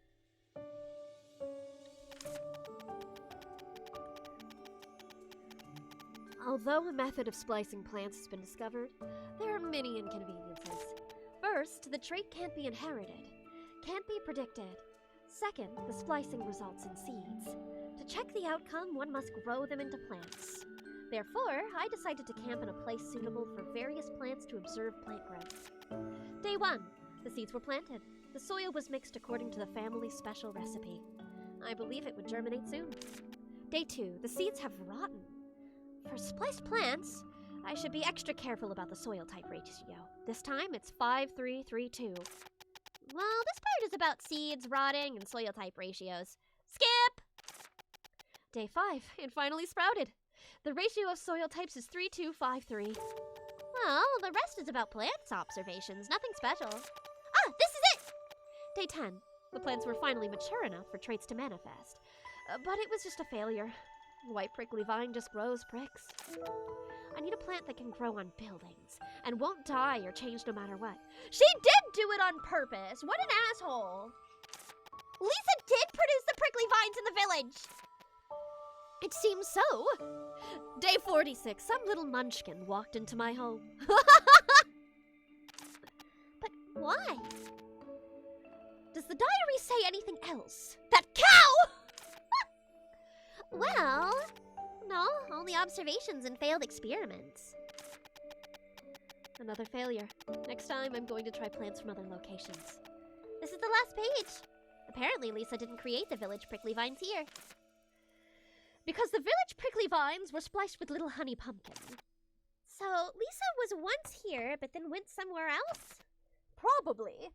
Although a method of splicing plants has been discovered, there are many inconveniences. First, the trait can't be inherited, can't be predicted. Second, the splicing results in seeds. To check the outcome, one must grow them into plants. Therefore, I decided to camp in a place suitable for various plants to observe plant growth. Day 1. The seeds were planted. The soil was mixed according to the family's special recipe. I believe it would germinate soon. Day 2. The seeds have rotten. For spliced plants, I should be extra careful about the soil type ratio. This time, it's 5-3-3-2. Well, this part is about seeds, rotting, and soil type ratios. Skip! Day 5. It finally sprouted. The ratio of soil types is 3-2-5-3. Well, the rest is about plants observations, nothing special. Ah, this is it! Day 10. The plants were finally mature enough for traits to manifest. But it was just a failure. The white prickly vine just grows pricks. I need a plant that can grow on buildings and won't die or change no matter what. She did do it on purpose! What an asshole! Lisa did produce the prickly vines in the village! It seems so. Day 46, some little munchkin walked into my home. But why? Does the diary say anything else? That cow! Well, no, only observations and failed experiments. Another failure. Next time, I'm going to try plants from other locations. This is the last page. Apparently, Lisa didn't create the village prickly vines here. Because the village prickly vines were spliced with little honey pumpkin. So, Lisa was once here, but then went somewhere else? Probably.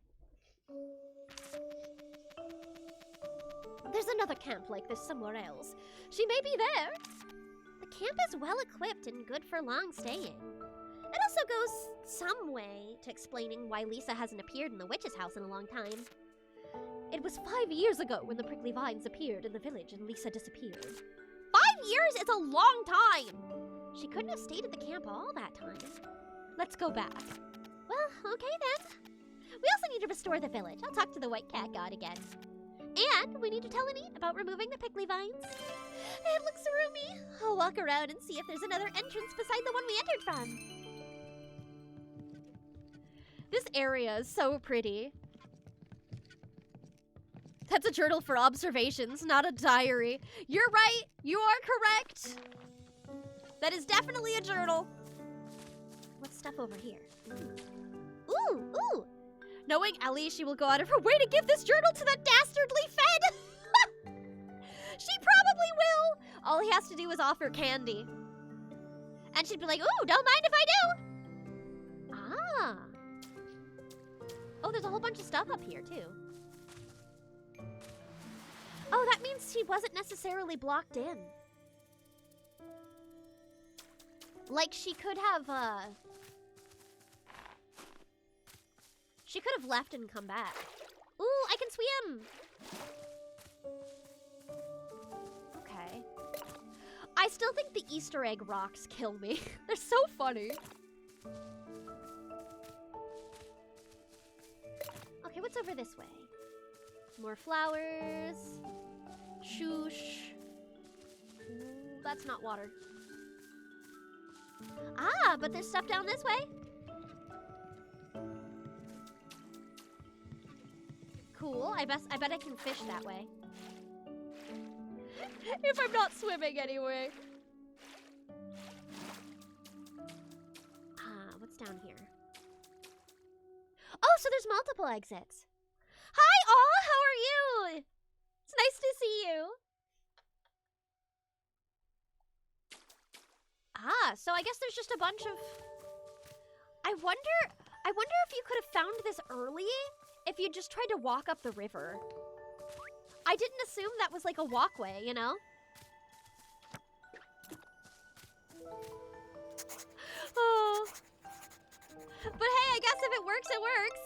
There's another camp like this somewhere else. She may be there. The camp is well equipped and good for long staying. It also goes some way to explaining why Lisa hasn't appeared in the witch's house in a long time. It was 5 years ago when the prickly vines appeared in the village and Lisa disappeared. 5 years is a long time! She couldn't have stayed at the camp all that time. Let's go back. Well, okay then. We also need to restore the village. I'll talk to the white cat god again. And we need to tell Anit about removing the prickly vines. It looks roomy. I'll walk around and see if there's another entrance beside the one we entered from. This area is so pretty. That's a journal for observations, not a diary. You're right. You are correct. That is definitely a journal. What's stuff over here? Ooh, ooh. Knowing Ellie, she will go out of her way to give this journal to that dastardly Fed. She probably will. All he has to do is offer candy. And she'd be like, ooh, don't mind if I do. Ah. Oh, there's a whole bunch of stuff up here, too. Oh, that means she wasn't necessarily blocked in. Like, she could have, she could have left and come back. Ooh, I can swim! Okay. I still think the Easter egg rocks kill me. They're so funny. Okay, what's over this way? More flowers. Shoosh. Ooh, that's not water. Ah, but there's stuff down this way. Cool. I bet I can fish that way. If I'm not swimming anyway. Ah, what's down here? Oh, so there's multiple exits. Hi, all. How are you? It's nice to see you. Ah, so I guess there's just a bunch of... I wonder if you could have found this early if you just tried to walk up the river. I didn't assume that was like a walkway, you know? Oh. But hey, I guess if it works, it works.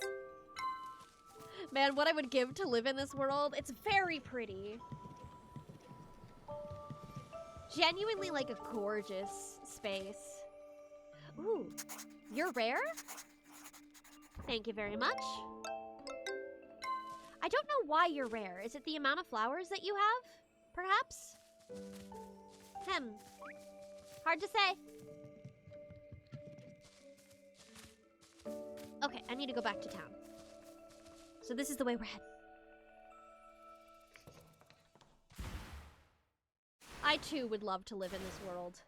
Man, what I would give to live in this world. It's very pretty. Genuinely like a gorgeous space. Ooh, you're rare? Thank you very much. I don't know why you're rare. Is it the amount of flowers that you have? Perhaps? Hard to say. Okay, I need to go back to town. So this is the way we're heading. I too would love to live in this world.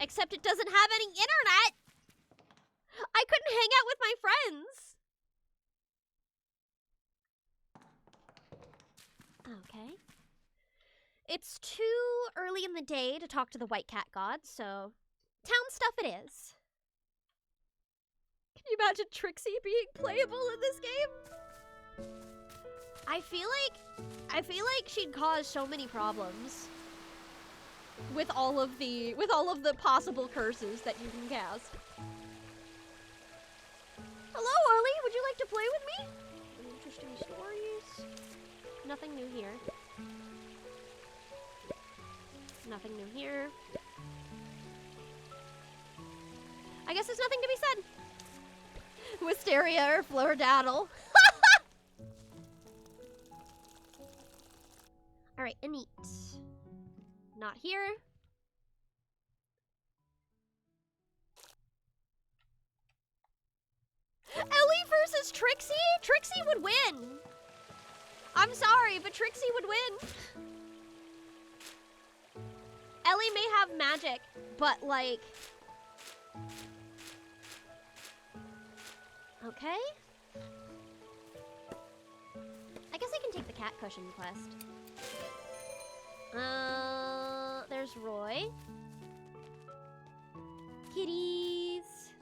Except it doesn't have any internet! I couldn't hang out with my friends! Okay. It's too early in the day to talk to the White Cat God, so town stuff it is. Can you imagine Trixie being playable in this game? I feel like she'd cause so many problems with all of the possible curses that you can cast. Hello, Ollie. Would you like to play with me? Interesting stories. Nothing new here. Nothing new here. I guess there's nothing to be said. Wisteria or Floridaddle. Alright, Anit. Not here. Ellie versus Trixie? Trixie would win. I'm sorry, but Trixie would win. Ellie may have magic, but like... Okay. I guess I can take the cat cushion quest. There's Roy. Kitties.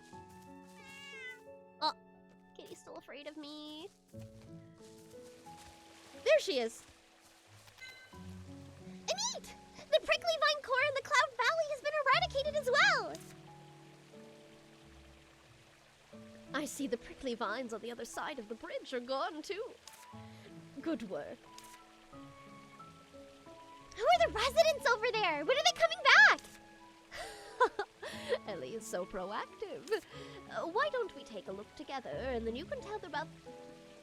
Oh, Kitty's still afraid of me. There she is. Anit! The prickly vine core in the Cloud Valley has been eradicated as well! I see the prickly vines on the other side of the bridge are gone too. Good work. Who are the residents over there? When are they coming back? Ellie is so proactive. Why don't we take a look together and then you can tell about...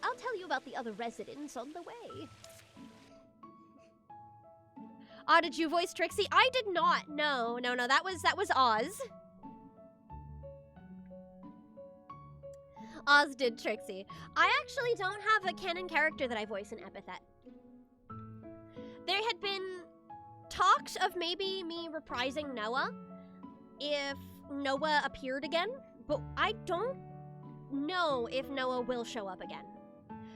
I'll tell you about the other residents on the way. Ah, did you voice Trixie? I did not. No, that was Oz. Oz did Trixie. I actually don't have a canon character that I voice in Epithet. There had been talks of maybe me reprising Noah if Noah appeared again, but I don't know if Noah will show up again.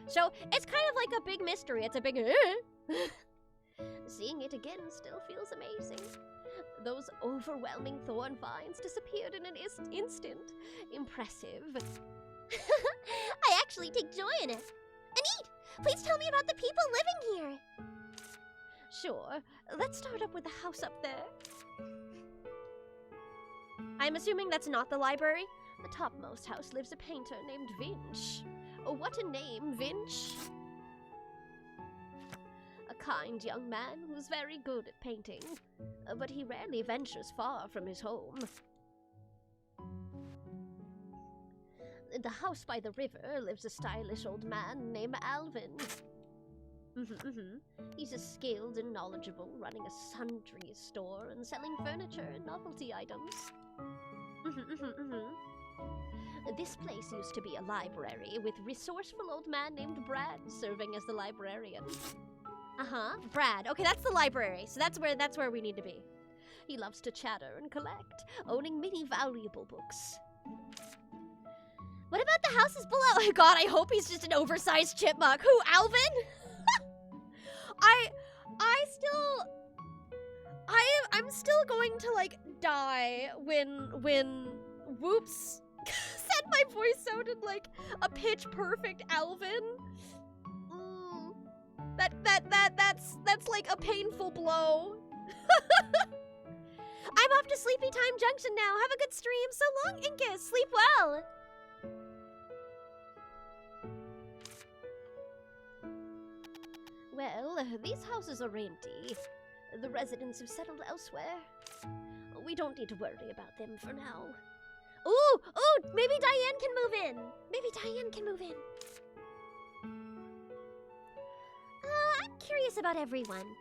So it's kind of like a big mystery. It's a big Seeing it again still feels amazing. Those overwhelming thorn vines disappeared in an instant. Impressive. I actually take joy in it. Anit, please tell me about the people living here. Sure. Let's start up with the house up there. I'm assuming that's not the library? The topmost house lives a painter named Vinch. Oh, what a name, Vinch. A kind young man who's very good at painting, but he rarely ventures far from his home. In the house by the river lives a stylish old man named Alvin. He's a skilled and knowledgeable, running a sundry store and selling furniture and novelty items. This place used to be a library with resourceful old man named Brad serving as the librarian. Brad. Okay, that's the library, so that's where we need to be. He loves to chatter and collect, owning many valuable books. What about the houses below? God, I hope he's just an oversized chipmunk. Who, Alvin? I'm still going to like die when Whoops said my voice sounded like a pitch perfect Alvin. That's like a painful blow. I'm off to Sleepy Time Junction now. Have a good stream. So long, Incas. Sleep well. Well, these houses are empty. The residents have settled elsewhere. We don't need to worry about them for now. Ooh, maybe Diane can move in. I'm curious about everyone.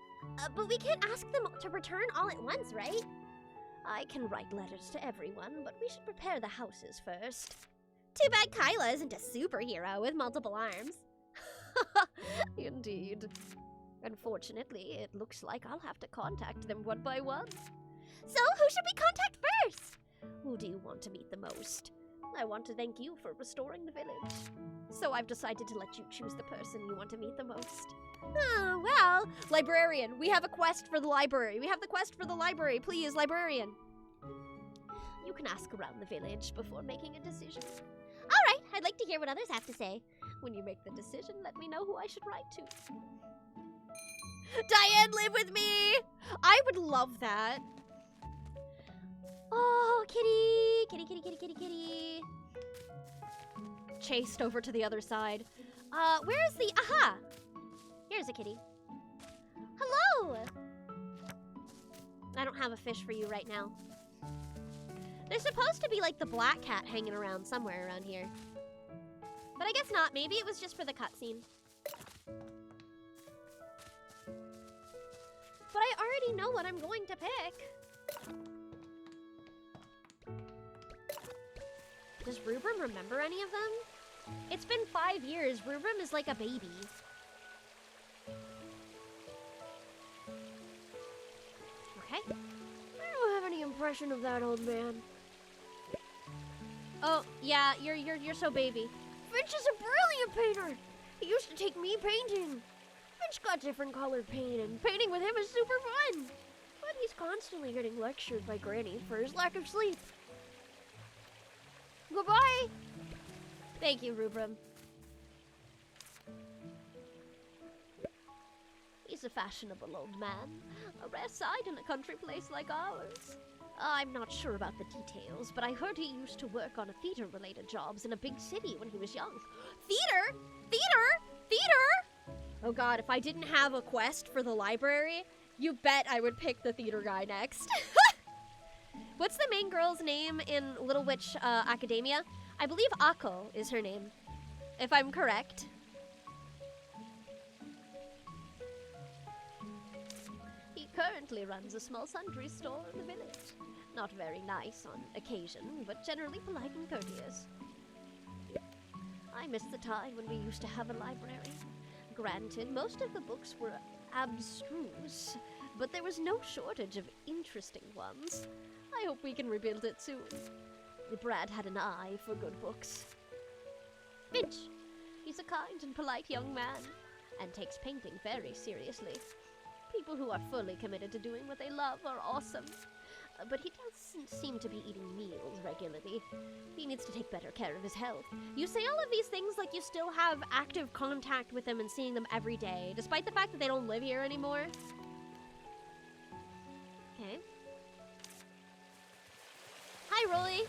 But we can't ask them to return all at once, right? I can write letters to everyone, but we should prepare the houses first. Too bad Kyla isn't a superhero with multiple arms. Indeed. Unfortunately, it looks like I'll have to contact them one by one. So, who should we contact first? Who do you want to meet the most? I want to thank you for restoring the village. So I've decided to let you choose the person you want to meet the most. Oh, well. Librarian, we have a quest for the library. We have the quest for the library. Please, librarian. You can ask around the village before making a decision. All right, I'd like to hear what others have to say. When you make the decision, let me know who I should write to. Diane, live with me! I would love that. Oh, kitty! Kitty, kitty, kitty, kitty, kitty. Chased over to the other side. Where's the... Aha! Here's a kitty. Hello! I don't have a fish for you right now. There's supposed to be like the black cat hanging around somewhere around here. But I guess not. Maybe it was just for the cutscene. But I already know what I'm going to pick. Does Rubrum remember any of them? It's been 5 years. Rubrum is like a baby. Okay. I don't have any impression of that old man. Oh, yeah, you're so baby. Finch is a brilliant painter. He used to take me painting. Finch got different colored paint, and painting with him is super fun. But he's constantly getting lectured by Granny for his lack of sleep. Goodbye. Thank you, Rubrum. He's a fashionable old man, a rare sight in a country place like ours. I'm not sure about the details, but I heard he used to work on theater-related jobs in a big city when he was young. Theater? Theater? Theater? Oh god, if I didn't have a quest for the library, you bet I would pick the theater guy next. What's the main girl's name in Little Witch Academia? I believe Akko is her name, if I'm correct. He currently runs a small sundry store in the village. Not very nice on occasion, but generally polite and courteous. I miss the time when we used to have a library. Granted, most of the books were abstruse, but there was no shortage of interesting ones. I hope we can rebuild it soon. Brad had an eye for good books. Finch. He's a kind and polite young man, and takes painting very seriously. People who are fully committed to doing what they love are awesome. But he doesn't seem to be eating meals regularly. He needs to take better care of his health. You say all of these things like you still have active contact with them and seeing them every day, despite the fact that they don't live here anymore. Okay. Hi, Rolly.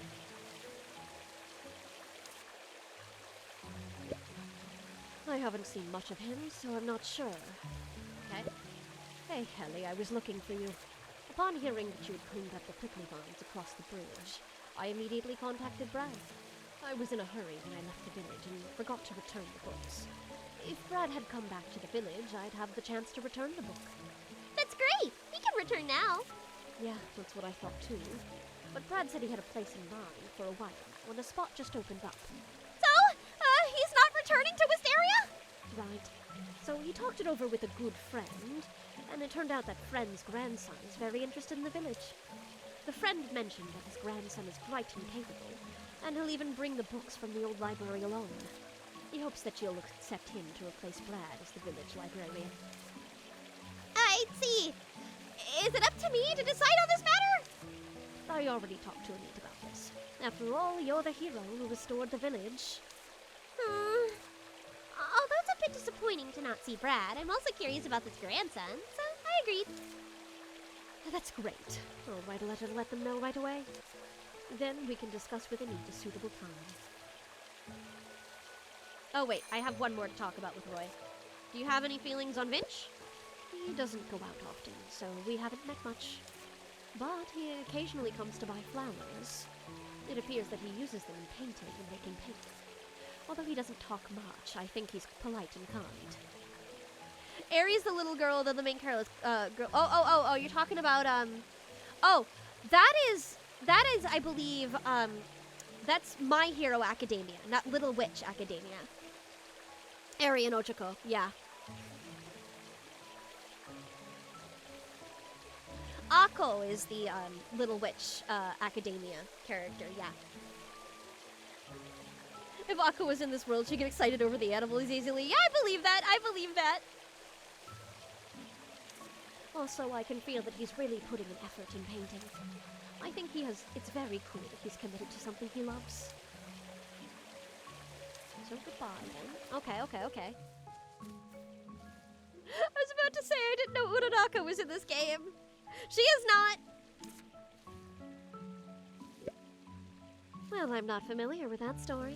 I haven't seen much of him, so I'm not sure. Okay. Hey, Helly, I was looking for you. Upon hearing that you had cleaned up the prickly vines across the bridge, I immediately contacted Brad. I was in a hurry when I left the village and forgot to return the books. If Brad had come back to the village, I'd have the chance to return the book. That's great! We can return now. Yeah, that's what I thought too. But Brad said he had a place in mind for a while when a spot just opened up. So, he's not returning to Wisteria? Right. So he talked it over with a good friend, and it turned out that friend's grandson is very interested in the village. The friend mentioned that his grandson is bright and capable, and he'll even bring the books from the old library along. He hopes that you'll accept him to replace Brad as the village librarian. I see. Is it up to me to decide on this matter? I already talked to Anit about this. After all, you're the hero who restored the village. Although it's a bit disappointing to not see Brad, I'm also curious about this grandson, so I agreed. That's great. I'll write a letter to let them know right away. Then we can discuss with Anit a suitable time. Oh wait, I have one more to talk about with Roy. Do you have any feelings on Vinch? He doesn't go out often, so we haven't met much. But he occasionally comes to buy flowers. It appears that he uses them in painting and making paint. Although he doesn't talk much, I think he's polite and kind. Aries, the little girl, the main girl is, girl. Oh, you're talking about, oh, that is, I believe, That's My Hero Academia, not Little Witch Academia. Eri and Ochako, yeah. Akko is the Little Witch Academia character, yeah. If Akko was in this world, she'd get excited over the animals easily. Yeah, I believe that, I believe that. Also, I can feel that he's really putting an effort in painting. I think it's very cool that he's committed to something he loves. So goodbye then. Okay. I was about to say I didn't know Uraraka was in this game. She is not! Well, I'm not familiar with that story.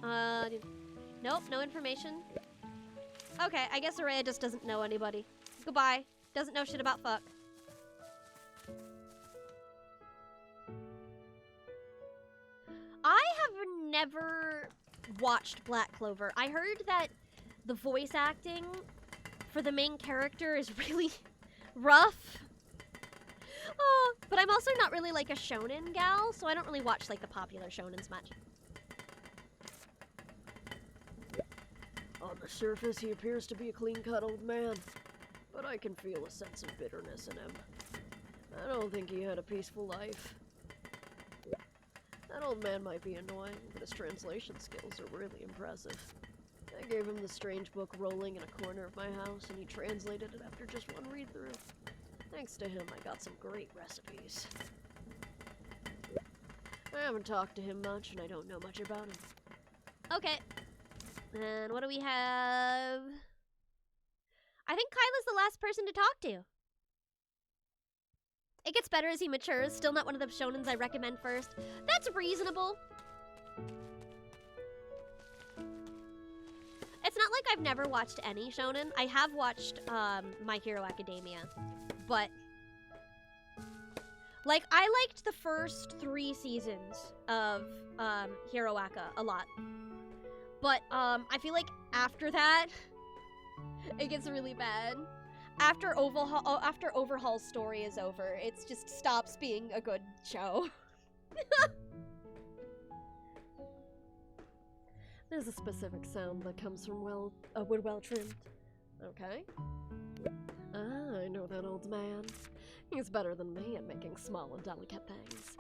Nope, no information. Okay, I guess Araya just doesn't know anybody. Goodbye. Doesn't know shit about fuck. I have never watched Black Clover. I heard that the voice acting for the main character is really rough. Oh, but I'm also not really like a shonen gal, so I don't really watch like the popular shonens much. On the surface, he appears to be a clean-cut old man, but I can feel a sense of bitterness in him. I don't think he had a peaceful life. That old man might be annoying, but his translation skills are really impressive. I gave him the strange book Rolling in a corner of my house, and he translated it after just one read-through. Thanks to him, I got some great recipes. I haven't talked to him much, and I don't know much about him. Okay. And what do we have? I think Kyla's the last person to talk to. It gets better as he matures. Still not one of the shonens I recommend first. That's reasonable. It's not like I've never watched any shonen. I have watched My Hero Academia. But, like, I liked the first 3 seasons of Hero Aka a lot. But, I feel like after that, it gets really bad. After Overhaul's story is over, it just stops being a good show. There's a specific sound that comes from wood well trimmed. Okay. Ah, I know that old man. He's better than me at making small and delicate things.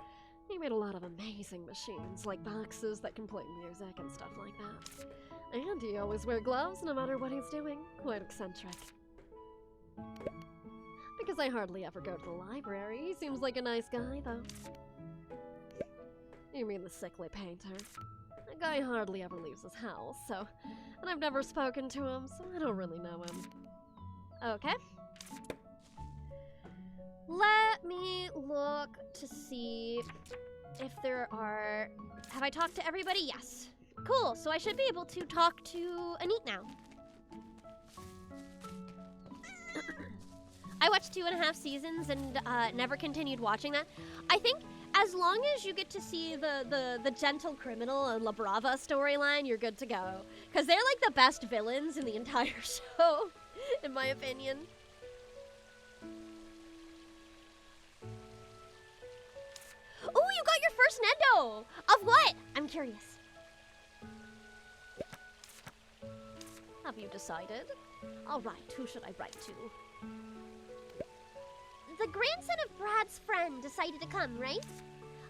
He made a lot of amazing machines, like boxes that can play music and stuff like that. And he always wears gloves no matter what he's doing. Quite eccentric. Because I hardly ever go to the library. He seems like a nice guy, though. You mean the sickly painter? The guy hardly ever leaves his house, and I've never spoken to him, so I don't really know him. Okay. Let me look to see if there are... Have I talked to everybody? Yes. Cool, so I should be able to talk to Anit now. I watched 2.5 seasons and never continued watching that. I think as long as you get to see the Gentle Criminal and La Brava storyline, you're good to go. Because they're like the best villains in the entire show, in my opinion. Oh, you got your first Nendo! Of what? I'm curious. Have you decided? All right, who should I write to? The grandson of Brad's friend decided to come, right?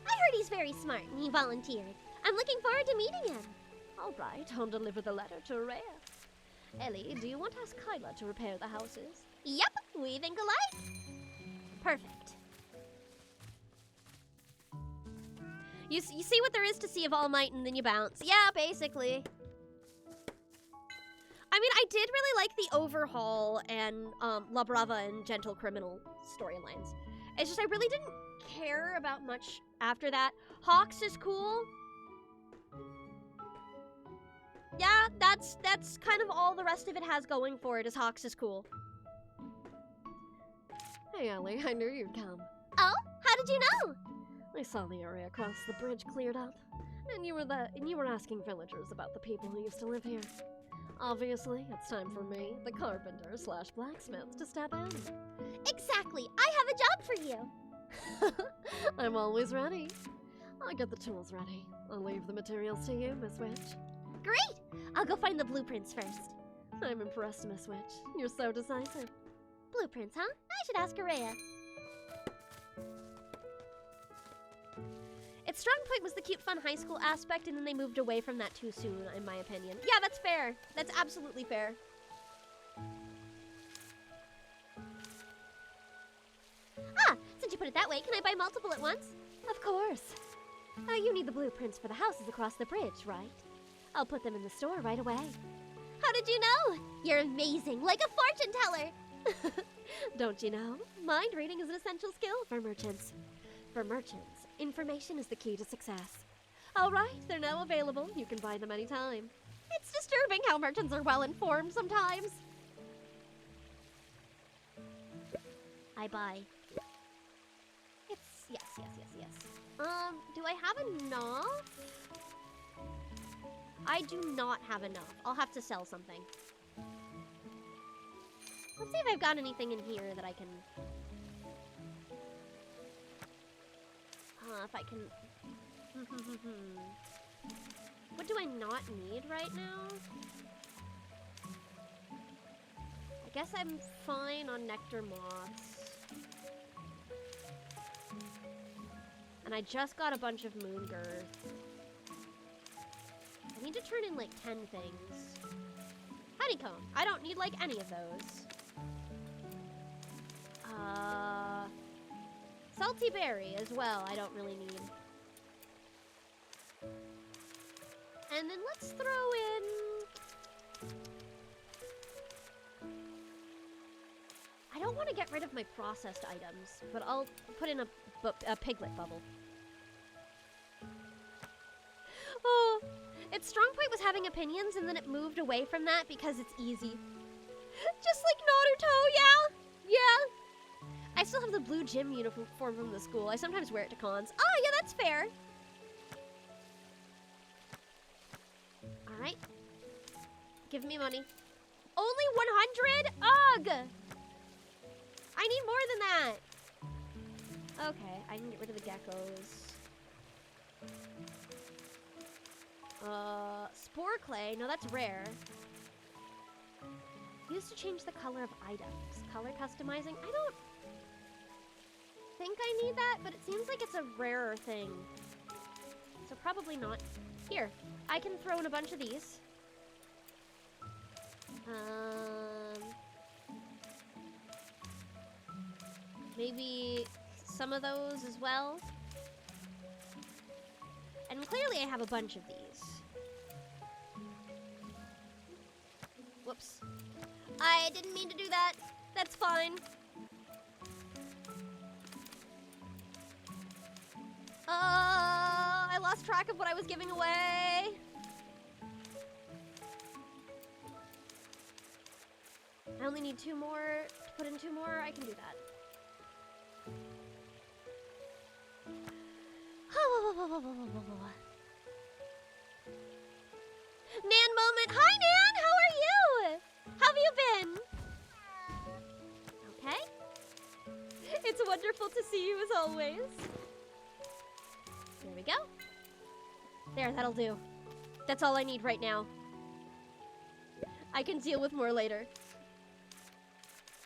I heard he's very smart and he volunteered. I'm looking forward to meeting him. All right, I'll deliver the letter to Rhea. Ellie, do you want to ask Kyla to repair the houses? Yep, we think alike. Perfect. You see what there is to see of All Might and then you bounce. Yeah, basically. I mean, I did really like the Overhaul and La Brava and Gentle Criminal storylines. It's just I really didn't care about much after that. Hawks is cool. Yeah, that's kind of all the rest of it has going for it is Hawks is cool. Hey, Ellie, I knew you'd come. Oh, how did you know? I saw the area across the bridge cleared up, and you were asking villagers about the people who used to live here. Obviously, it's time for me, the carpenter/blacksmith, to step in. Exactly, I have a job for you. I'm always ready. I'll get the tools ready. I'll leave the materials to you, Miss Witch. Great! I'll go find the blueprints first. I'm impressed, Miss Witch. You're so decisive. Blueprints, huh? I should ask Araya. Its strong point was the cute, fun high school aspect, and then they moved away from that too soon, in my opinion. Yeah, that's fair. That's absolutely fair. Ah, since you put it that way, can I buy multiple at once? Of course. You need the blueprints for the houses across the bridge, right? I'll put them in the store right away. How did you know? You're amazing, like a fortune teller! Don't you know? Mind reading is an essential skill for merchants. For merchants, information is the key to success. All right, they're now available. You can buy them anytime. It's disturbing how merchants are well informed sometimes. I buy. Yes. Do I have enough? I do not have enough. I'll have to sell something. Let's see if I've got anything in here that I can... if I can... What do I not need right now? I guess I'm fine on nectar moths. And I just got a bunch of moon girth. I need to turn in like 10 things. Honeycomb. I don't need like any of those. Salty berry as well, I don't really need. And then let's throw in... I don't want to get rid of my processed items, but I'll put in a piglet bubble. Oh, its strong point was having opinions, and then it moved away from that because it's easy. Just like Naruto, yeah! Yeah! I still have the blue gym uniform from the school. I sometimes wear it to cons. Ah, yeah, that's fair. Alright. Give me money. Only 100? Ugh! I need more than that. Okay, I can get rid of the geckos. Spore clay. No, that's rare. Used to change the color of items. Color customizing. I don't think I need that, but it seems like it's a rarer thing. So probably not. Here, I can throw in a bunch of these. Maybe some of those as well. And clearly I have a bunch of these. Whoops. I didn't mean to do that. That's fine. I lost track of what I was giving away. I only need 2 more. To put in 2 more, I can do that. Nan moment. Hi, Nan. How are you? How have you been? Okay. It's wonderful to see you as always. There we go. There, that'll do. That's all I need right now. I can deal with more later.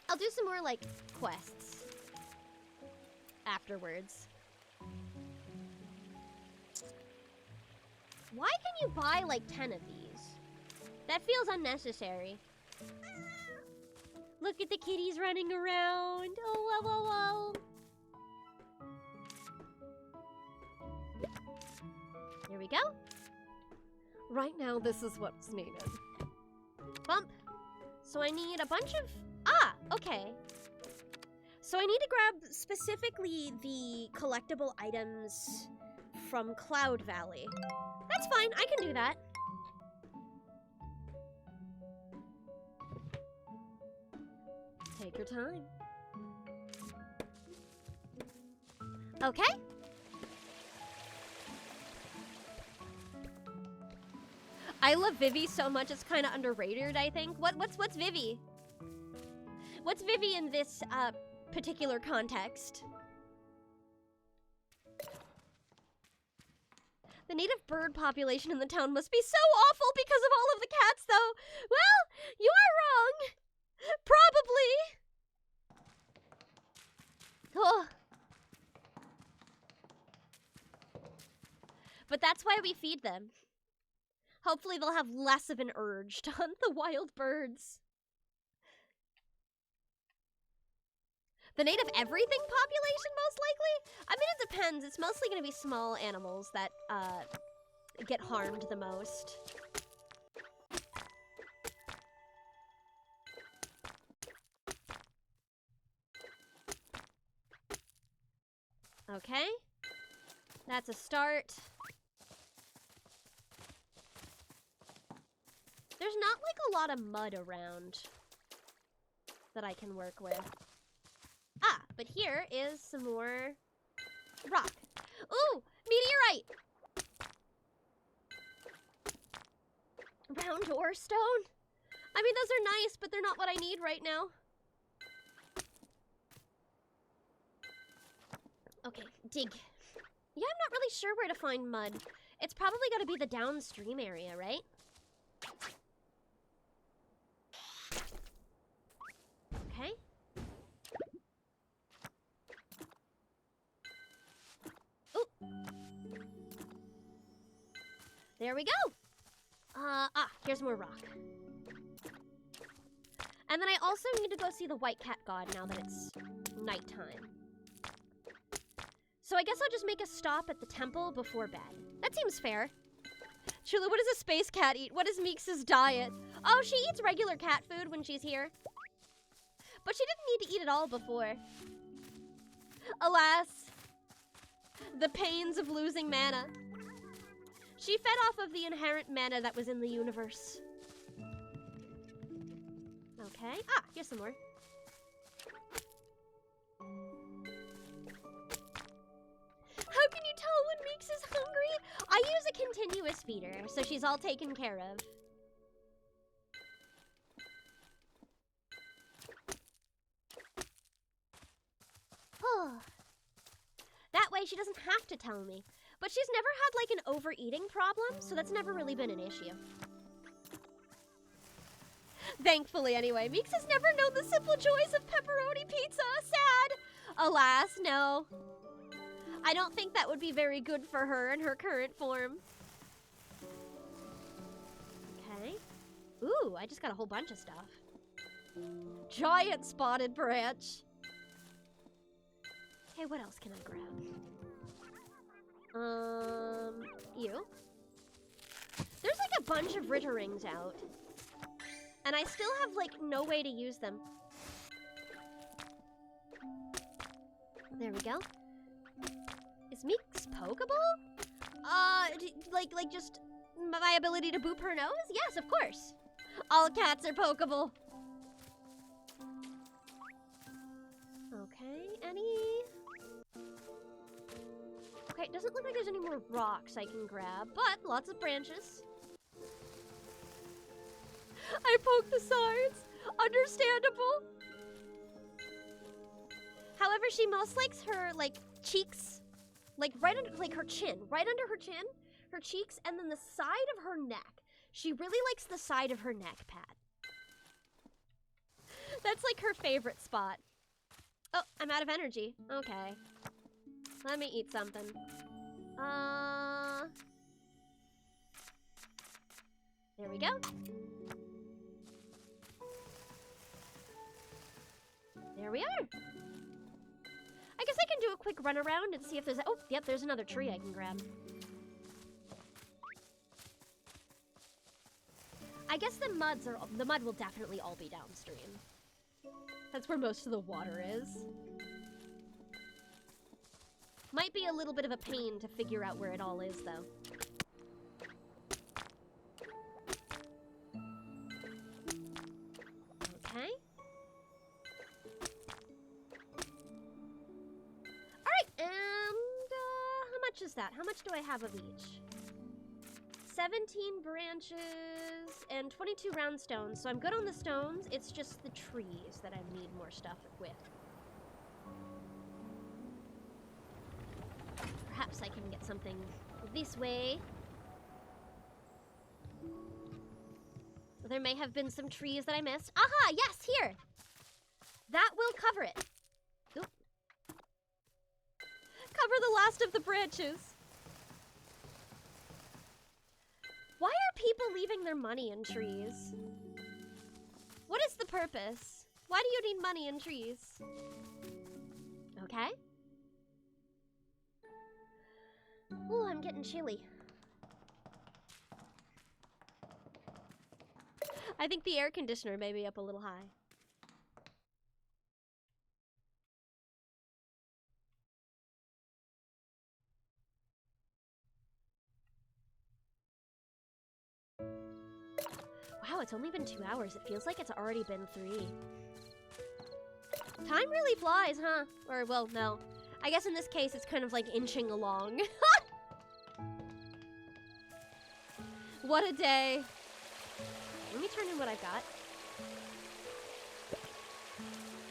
I'll do some more, like, quests afterwards. Why can you buy, like, 10 of these? That feels unnecessary. Look at the kitties running around. Oh, whoa, whoa, whoa. There we go. Right now, this is what's needed. Bump. So I need a bunch of... Ah, okay. So I need to grab specifically the collectible items from Cloud Valley. That's fine, I can do that. Take your time. Okay. I love Vivi so much, it's kind of underrated, I think. What's Vivi? What's Vivi in this particular context? The native bird population in the town must be so awful because of all of the cats, though. Well, you are wrong. Probably. Oh. But that's why we feed them. Hopefully they'll have less of an urge to hunt the wild birds. The native everything population, most likely? I mean, it depends. It's mostly going to be small animals that get harmed the most. Okay. That's a start. There's not like a lot of mud around that I can work with. Ah, but here is some more rock. Ooh, meteorite! Round ore stone? I mean, those are nice, but they're not what I need right now. Okay, dig. Yeah, I'm not really sure where to find mud. It's probably gotta be the downstream area, right? Okay. Ooh. There we go. Here's more rock. And then I also need to go see the white cat god now that it's nighttime. So I guess I'll just make a stop at the temple before bed. That seems fair. Chula, what does a space cat eat? What is Meeks' diet? Oh, she eats regular cat food when she's here. But she didn't need to eat it all before. Alas, the pains of losing mana. She fed off of the inherent mana that was in the universe. Okay. Ah, here's some more. How can you tell when Meeks is hungry? I use a continuous feeder, so she's all taken care of. Oh. That way she doesn't have to tell me. But she's never had like an overeating problem, so that's never really been an issue. Thankfully, anyway. Meeks has never known the simple joys of pepperoni pizza. Sad. Alas, no. I don't think that would be very good for her in her current form. Okay. Ooh, I just got a whole bunch of stuff. Giant spotted branch. Okay, what else can I grab? You. There's like a bunch of Ritter rings out. And I still have like no way to use them. There we go. Is Meeks Pokeball? Like just my ability to boop her nose? Yes, of course. All cats are Pokeball. Okay, Okay, it doesn't look like there's any more rocks I can grab, but lots of branches. I poked the sides. Understandable. However, she most likes her, like, cheeks, like, right under, like, her chin. Right under her chin, her cheeks, and then the side of her neck. She really likes the side of her neck, Pat. That's, like, her favorite spot. Oh, I'm out of energy. Okay. Let me eat something. There we go. There we are. I guess I can do a quick run around and see if there's oh, yep, there's another tree I can grab. I guess the mud will definitely all be downstream. That's where most of the water is. Might be a little bit of a pain to figure out where it all is, though. Okay. Alright, and how much is that? How much do I have of each? 17 branches and 22 round stones, so I'm good on the stones. It's just the trees that I need more stuff with. Perhaps I can get something This way. There may have been some trees that I missed. Aha! Yes, here! That will cover it. Oop. Cover the last of the branches. Why are people leaving their money in trees? What is the purpose? Why do you need money in trees? Okay. Oh, I'm getting chilly. I think the air conditioner may be up a little high. Wow, it's only been 2 hours. It feels like it's already been 3. Time really flies, huh? Or, well, no. I guess in this case, it's kind of like inching along. What a day. Let me turn in what I've got.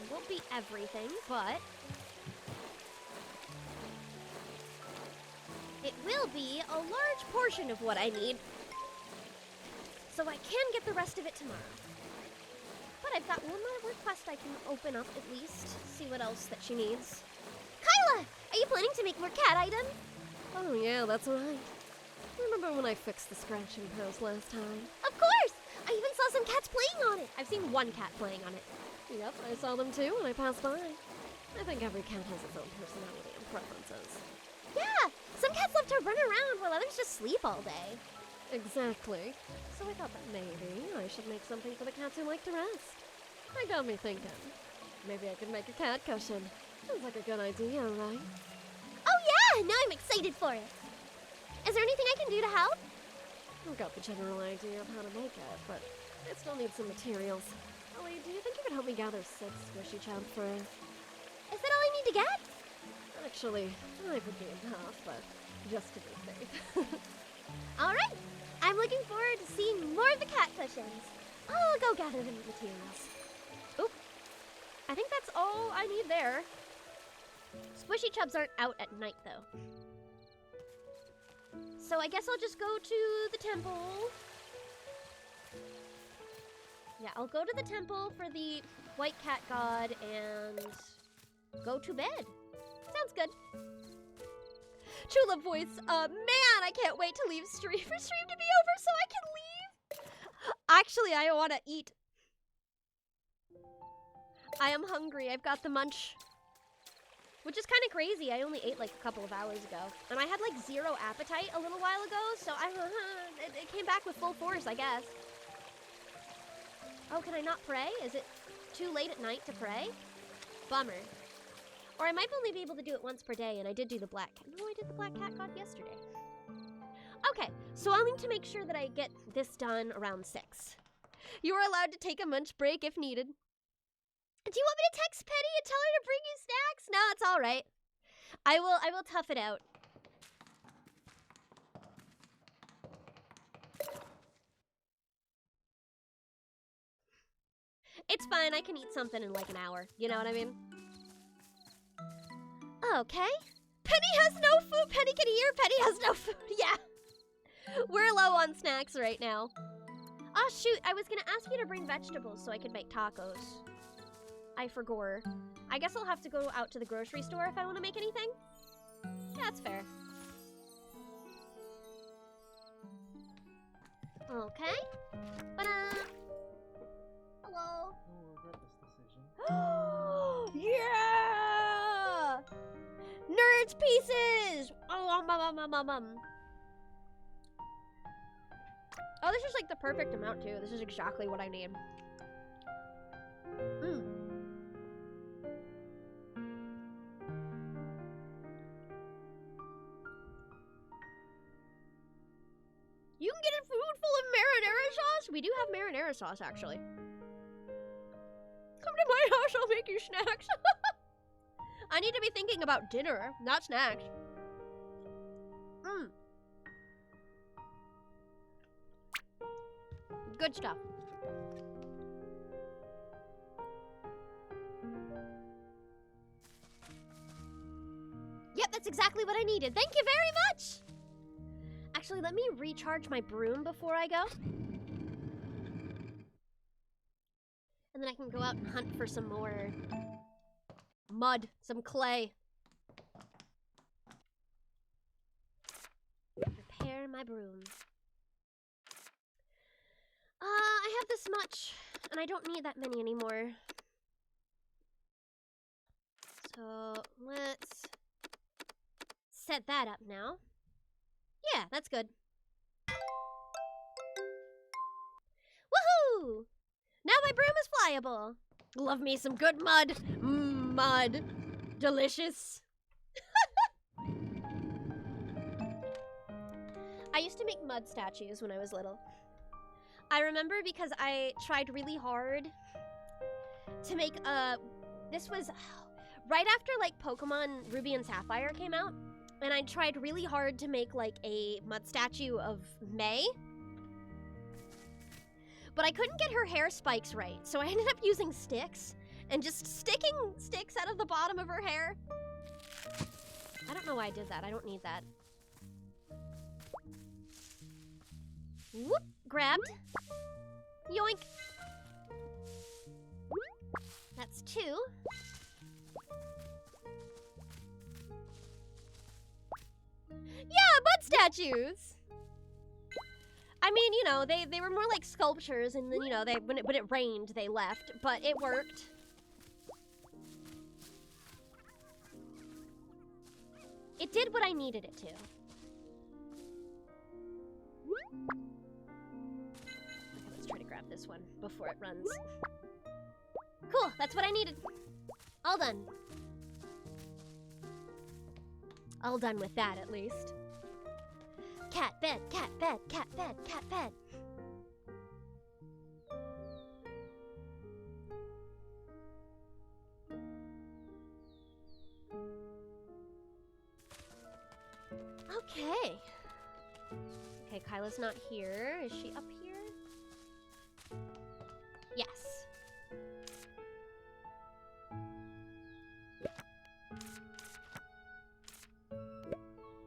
It won't be everything, but it will be a large portion of what I need. So I can get the rest of it tomorrow. But I've got one more request I can open up at least. See what else that she needs. Kyla! Are you planning to make more cat items? Oh yeah, that's right. Remember when I fixed the scratching post last time? Of course! I even saw some cats playing on it. I've seen one cat playing on it. Yep, I saw them too when I passed by. I think every cat has its own personality and preferences. Yeah! Some cats love to run around while others just sleep all day. Exactly. So I thought that maybe I should make something for the cats who like to rest. That got me thinking. Maybe I could make a cat cushion. Sounds like a good idea, right? Oh yeah! Now I'm excited for it. Is there anything I can do to help? I've got the general idea of how to make it, but I still need some materials. Ellie, do you think you could help me gather 6 squishy chub for... Is that all I need to get? Actually, 5 would be enough, but just to be safe. Alright! I'm looking forward to seeing more of the cat cushions. I'll go gather the materials. Oop. I think that's all I need there. Squishy chubs aren't out at night, though. So I guess I'll just go to the temple. Yeah, I'll go to the temple for the white cat god and go to bed. Sounds good. True Love Voice, man, I can't wait to leave stream for stream to be over so I can leave. Actually, I want to eat. I am hungry. I've got the munch. Which is kind of crazy. I only ate like a couple of hours ago. And I had like 0 appetite a little while ago, so it came back with full force, I guess. Oh, can I not pray? Is it too late at night to pray? Bummer. Or I might only be able to do it once per day, and I did do the black cat. No, I did the black cat god yesterday. Okay, so I'll need to make sure that I get this done around 6. You are allowed to take a munch break if needed. Do you want me to text Penny and tell her to bring you snacks? No, it's all right. I will tough it out. It's fine, I can eat something in like an hour. You know what I mean? Okay. Penny has no food. Penny can hear. Penny has no food. Yeah. We're low on snacks right now. Oh, shoot. I was going to ask you to bring vegetables so I could make tacos. I forgot. I guess I'll have to go out to the grocery store if I want to make anything. Yeah, that's fair. Okay. Ta-da. Hello. Oh, regret this decision. Yeah! Nerds pieces! Oh, this is like the perfect amount too. This is exactly what I need. You can get a food full of marinara sauce? We do have marinara sauce, actually. Come to my house, I'll make you snacks. I need to be thinking about dinner, not snacks. Good stuff. Yep, that's exactly what I needed. Thank you very much. Actually, let me recharge my broom before I go. And then I can go out and hunt for some more mud, some clay. Repair my broom. I have this much, and I don't need that many anymore. So, let's set that up now. Yeah, that's good. Woohoo! Now my broom is flyable. Love me some good mud. Mud. Delicious. I used to make mud statues when I was little. I remember because I tried really hard to make this was right after like Pokemon Ruby and Sapphire came out, and I tried really hard to make like a mud statue of May. But I couldn't get her hair spikes right, so I ended up using sticks and just sticking sticks out of the bottom of her hair. I don't know why I did that. I don't need that. Whoop, grabbed. Yoink. That's 2. Yeah, mud statues! I mean, you know, they were more like sculptures, and then, you know, when it rained, they left, but it worked. It did what I needed it to. Okay, let's try to grab this one before it runs. Cool, that's what I needed. All done. All done with that, at least. Cat bed, cat bed, cat bed, cat bed. Okay. Okay, Kyla's not here. Is she up here? Yes.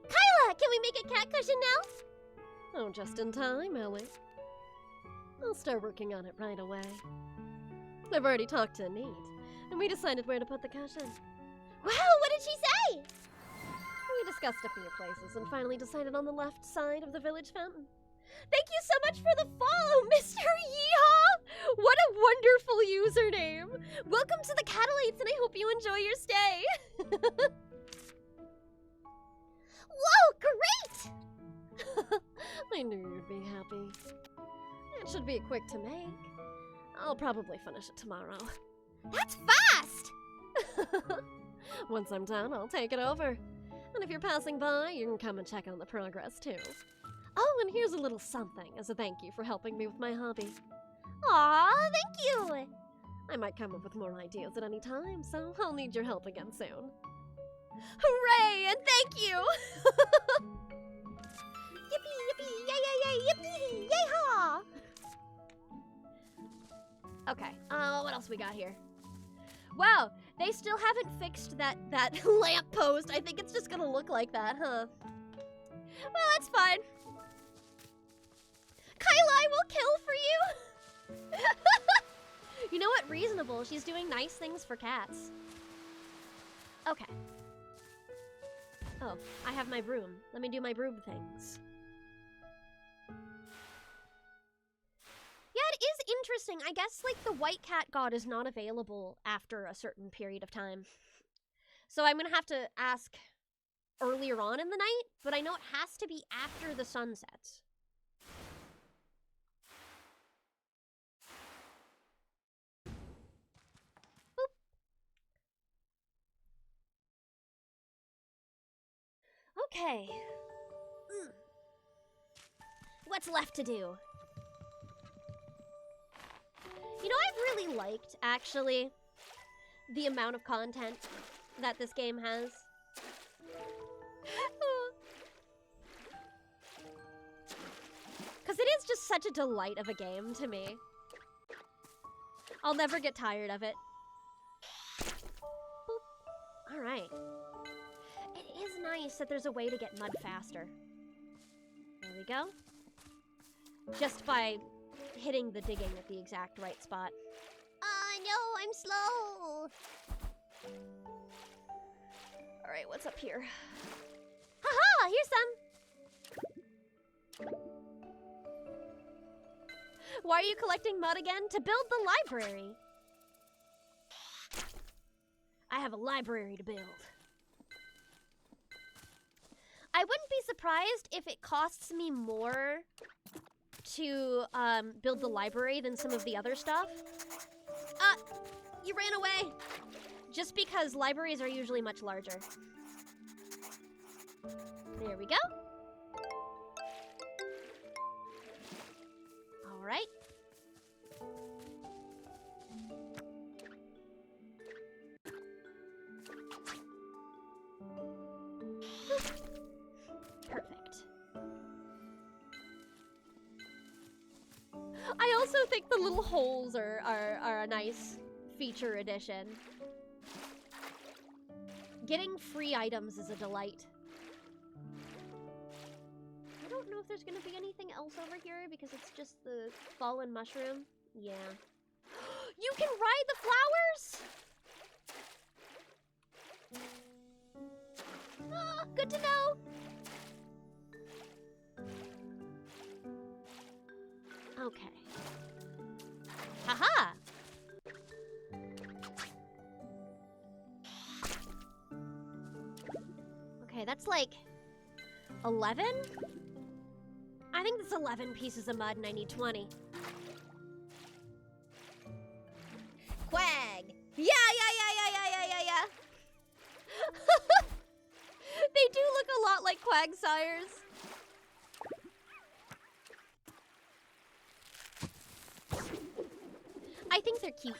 Kyla, can we make a cat cushion now? Oh, just in time, Ellie. I'll start working on it right away. I've already talked to Neat, and we decided where to put the cushion. Wow, what did she say? We discussed a few places and finally decided on the left side of the village fountain. Thank you so much for the follow, Mr. Yeehaw! What a wonderful username! Welcome to the Catalates, and I hope you enjoy your stay! Whoa, great! I knew you'd be happy. It should be quick to make. I'll probably finish it tomorrow. That's fast! Once I'm done, I'll take it over. And if you're passing by, you can come and check on the progress, too. Oh, and here's a little something as a thank you for helping me with my hobby. Aw, thank you! I might come up with more ideas at any time, so I'll need your help again soon. Hooray, and thank you! Yippee, yippee, yay, yay, yay, yippee, yay-haw! Okay, what else we got here? Wow, they still haven't fixed that lamp post. I think it's just gonna look like that, huh? Well, that's fine. Kyla, I will kill for you! You know what? Reasonable. She's doing nice things for cats. Okay. Oh, I have my broom. Let me do my broom things. Yeah, it is interesting. I guess, like, the white cat god is not available after a certain period of time. So I'm gonna have to ask earlier on in the night, but I know it has to be after the sun sets. Boop. Okay. What's left to do? You know, I've really liked, actually, the amount of content that this game has. Because it is just such a delight of a game to me. I'll never get tired of it. Boop. All right. It is nice that there's a way to get mud faster. There we go. Just by hitting the digging at the exact right spot. No, I'm slow. All right, what's up here? Haha, here's some. Why are you collecting mud again? To build the library. I have a library to build. I wouldn't be surprised if it costs me more to build the library than some of the other stuff. You ran away. Just because libraries are usually much larger. There we go. All right. Perfect. I also think the little holes are a nice feature addition. Getting free items is a delight. I don't know if there's gonna be anything else over here because it's just the fallen mushroom. Yeah. You can ride the flowers? Ah, good to know. Okay. Haha! Okay, that's like 11? I think that's 11 pieces of mud and I need 20. Quag! Yeah. They do look a lot like Quagsires. I think they're cute.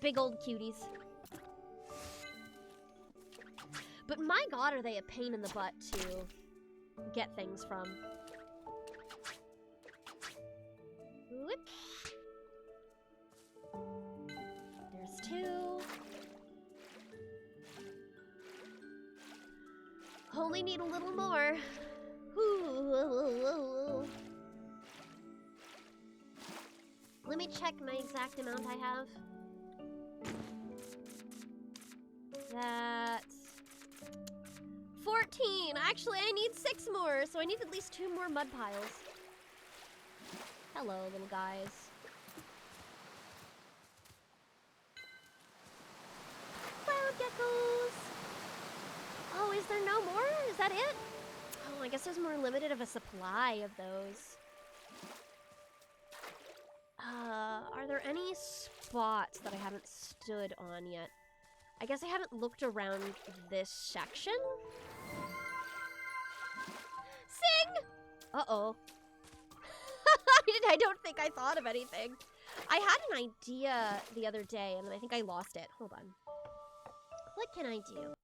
Big old cuties. But my god, are they a pain in the butt to get things from. Whoop. There's 2. Only need a little more. Ooh. Let me check my exact amount I have. That's 14. Actually, I need 6 more, so I need at least 2 more mud piles. Hello, little guys. Cloud geckos. Oh, is there no more? Is that it? Oh, I guess there's more limited of a supply of those. Are there any spots that I haven't stood on yet? I guess I haven't looked around this section. Sing! Uh-oh. I don't think I thought of anything. I had an idea the other day, and then I think I lost it. Hold on. What can I do?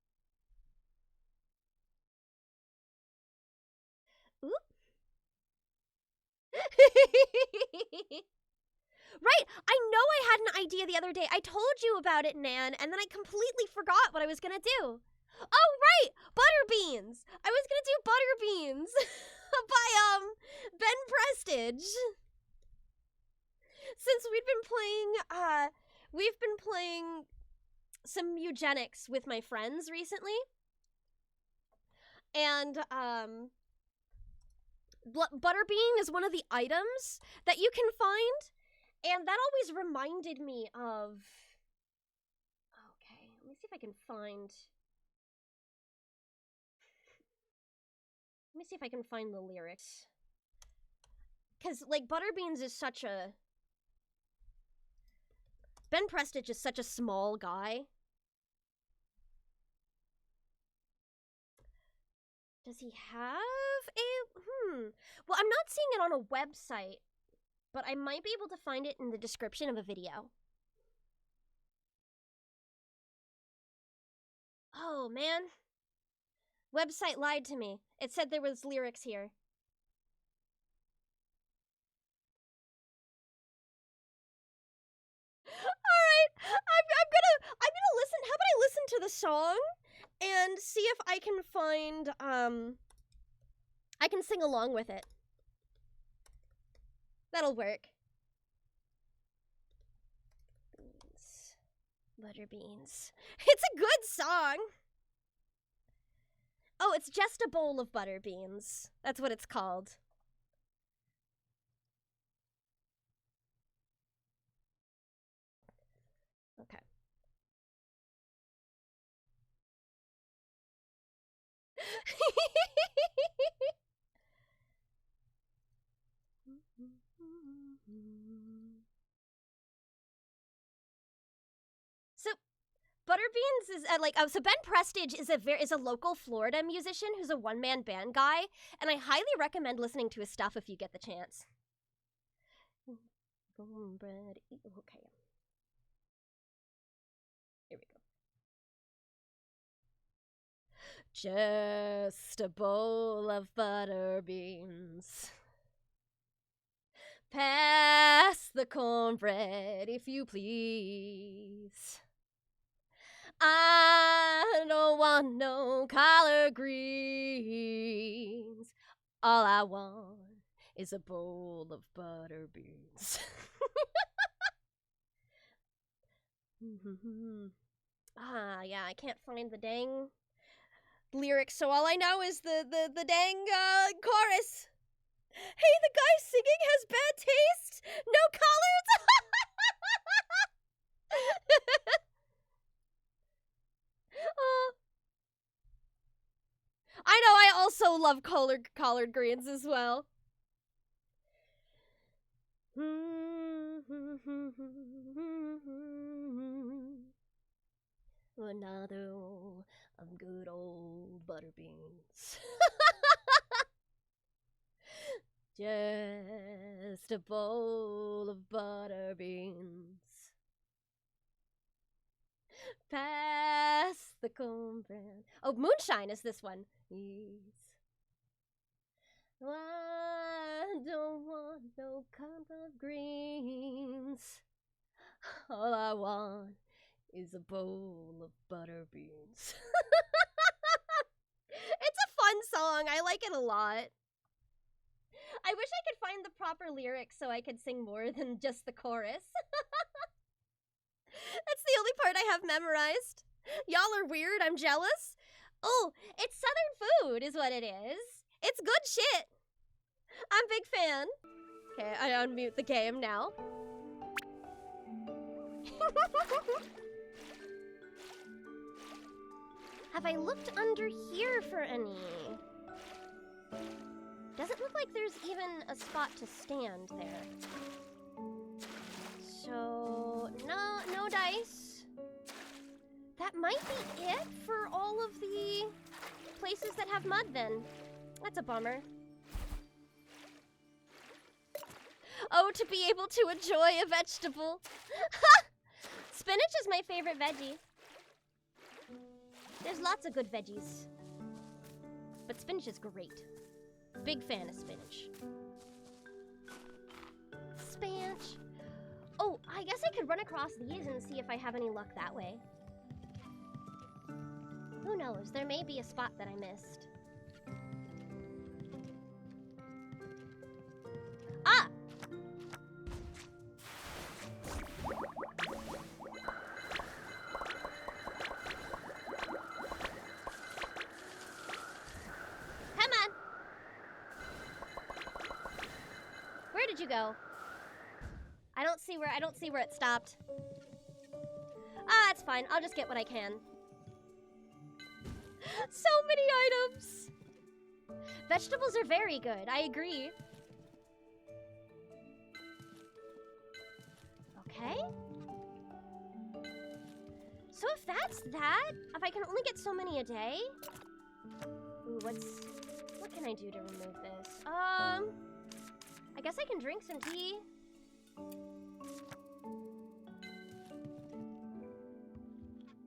Oop. Right, I know I had an idea the other day. I told you about it, Nan, and then I completely forgot what I was gonna do. Oh, right, butter beans. I was gonna do butter beans by Ben Prestige. Since we've been playing some eugenics with my friends recently, and butterbean is one of the items that you can find. And that always reminded me of... Okay, let me see if I can find... Let me see if I can find the lyrics. Because, like, Butterbeans is such a... Ben Prestige is such a small guy. Does he have a... Well, I'm not seeing it on a website. But I might be able to find it in the description of a video. Oh, man. Website lied to me. It said there was lyrics here. Alright, I'm gonna listen. How about I listen to the song and see if I can find I can sing along with it. That'll work. Beans. Butter beans. It's a good song. Oh, it's just a bowl of butter beans. That's what it's called. Okay. So, Butterbeans is so Ben Prestige is a local Florida musician who's a one-man band guy, and I highly recommend listening to his stuff if you get the chance. Okay. Here we go. Just a bowl of butter beans. Pass the cornbread, if you please. I don't want no collard greens. All I want is a bowl of butter beans. Yeah, I can't find the dang lyrics, so all I know is the dang chorus. Hey, the guy singing has bad taste. No collards. Oh. I know, I also love collard greens as well. Another roll of good old butter beans. Just a bowl of butter beans. Pass the cornbread. Oh, moonshine is this one. Yes. I don't want no collard greens. All I want is a bowl of butter beans. It's a fun song. I like it a lot. I wish I could find the proper lyrics so I could sing more than just the chorus. That's the only part I have memorized. Y'all are weird. I'm jealous. Oh, it's Southern food is what it is. It's good shit. I'm a big fan. Okay, I unmute the game now. Have I looked under here for any? Doesn't look like there's even a spot to stand there. So, no dice. That might be it for all of the places that have mud then. That's a bummer. Oh, to be able to enjoy a vegetable. Spinach is my favorite veggie. There's lots of good veggies. But spinach is great. Big fan of spinach. Spinach. Oh, I guess I could run across these and see if I have any luck that way. Who knows? There may be a spot that I missed. Ah! Come on! Where did you go? I don't see where it stopped. Ah, it's fine. I'll just get what I can. So many items! Vegetables are very good. I agree. Okay. So if that's that, if I can only get so many a day. Ooh, what can I do to remove this? I guess I can drink some tea.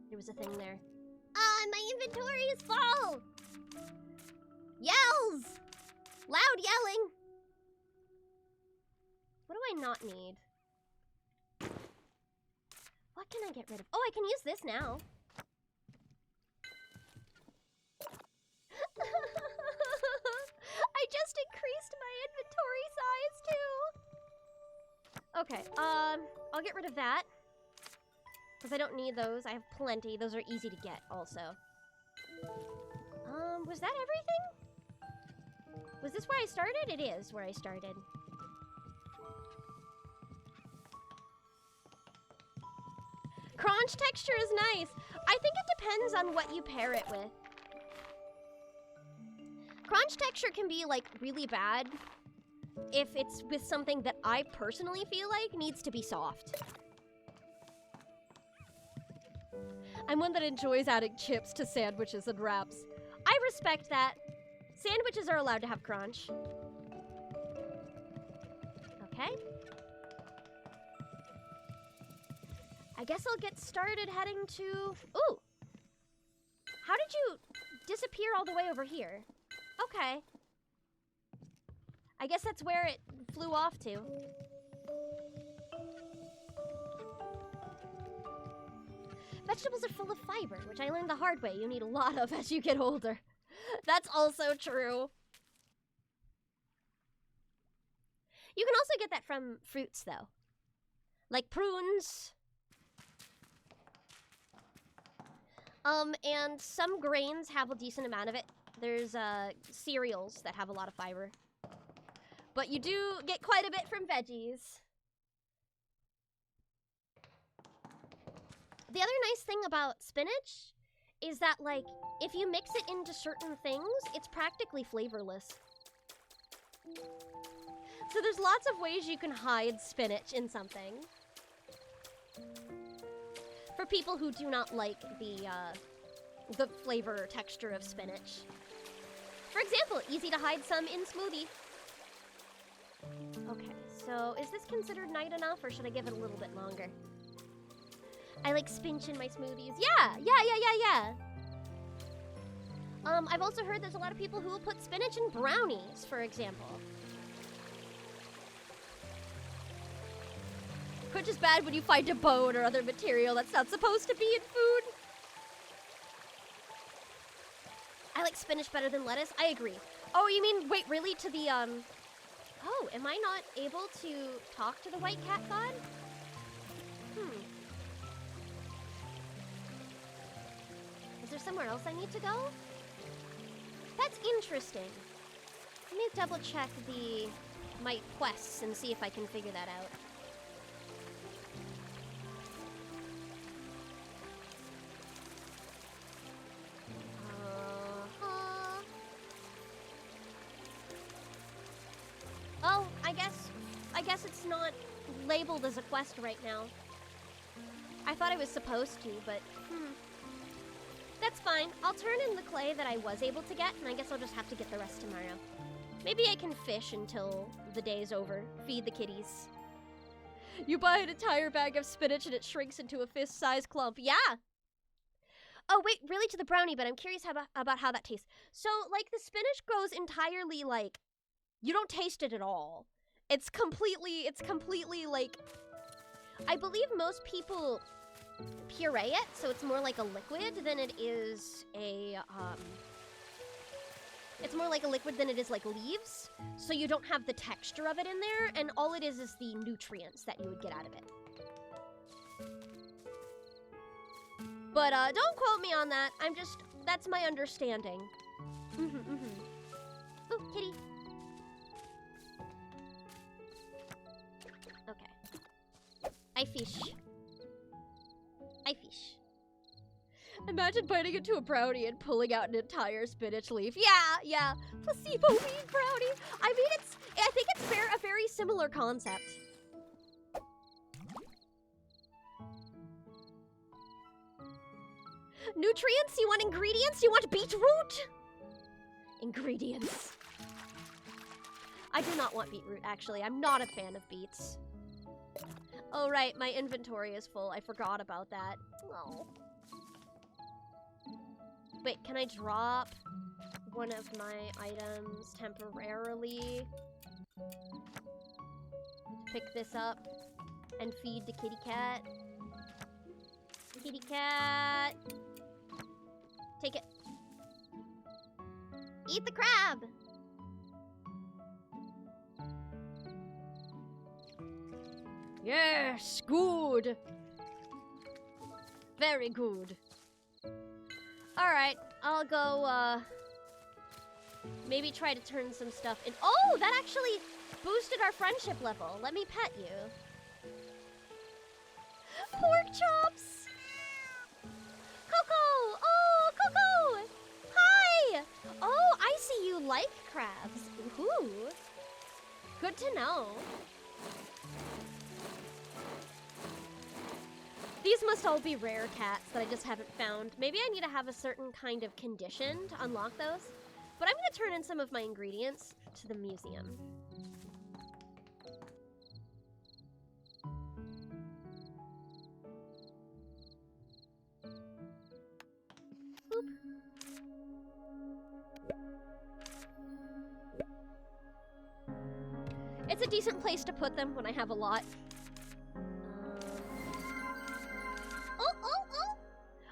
There was a thing there. My inventory is full! Yells! Loud yelling! What do I not need? What can I get rid of? Oh, I can use this now. I Okay, I'll get rid of that. Because I don't need those. I have plenty. Those are easy to get, also. Was that everything? Was this where I started? It is where I started. Crunch texture is nice. I think it depends on what you pair it with. Crunch texture can be, like, really bad if it's with something that I personally feel like needs to be soft. I'm one that enjoys adding chips to sandwiches and wraps. I respect that. Sandwiches are allowed to have crunch. Okay. I guess I'll get started heading to... Ooh! How did you disappear all the way over here? Okay. I guess that's where it flew off to. Vegetables are full of fiber, which I learned the hard way you need a lot of as you get older. That's also true. You can also get that from fruits, though. Like prunes. And some grains have a decent amount of it. There's cereals that have a lot of fiber. But you do get quite a bit from veggies. The other nice thing about spinach is that, like, if you mix it into certain things, it's practically flavorless. So there's lots of ways you can hide spinach in something. For people who do not like the flavor or texture of spinach. For example, easy to hide some in smoothie. Okay, so is this considered night enough, or should I give it a little bit longer? I like spinach in my smoothies. Yeah. I've also heard there's a lot of people who will put spinach in brownies, for example. Which is bad when you find a bone or other material that's not supposed to be in food. I like spinach better than lettuce. I agree. Oh, you mean, wait, really? To the, Oh, am I not able to talk to the white cat god? Is there somewhere else I need to go? That's interesting. Let me double check my quests and see if I can figure that out. Oh, I guess it's not labeled as a quest right now. I thought I was supposed to, but that's fine. I'll turn in the clay that I was able to get, and I guess I'll just have to get the rest tomorrow. Maybe I can fish until the day's over. Feed the kitties. You buy an entire bag of spinach and it shrinks into a fist-sized clump. Yeah! Oh, wait, really to the brownie, but I'm curious about how that tastes. So, like, the spinach goes entirely, like, you don't taste it at all. It's completely, like, I believe most people puree it, so it's more like a liquid than it is it's more like a liquid than it is like leaves, so you don't have the texture of it in there, and all it is the nutrients that you would get out of it. But don't quote me on that. That's my understanding. Ooh, kitty. Okay. I fish. Imagine biting into a brownie and pulling out an entire spinach leaf. Yeah. Placebo weed brownie. I think it's a very similar concept. Nutrients? You want ingredients? You want beetroot? Ingredients. I do not want beetroot, actually. I'm not a fan of beets. Oh, right. My inventory is full. I forgot about that. Oh. Wait, can I drop one of my items temporarily? Pick this up and feed the kitty cat. Kitty cat. Take it. Eat the crab. Yes, good. Very good. Alright, I'll go, maybe try to turn some stuff in. Oh, that actually boosted our friendship level. Let me pet you. Pork chops! Coco! Oh, Coco! Hi! Oh, I see you like crabs. Ooh. Good to know. These must all be rare cats that I just haven't found. Maybe I need to have a certain kind of condition to unlock those. But I'm gonna turn in some of my ingredients to the museum. Boop. It's a decent place to put them when I have a lot.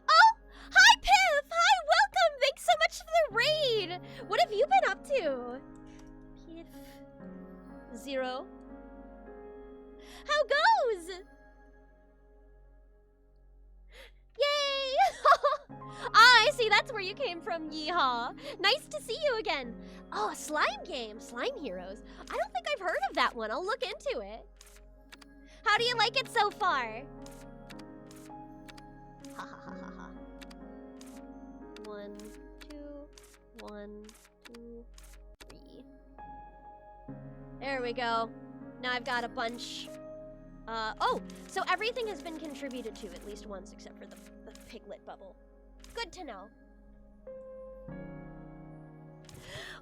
Oh! Hi, Piff! Hi, welcome! Thanks so much for the raid! What have you been up to? Piff. 0. How goes? Yay! I see, that's where you came from, yeehaw. Nice to see you again. Oh, a slime game, Slime Heroes. I don't think I've heard of that one. I'll look into it. How do you like it so far? Ha ha ha ha ha. 1, 2, 1, 2, 3. There we go. Now I've got a bunch. Oh, so everything has been contributed to at least once except for the piglet bubble. Good to know.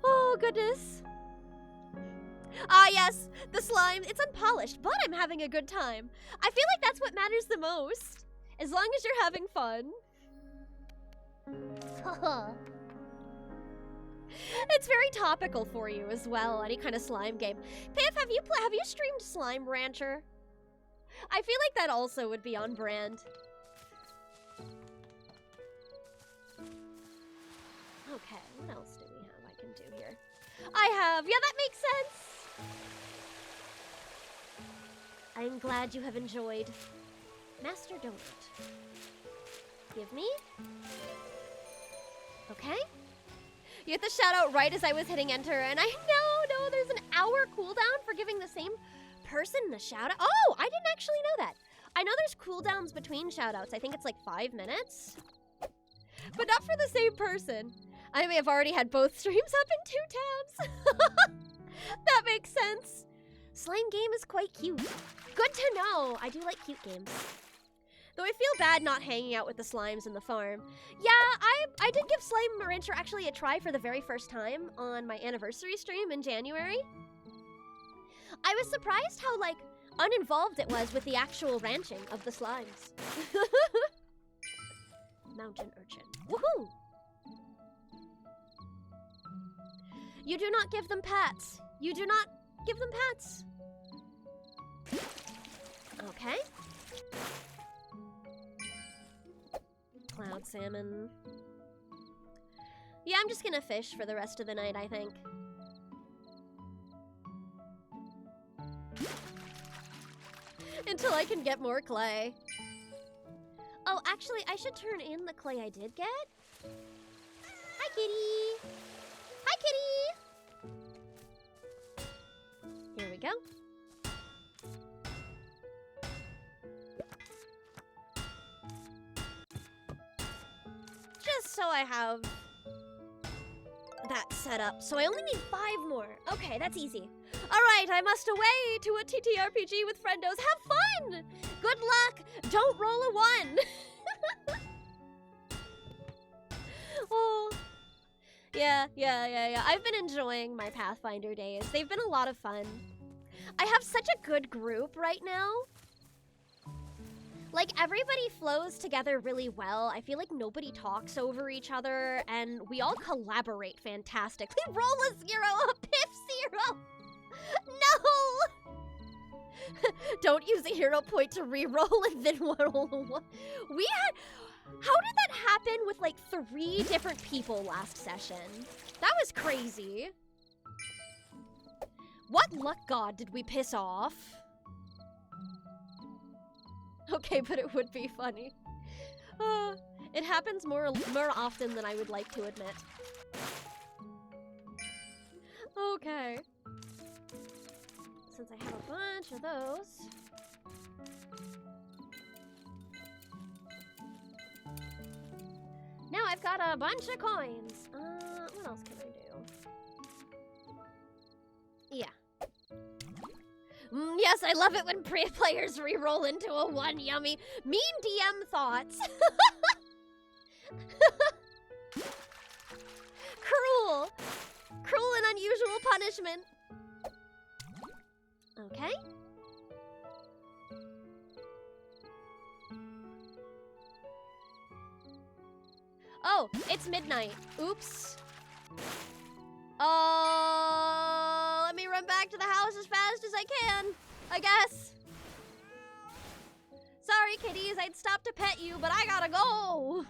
Oh, goodness. Ah, yes, the slime. It's unpolished, but I'm having a good time. I feel like that's what matters the most. As long as you're having fun. It's very topical for you as well, any kind of slime game. Piff, have you streamed Slime Rancher? I feel like that also would be on brand. Okay, what else do we have I can do here? Yeah, that makes sense. I'm glad you have enjoyed. Master Donut. Give me. Okay. You hit the shout out right as I was hitting enter, and I know there's an hour cooldown for giving the same person the shout out. Oh, I didn't actually know that. I know there's cooldowns between shout outs. I think it's like 5 minutes. But not for the same person. I may have already had both streams up in 2 tabs. That makes sense. Slime game is quite cute. Good to know. I do like cute games. Though I feel bad not hanging out with the slimes in the farm. Yeah, I did give Slime Rancher actually a try for the very first time on my anniversary stream in January. I was surprised how, like, uninvolved it was with the actual ranching of the slimes. Mountain urchin. Woohoo! You do not give them pats. You do not give them pats. Okay. Cloud salmon. Yeah, I'm just gonna fish for the rest of the night, I think. Until I can get more clay. Oh, actually, I should turn in the clay I did get. Hi, kitty. Hi, kitty. Here we go. Just so I have that set up. So I only need 5 more. Okay, that's easy. All right, I must away to a TTRPG with friendos. Have fun! Good luck! Don't roll a 1! Oh. Yeah. I've been enjoying my Pathfinder days. They've been a lot of fun. I have such a good group right now. Like, everybody flows together really well. I feel like nobody talks over each other, and we all collaborate fantastically. Roll a 0, a Piff 0! No! Don't use a hero point to re-roll and then roll a 1. We had... How did that happen with, like, 3 different people last session? That was crazy. What luck god did we piss off? Okay, but it would be funny. It happens more often than I would like to admit. Okay. Since I have a bunch of those. Now I've got a bunch of coins. What else can I do? Yeah. Yes, I love it when players re-roll into a 1. Yummy. Mean DM thoughts. Cruel. Cruel and unusual punishment. Okay. Oh, it's midnight. Oops. Let me run back to the house as fast as I can, I guess. Sorry, kitties, I'd stop to pet you, but I gotta go.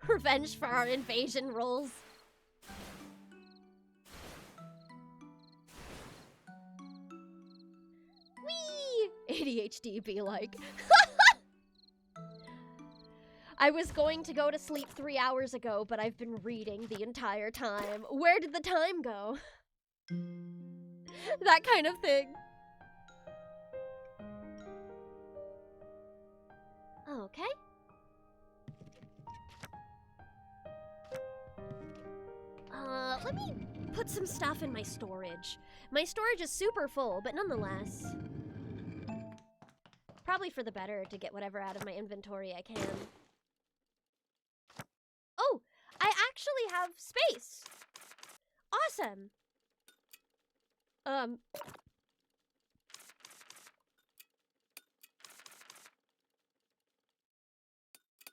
Revenge for our invasion rolls. Whee! ADHD be like. I was going to go to sleep 3 hours ago, but I've been reading the entire time. Where did the time go? That kind of thing. Okay. Let me put some stuff in my storage. My storage is super full, but nonetheless. Probably for the better to get whatever out of my inventory I can. Oh, I actually have space. Awesome. I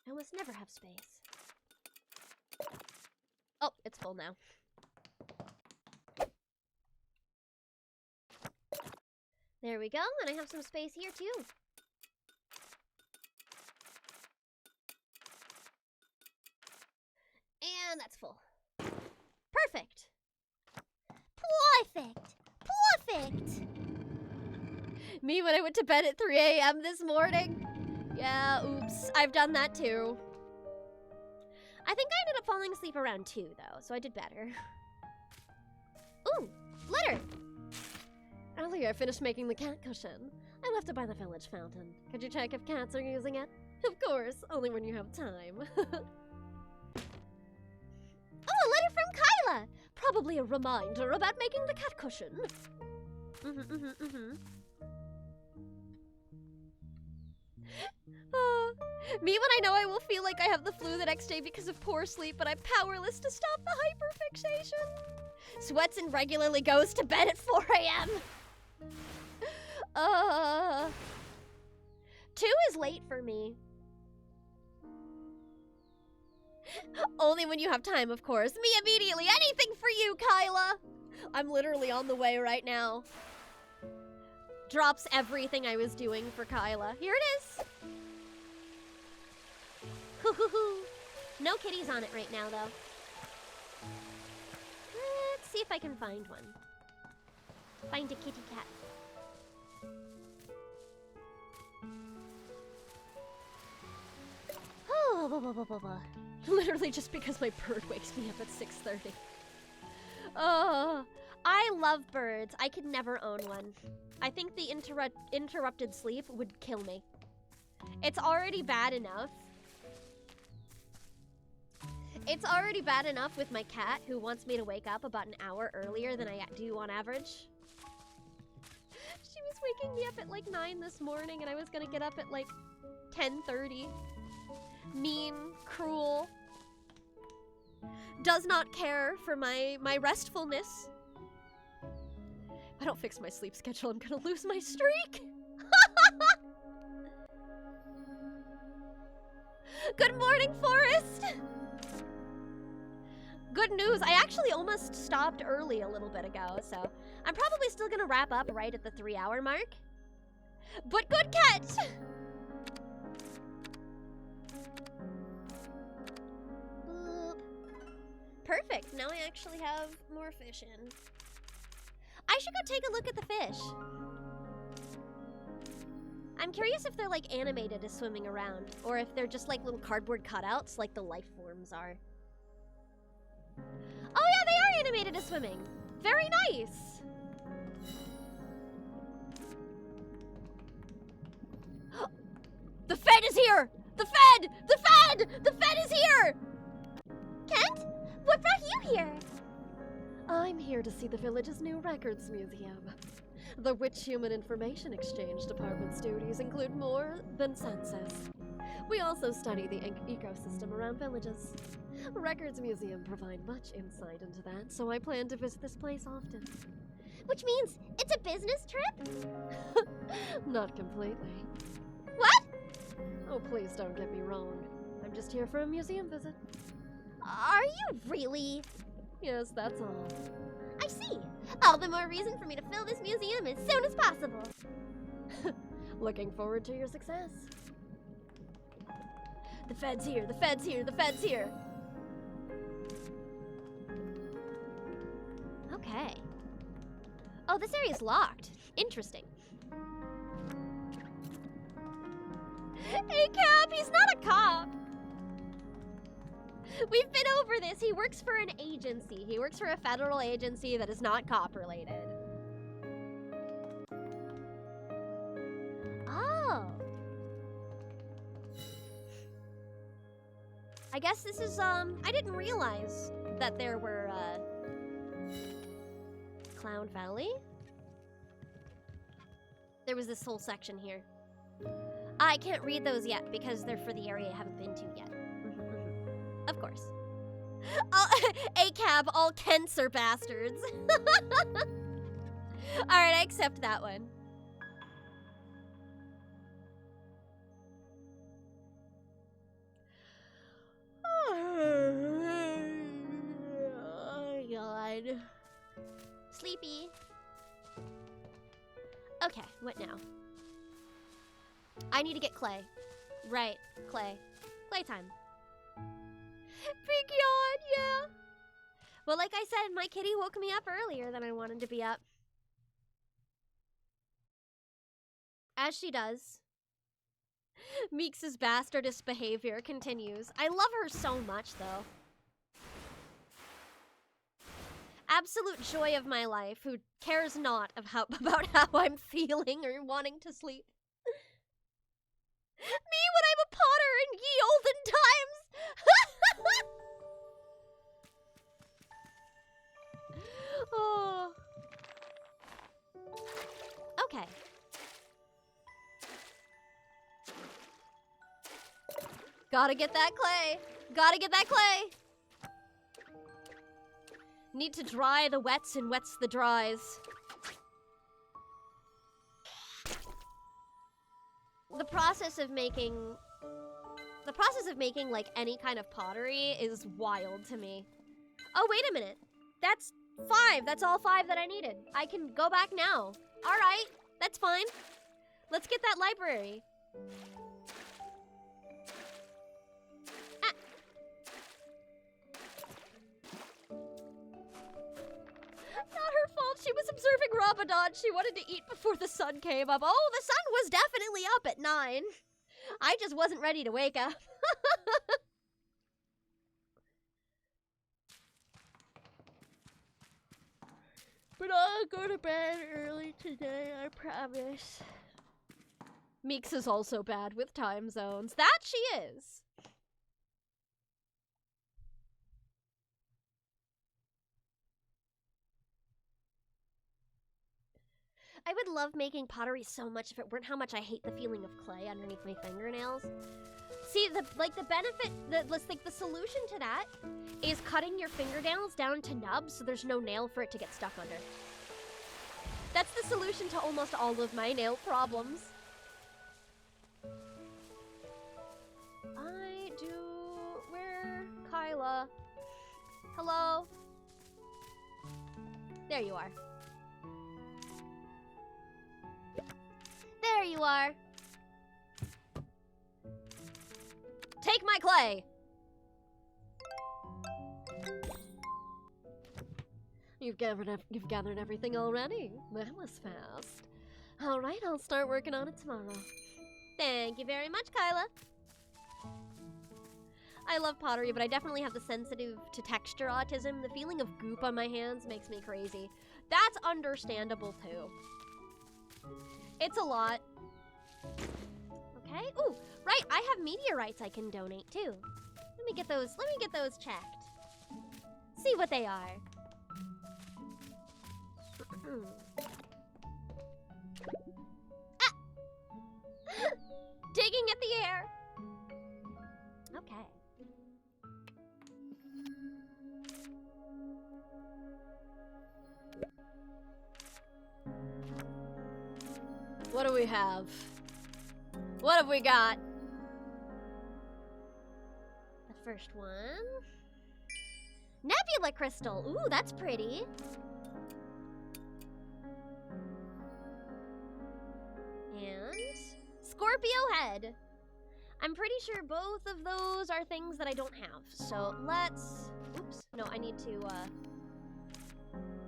almost never have space. Oh, it's full now. There we go, and I have some space here too. And that's full. Perfect. Perfect. Perfect. Me when I went to bed at 3 a.m. this morning. Yeah, oops. I've done that too. I think I ended up falling asleep around 2 though, so I did better. Ooh, litter. Earlier I finished making the cat cushion. I left it by the village fountain. Could you check if cats are using it? Of course, only when you have time. Oh, a letter from Kyla! Probably a reminder about making the cat cushion. Me when I know I will feel like I have the flu the next day because of poor sleep, but I'm powerless to stop the hyperfixation. Sweats and regularly goes to bed at 4 a.m. 2 is late for me. Only when you have time, of course. Me immediately. Anything for you, Kyla. I'm literally on the way right now. Drops everything I was doing for Kyla. Here it is. No kitties on it right now, though. Let's see if I can find one. Find a kitty cat. Oh, blah, blah, blah, blah, blah. Literally just because my bird wakes me up at 6:30. Oh, I love birds. I could never own one. I think the interrupted sleep would kill me. It's already bad enough. It's already bad enough with my cat, who wants me to wake up about an hour earlier than I do on average. She was waking me up at like 9 this morning, and I was gonna get up at like 10:30. Mean, cruel. Does not care for my restfulness. If I don't fix my sleep schedule, I'm gonna lose my streak. Good morning, Forest. Good news, I actually almost stopped early a little bit ago, so I'm probably still gonna wrap up right at the 3-hour mark. But good catch! Boop. Perfect, now I actually have more fish in. I should go take a look at the fish. I'm curious if they're like animated as swimming around, or if they're just like little cardboard cutouts like the life forms are. Oh yeah, they are animated as swimming. Very nice. The Fed is here! The Fed! The Fed! The Fed is here! Kent? What brought you here? I'm here to see the village's new records museum. The Witch Human Information Exchange Department's duties include more than census. We also study the ecosystem around villages. Records Museum provide much insight into that, so I plan to visit this place often. Which means it's a business trip? Not completely. What? Oh, please don't get me wrong. I'm just here for a museum visit. Are you really? Yes, that's all. I see. All the more reason for me to fill this museum as soon as possible. Looking forward to your success. The Fed's here, the Fed's here, the Fed's here. Okay. Oh, this area's locked. Interesting. Hey, Cap, he's not a cop. We've been over this. He works for an agency. He works for a federal agency that is not cop-related. Oh. I guess this is, I didn't realize that there were, Clown Valley? There was this whole section here. I can't read those yet because they're for the area I haven't been to yet. Of course. ACAB, all Kents are bastards. Alright, I accept that one. Oh, God. Sleepy. Okay, what now? I need to get clay. Right, clay. Playtime. Big yawn, yeah. Well, like I said, my kitty woke me up earlier than I wanted to be up. As she does. Meeks' bastardist behavior continues. I love her so much, though. Absolute joy of my life, who cares not about how I'm feeling or wanting to sleep. Me when I'm a Potter in ye olden times! Oh. Okay. Gotta get that clay. Gotta get that clay. Need to dry the wets and wets the dries. The process of making like any kind of pottery is wild to me. Oh, wait a minute. That's 5. That's all 5 that I needed. I can go back now. All right, that's fine. Let's get that library. Ah. Not her fault. She was observing Ramadan. She wanted to eat before the sun came up. Oh, the sun was definitely up at 9. I just wasn't ready to wake up. But I'll go to bed early today, I promise. Meeks is also bad with time zones. That she is. I would love making pottery so much if it weren't how much I hate the feeling of clay underneath my fingernails. See, the benefit, the solution to that is cutting your fingernails down to nubs so there's no nail for it to get stuck under. That's the solution to almost all of my nail problems. Where? Kyla? Hello? There you are. There you are. Take my clay. You've gathered everything already. That was fast. All right, I'll start working on it tomorrow. Thank you very much, Kyla. I love pottery, but I definitely have the sensitive to texture autism. The feeling of goop on my hands makes me crazy. That's understandable too. It's a lot. Okay. Ooh, right. I have meteorites I can donate too. Let me get those checked. See what they are. Ah! Digging at the air. Okay. What do we have? What have we got? The first one. Nebula crystal. Ooh, that's pretty. And Scorpio head. I'm pretty sure both of those are things that I don't have. So let's... Oops. No, I need to,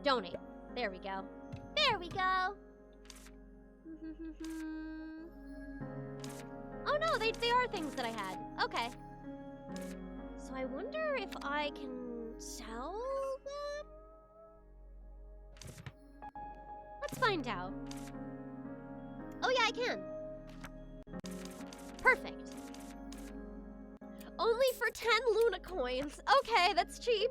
donate. There we go. There we go. Oh no, they are things that I had. Okay. So I wonder if I can sell them? Let's find out. Oh yeah, I can. Perfect. Only for 10 Luna coins. Okay, that's cheap.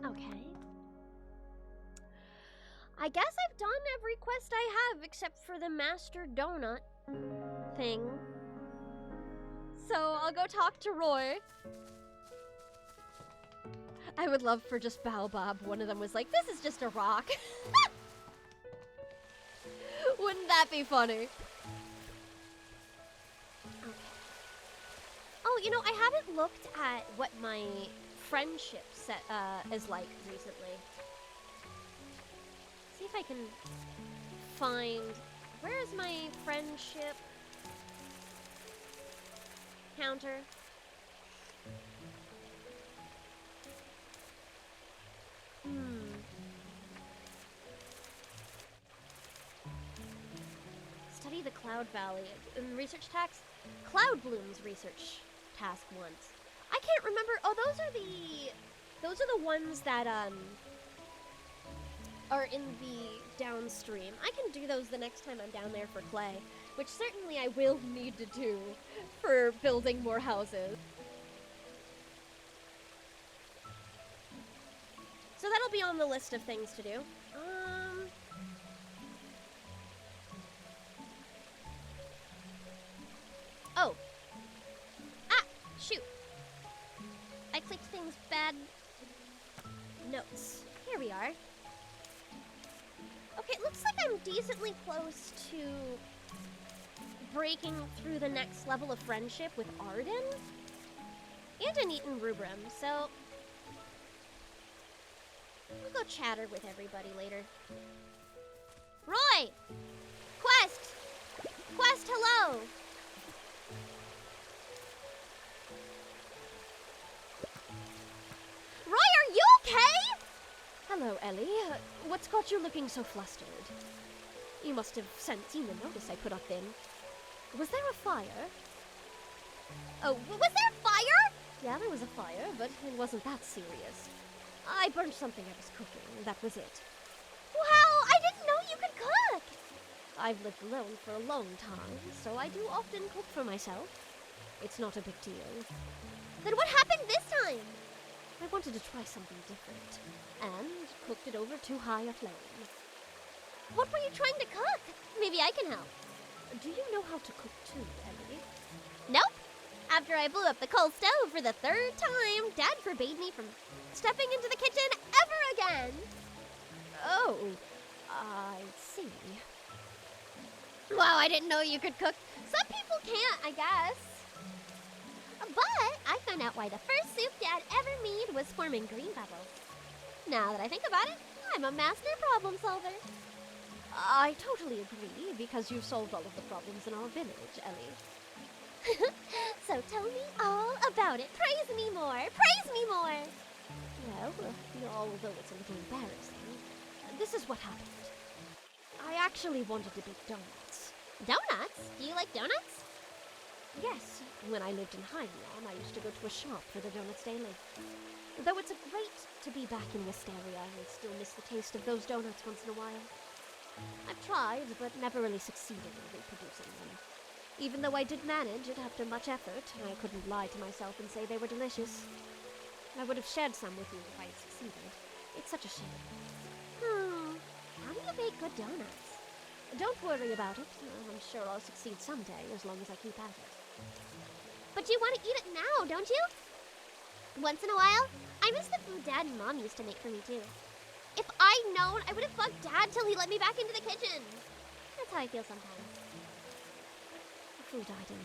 Okay. I guess I've done every quest I have except for the Master Donut thing. So I'll go talk to Roy. I would love for just Baobab. One of them was like, this is just a rock. Wouldn't that be funny? Okay. Oh, you know, I haven't looked at what my friendship set is like recently. See if I can find... Where is my friendship counter? Study the Cloud Valley. In research task, Cloud Bloom's research task once. I can't remember. Oh, those are the ones that are in the downstream. I can do those the next time I'm down there for clay, which certainly I will need to do for building more houses. So that'll be on the list of things to do. Oh. Ah, shoot. I clicked things bad. Notes. Here we are. Okay, it looks like I'm decently close to breaking through the next level of friendship with Arden and Aneaton Rubrum, so I'll go chatter with everybody later. Roy! Quest! Quest, hello! Roy, are you okay? Hello, Ellie. What's got you looking so flustered? You must have seen the notice I put up then. Was there a fire? Oh, was there a fire? Yeah, there was a fire, but it wasn't that serious. I burned something I was cooking, that was it. Wow, I didn't know you could cook! I've lived alone for a long time, so I do often cook for myself. It's not a big deal. Then what happened this time? I wanted to try something different, and cooked it over too high a flame. What were you trying to cook? Maybe I can help. Do you know how to cook too, Ellie? Nope. After I blew up the coal stove for the 3rd time, Dad forbade me from stepping into the kitchen ever again. Oh, I see. Wow, I didn't know you could cook. Some people can't, I guess. But I found out why the first soup Dad ever made was forming green bubbles. Now that I think about it, I'm a master problem solver. I totally agree, because you've solved all of the problems in our village, Ellie. So tell me all about it. Praise me more. Praise me more. Well, although it's a little embarrassing, this is what happened. I actually wanted to bake donuts. Donuts? Do you like donuts? Yes, when I lived in Hylian, I used to go to a shop for the donuts daily. Though it's great to be back in Wisteria, I still miss the taste of those donuts once in a while. I've tried, but never really succeeded in reproducing them. Even though I did manage it after much effort, I couldn't lie to myself and say they were delicious. I would have shared some with you if I had succeeded. It's such a shame. How do you bake good donuts? Don't worry about it. I'm sure I'll succeed someday, as long as I keep at it. But you want to eat it now, don't you? Once in a while? I miss the food Dad and Mom used to make for me, too. If I'd known, I would have bugged Dad till he let me back into the kitchen. That's how I feel sometimes. A food item.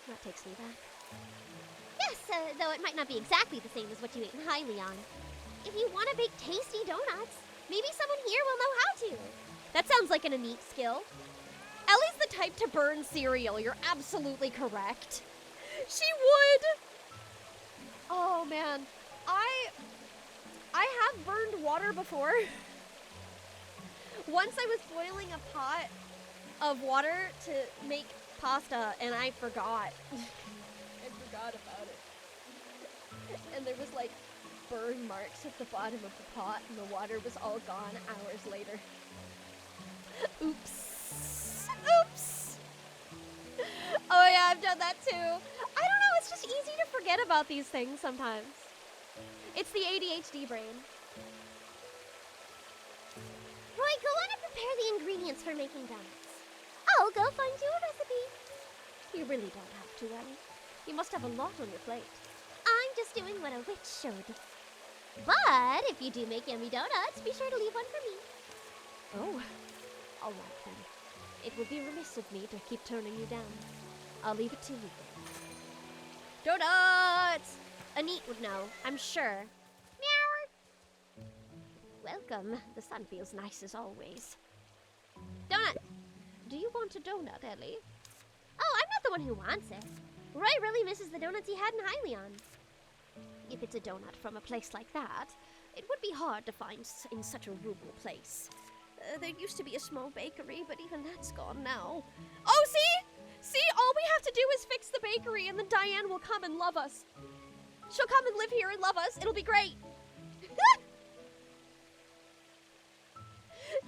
That takes me back. Yes, though it might not be exactly the same as what you ate in Hylian. If you want to bake tasty donuts, maybe someone here will know how to. That sounds like an neat skill. Ellie's the type to burn cereal. You're absolutely correct. She would. Oh man, I have burned water before. Once I was boiling a pot of water to make pasta and I forgot. I forgot about it. And there was like burn marks at the bottom of the pot and the water was all gone hours later. Oops. Oops. Oh yeah, I've done that too. I don't know, it's just easy to forget about these things sometimes. It's the ADHD brain. Roy, go on and prepare the ingredients for making donuts. I'll go find you a recipe. You really don't have to, Ellie. You must have a lot on your plate. I'm just doing what a witch should. But if you do make yummy donuts, be sure to leave one for me. Oh, all right then. It would be remiss of me to keep turning you down. I'll leave it to you. Donuts! Anit would know, I'm sure. Meow! Welcome. The sun feels nice as always. Donut! Do you want a donut, Ellie? Oh, I'm not the one who wants it. Roy really misses the donuts he had in Hylian. If it's a donut from a place like that, it would be hard to find in such a rural place. There used to be a small bakery, but even that's gone now. Oh, see? See, all we have to do is fix the bakery and then Diane will come and love us. She'll come and live here and love us. It'll be great.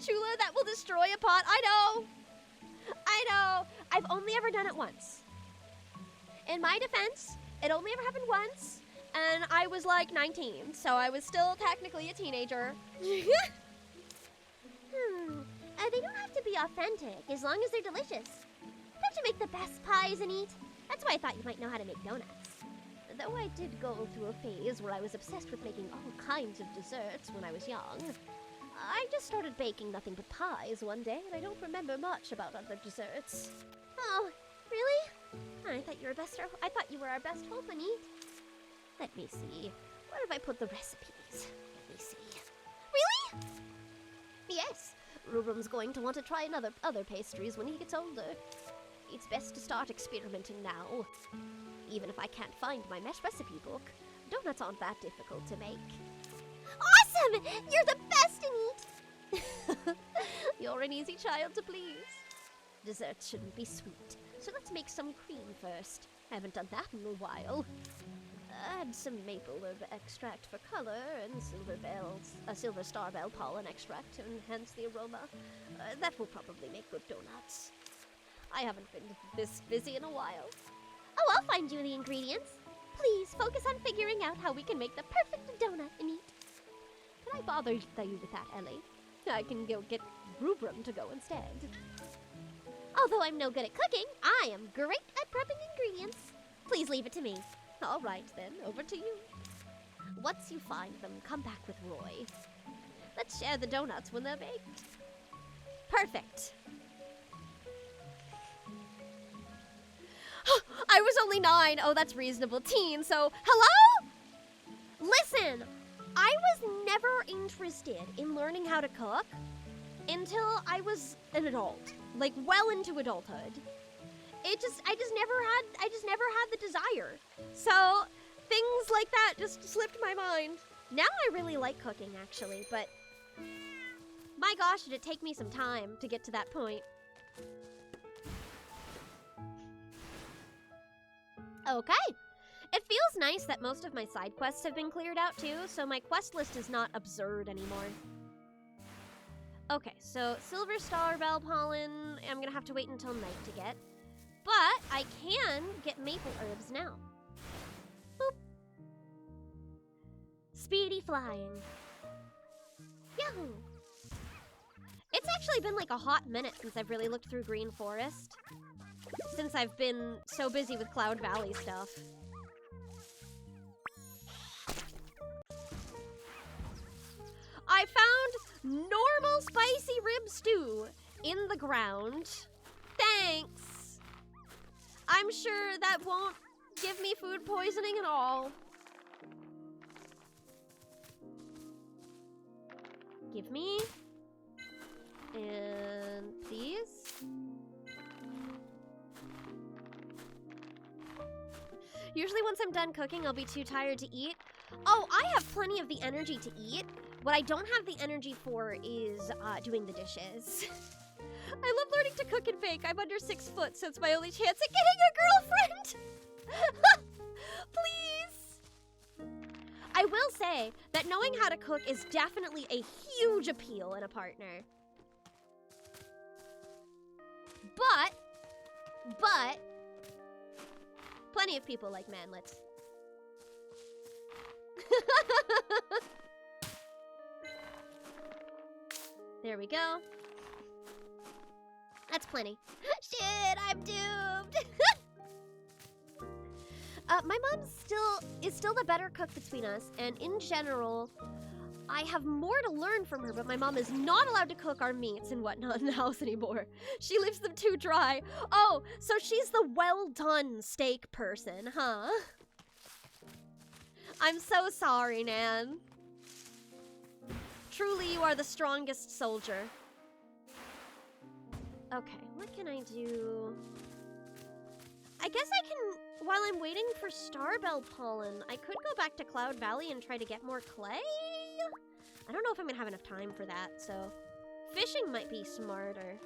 Chula, that will destroy a pot. I know. I know. I've only ever done it once. In my defense, it only ever happened once, and I was like 19, so I was still technically a teenager. They don't have to be authentic, as long as they're delicious. Don't you make the best pies and eat? That's why I thought you might know how to make donuts. Though I did go through a phase where I was obsessed with making all kinds of desserts when I was young, I just started baking nothing but pies one day, and I don't remember much about other desserts. Oh, really? I thought you were our best hope, Anit. Let me see. Where have I put the recipes? Let me see. Really? Yes. Rubrum's going to want to try other pastries when he gets older. It's best to start experimenting now. Even if I can't find my mesh recipe book, donuts aren't that difficult to make. Awesome! You're the best, Anit! You're an easy child to please. Desserts shouldn't be sweet, so let's make some cream first. I haven't done that in a while. Add some maple herb extract for color and silver star bell pollen extract to enhance the aroma. That will probably make good donuts. I haven't been this busy in a while. Oh, I'll find you the ingredients. Please focus on figuring out how we can make the perfect donut, Anit. Can I bother you with that, Ellie? I can go get Rubrum to go instead. Although I'm no good at cooking, I am great at prepping ingredients. Please leave it to me. All right, then, over to you. Once you find them, come back with Roy. Let's share the donuts when they're baked. Perfect. I was only 9. Oh, that's reasonable. Teen, so hello? Listen, I was never interested in learning how to cook until I was an adult, like well into adulthood. I just never had the desire. So things like that just slipped my mind. Now I really like cooking, actually, but my my gosh, did it take me some time to get to that point. Okay. It feels nice that most of my side quests have been cleared out too, so my quest list is not absurd anymore. Okay, so Silver Star Bell Pollen, I'm gonna have to wait until night to get. But I can get maple herbs now. Boop. Speedy flying. Yahoo! It's actually been like a hot minute since I've really looked through Green Forest. Since I've been so busy with Cloud Valley stuff. I found normal spicy rib stew in the ground. Thanks. I'm sure that won't give me food poisoning at all. Give me. And these. Usually once I'm done cooking, I'll be too tired to eat. Oh, I have plenty of the energy to eat. What I don't have the energy for is doing the dishes. I love learning to cook and bake. I'm under 6 foot, so it's my only chance at getting a girlfriend. Please. I will say that knowing how to cook is definitely a huge appeal in a partner. But, plenty of people like manlets. There we go. That's plenty. Shit, I'm doomed. My mom is still the better cook between us, and in general, I have more to learn from her, but my mom is not allowed to cook our meats and whatnot in the house anymore. She leaves them too dry. Oh, so she's the well-done steak person, huh? I'm so sorry, Nan. Truly, you are the strongest soldier. Okay, what can I do? I guess I can, while I'm waiting for Starbell Pollen, I could go back to Cloud Valley and try to get more clay? I don't know if I'm gonna have enough time for that, so fishing might be smarter.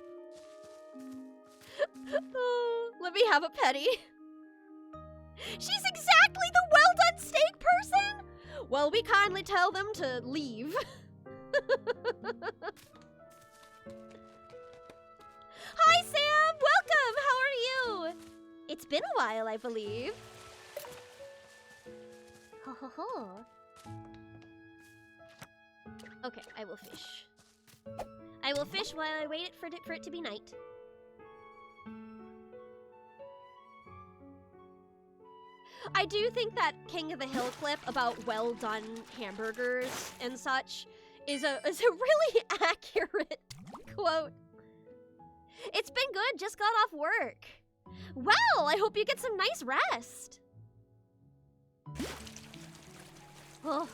Oh, let me have a penny. She's exactly the well-done steak person! Well, we kindly tell them to leave. Hi, Sam! Welcome! How are you? It's been a while, I believe. Ho ho ho. Okay, I will fish. I will fish while I wait for it to be night. I do think that King of the Hill clip about well-done hamburgers and such is a really accurate quote. It's been good, just got off work. Well, I hope you get some nice rest. Oh,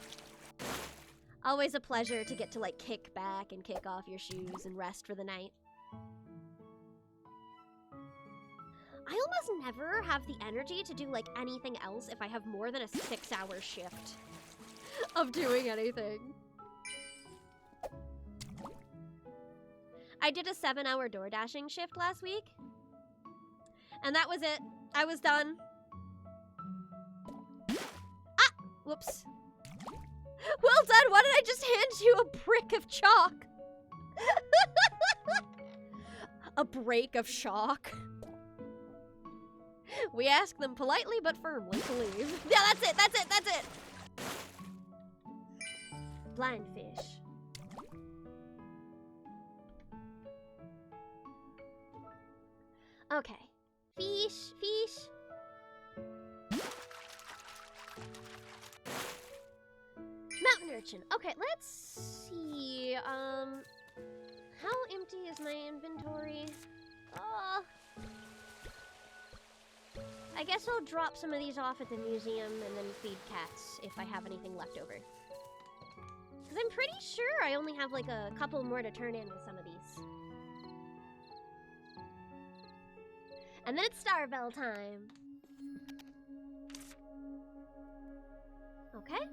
always a pleasure to get to like kick back and kick off your shoes and rest for the night. I almost never have the energy to do like anything else if I have more than a 6-hour shift of doing anything. I did a 7-hour door dashing shift last week. And that was it. I was done. Ah! Whoops. Well done! Why did I just hand you a brick of chalk? A break of shock. We ask them politely but firmly to leave. Yeah, that's it, that's it, that's it! Blind fish. Okay. Fish, fish. Mountain urchin. Okay, let's see. How empty is my inventory? I guess I'll drop some of these off at the museum and then feed cats if I have anything left over. Because I'm pretty sure I only have like a couple more to turn in with some of these. And then it's Starbell time. Okay.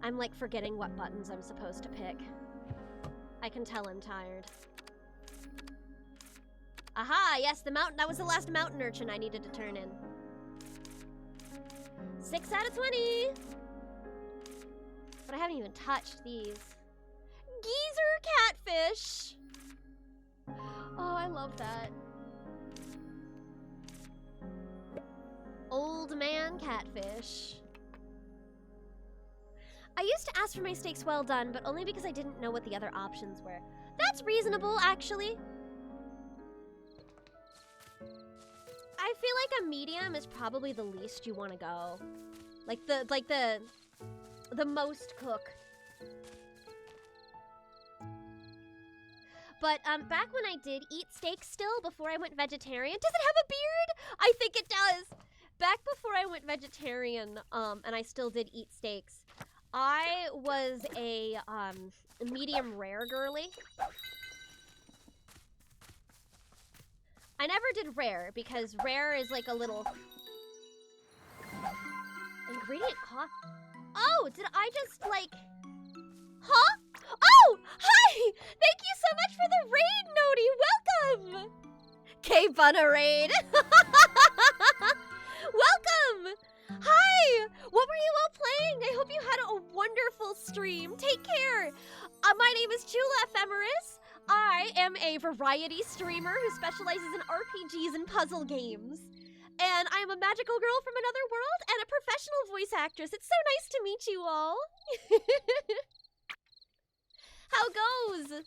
I'm like forgetting what buttons I'm supposed to pick. I can tell I'm tired. Aha, yes, that was the last mountain urchin I needed to turn in. 6 out of 20. But I haven't even touched these. Geezer catfish. Oh, I love that. Old man catfish. I used to ask for my steaks well done, but only because I didn't know what the other options were. That's reasonable, actually. I feel like a medium is probably the least you want to go. Like the most cook. But back when I did eat steak still, before I went vegetarian, does it have a beard? I think it does. Back before I went vegetarian, and I still did eat steaks, I was a medium rare girly. I never did rare because rare is like a little ingredient cost. Oh, did I just like, huh? Oh, hi! Thank you so much for the raid, Nodi. Welcome! K-Bunna raid. Welcome! Hi! What were you all playing? I hope you had a wonderful stream. Take care. My name is Chula Ephemeris. I am a variety streamer who specializes in RPGs and puzzle games. And I am a magical girl from another world and a professional voice actress. It's so nice to meet you all. How goes?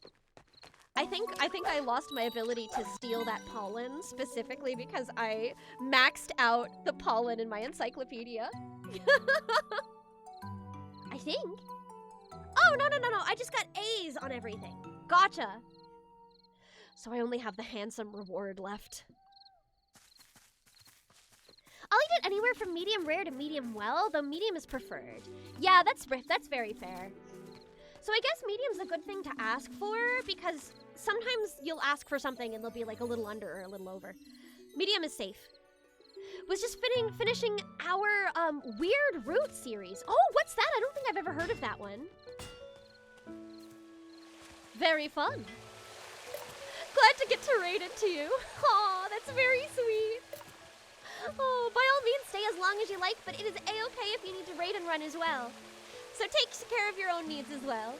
I think I lost my ability to steal that pollen specifically because I maxed out the pollen in my encyclopedia. I think. Oh, no. I just got A's on everything. Gotcha. So I only have the handsome reward left. I'll eat it anywhere from medium rare to medium well, though medium is preferred. Yeah, that's very fair. So I guess medium's a good thing to ask for because sometimes you'll ask for something and they'll be like a little under or a little over. Medium is safe. Was just finishing our Weird Root series. Oh, what's that? I don't think I've ever heard of that one. Very fun. Glad to get to raid into you. Aw, that's very sweet. Oh, by all means, stay as long as you like, but it is a-okay if you need to raid and run as well. So take care of your own needs as well.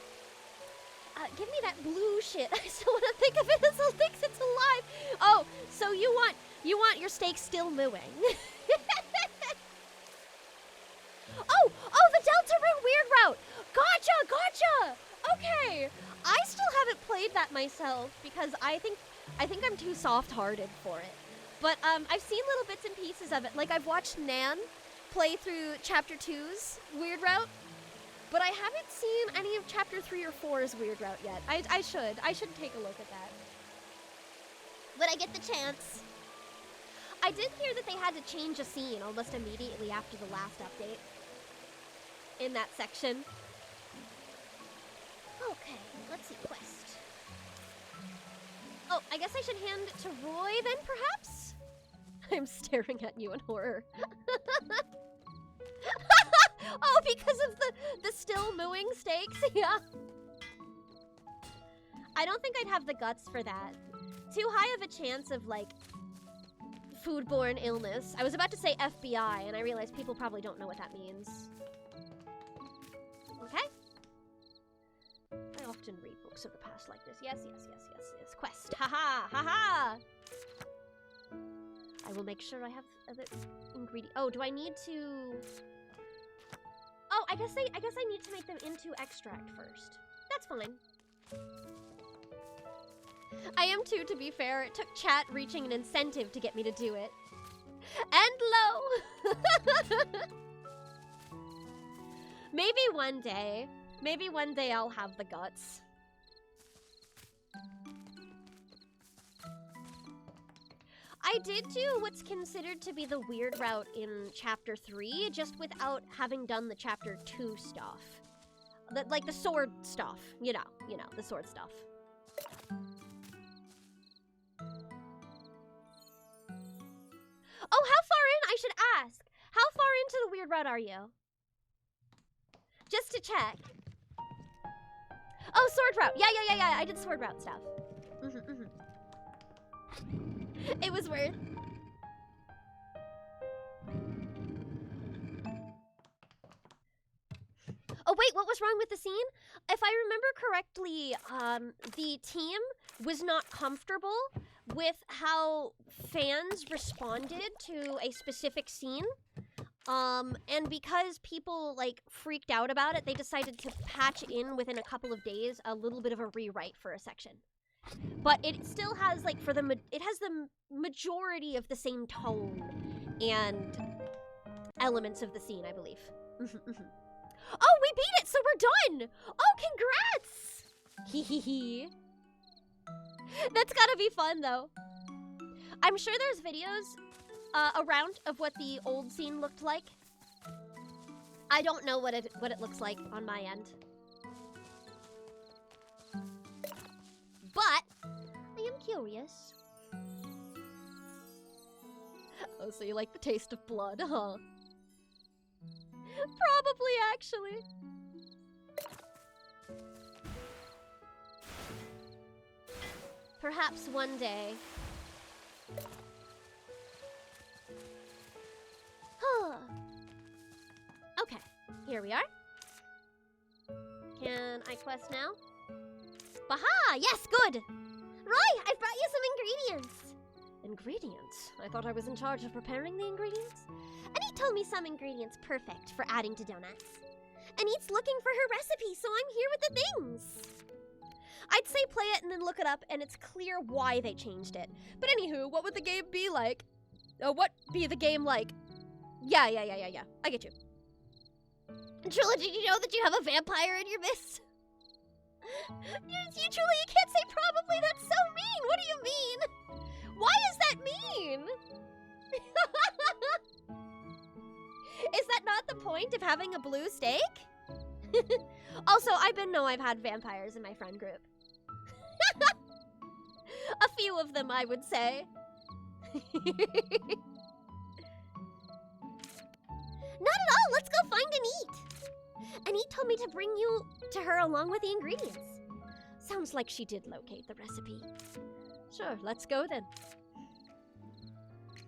Give me that blue shit. I still want to think of it as a thinks it's alive. Oh, so you want your steak still mooing. Oh, the Delta Route Weird Route. Gotcha. Okay. I still haven't played that myself because I think I'm too soft-hearted for it. But I've seen little bits and pieces of it. Like I've watched Nan play through Chapter 2's Weird Route, but I haven't seen any of Chapter 3 or 4's Weird Route yet. I should take a look at that. When I get the chance. I did hear that they had to change a scene almost immediately after the last update. In that section. Okay, let's see, quest. Oh, I guess I should hand it to Roy then, perhaps? I'm staring at you in horror. Oh, because of the still mooing steaks? Yeah. I don't think I'd have the guts for that. Too high of a chance of, like, foodborne illness. I was about to say FBI, and I realized people probably don't know what that means. Okay. I often read books of the past like this. Yes. Quest. Haha. I will make sure I have the ingredient. Oh, do I need to? Oh, I guess I need to make them into extract first. That's fine. I am too, to be fair. It took chat reaching an incentive to get me to do it. And low. Maybe one day I'll have the guts. I did do what's considered to be the weird route in Chapter 3, just without having done the Chapter 2 stuff. Like the sword stuff. You know, the sword stuff. Oh, how far in? I should ask. How far into the weird route are you? Just to check. Oh, sword route. Yeah. I did sword route stuff. It was worth. Oh wait, what was wrong with the scene? If I remember correctly, the team was not comfortable with how fans responded to a specific scene. And because people like freaked out about it, they decided to patch in within a couple of days a little bit of a rewrite for a section. But it still has like it has the majority of the same tone and elements of the scene, I believe. Oh, we beat it, so we're done! Oh, congrats! Hee. That's gotta be fun, though. I'm sure there's videos around of what the old scene looked like. I don't know what it looks like on my end. But I am curious. Oh, so you like the taste of blood, huh? Probably, actually. Perhaps one day. Okay, here we are. Can I quest now? Baha! Yes, good! Roy, I brought you some ingredients. Ingredients? I thought I was in charge of preparing the ingredients. Anit told me some ingredients perfect for adding to donuts. Anit's looking for her recipe, so I'm here with the things. I'd say play it and then look it up, and it's clear why they changed it. But anywho, what would the game be like? What be the game like? Yeah. I get you. Trilla, did you know that you have a vampire in your midst? You truly can't say probably. That's so mean. What do you mean? Why is that mean? Is that not the point of having a blue steak? Also, I've had vampires in my friend group. A few of them, I would say. Not at all. Let's go find Anit. Anit told me to bring you to her along with the ingredients. Sounds like she did locate the recipe. Sure, let's go then.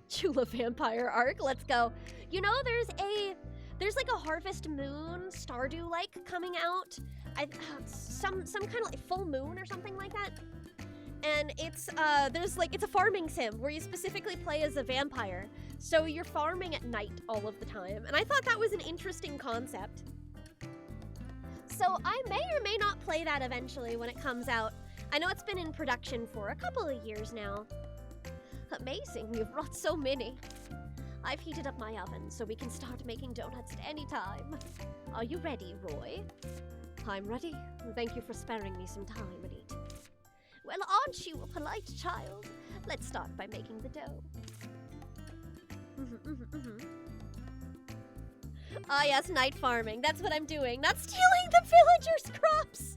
Chula vampire arc, let's go. You know, there's like a Harvest Moon Stardew-like coming out. Some kind of like full moon or something like that. And it's it's a farming sim where you specifically play as a vampire. So you're farming at night all of the time. And I thought that was an interesting concept. So I may or may not play that eventually when it comes out. I know it's been in production for a couple of years now. Amazing, you've brought so many. I've heated up my oven so we can start making donuts at any time. Are you ready, Roy? I'm ready. Thank you for sparing me some time, Anit. Well, aren't you a polite child? Let's start by making the dough. Ah, yes, night farming. That's what I'm doing. Not stealing the villagers' crops.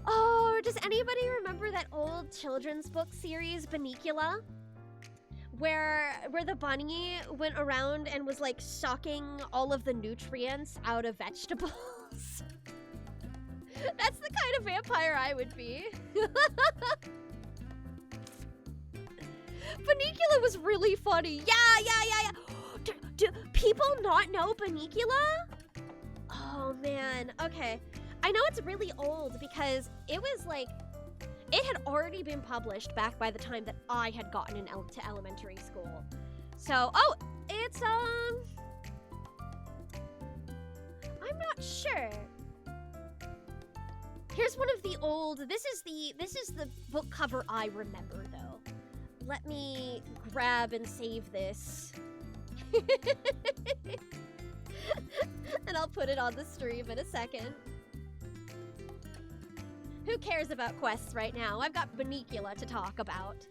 Oh, does anybody remember that old children's book series, Bunnicula? Where the bunny went around and was like sucking all of the nutrients out of vegetables? That's the kind of vampire I would be. Bunnicula was really funny. Yeah. Do people not know Bunnicula? Oh, man. Okay. I know it's really old because it was like... It had already been published back by the time that I had gotten to elementary school. So, oh, it's, I'm not sure. Here's one of the old, this is the book cover I remember, though. Let me grab and save this. And I'll put it on the stream in a second. Who cares about quests right now? I've got Bunnicula to talk about.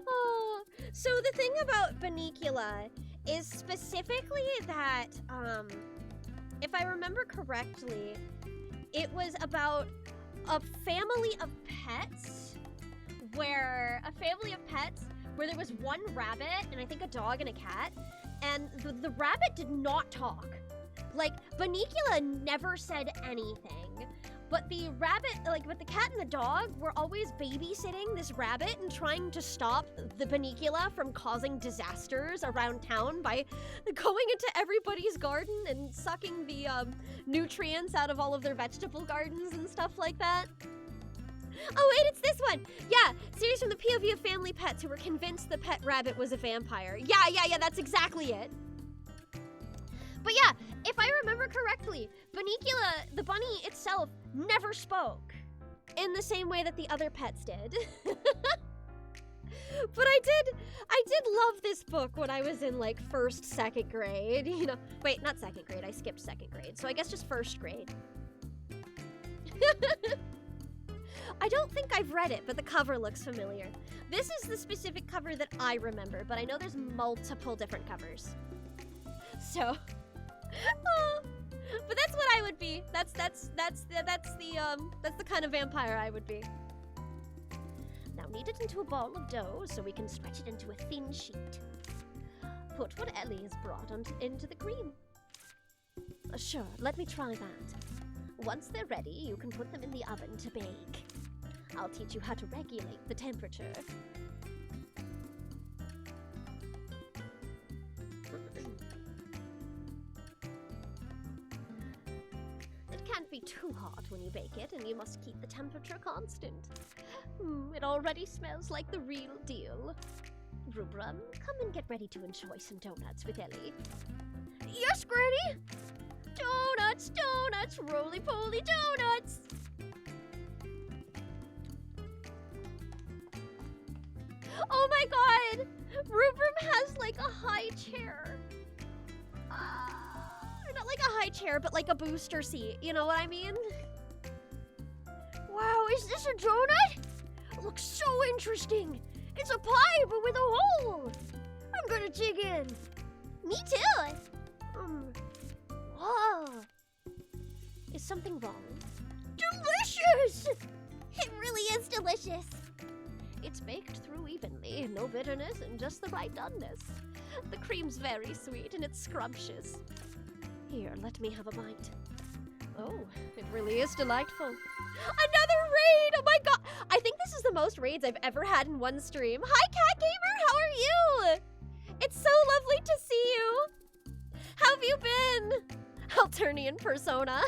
Oh, so the thing about Bunnicula is specifically that, if I remember correctly, it was about a family of pets where a family of pets where there was one rabbit and I think a dog and a cat, and the rabbit did not talk. Like, Bunnicula never said anything, but the cat and the dog were always babysitting this rabbit and trying to stop the Bunnicula from causing disasters around town by going into everybody's garden and sucking the nutrients out of all of their vegetable gardens and stuff like that. Oh wait, it's this one! Yeah, series from the POV of family pets who were convinced the pet rabbit was a vampire. Yeah, that's exactly it. But yeah, if I remember correctly, Bunnicula, the bunny itself, never spoke in the same way that the other pets did. But I did love this book when I was in like 1st, 2nd grade, you know. Wait, not 2nd grade, I skipped 2nd grade, so I guess just 1st grade. I don't think I've read it, but the cover looks familiar. This is the specific cover that I remember, but I know there's multiple different covers. So, but that's what I would be. That's the kind of vampire I would be. Now knead it into a ball of dough so we can stretch it into a thin sheet. Put what Ellie has brought into the cream. Sure, let me try that. Once they're ready, you can put them in the oven to bake. I'll teach you how to regulate the temperature. It can't be too hot when you bake it, and you must keep the temperature constant. It already smells like the real deal. Rubrum, come and get ready to enjoy some donuts with Ellie. Yes, Granny! Donuts, donuts, roly-poly donuts! Oh my god! Rubrum has like a high chair. Not like a high chair, but like a booster seat. You know what I mean? Wow, is this a donut? It looks so interesting. It's a pie, but with a hole. I'm gonna dig in. Me too. Whoa. Is something wrong? Delicious! It really is delicious. It's baked through evenly, no bitterness and just the right doneness. The cream's very sweet and it's scrumptious. Here, let me have a bite. Oh, it really is delightful. Another raid! Oh my god! I think this is the most raids I've ever had in one stream. Hi, Cat Gamer! How are you? It's so lovely to see you. How have you been? Alternian persona.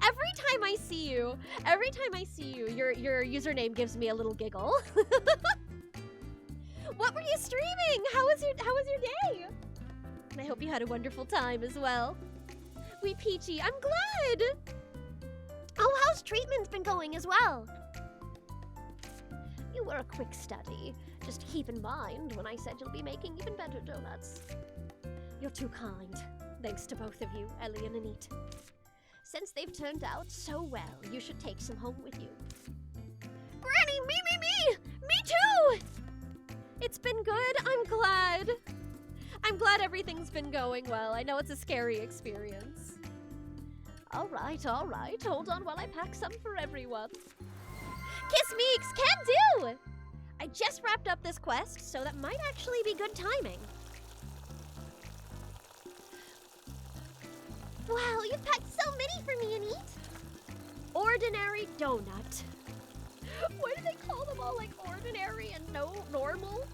Every time I see you, your username gives me a little giggle. What were you streaming? How was your day? I hope you had a wonderful time as well. We peachy. I'm glad. Oh, how's treatment's been going as well? You were a quick study. Just keep in mind when I said you'll be making even better donuts. You're too kind. Thanks to both of you, Ellie and Anit. Since they've turned out so well, you should take some home with you. Granny, me! Me too! It's been good. I'm glad. I'm glad everything's been going well. I know it's a scary experience. All right. Hold on while I pack some for everyone. Kiss Meeks, can do! I just wrapped up this quest, so that might actually be good timing. Wow, you've packed so many for me, Anit. Ordinary donut. Why do they call them all like ordinary and no normal?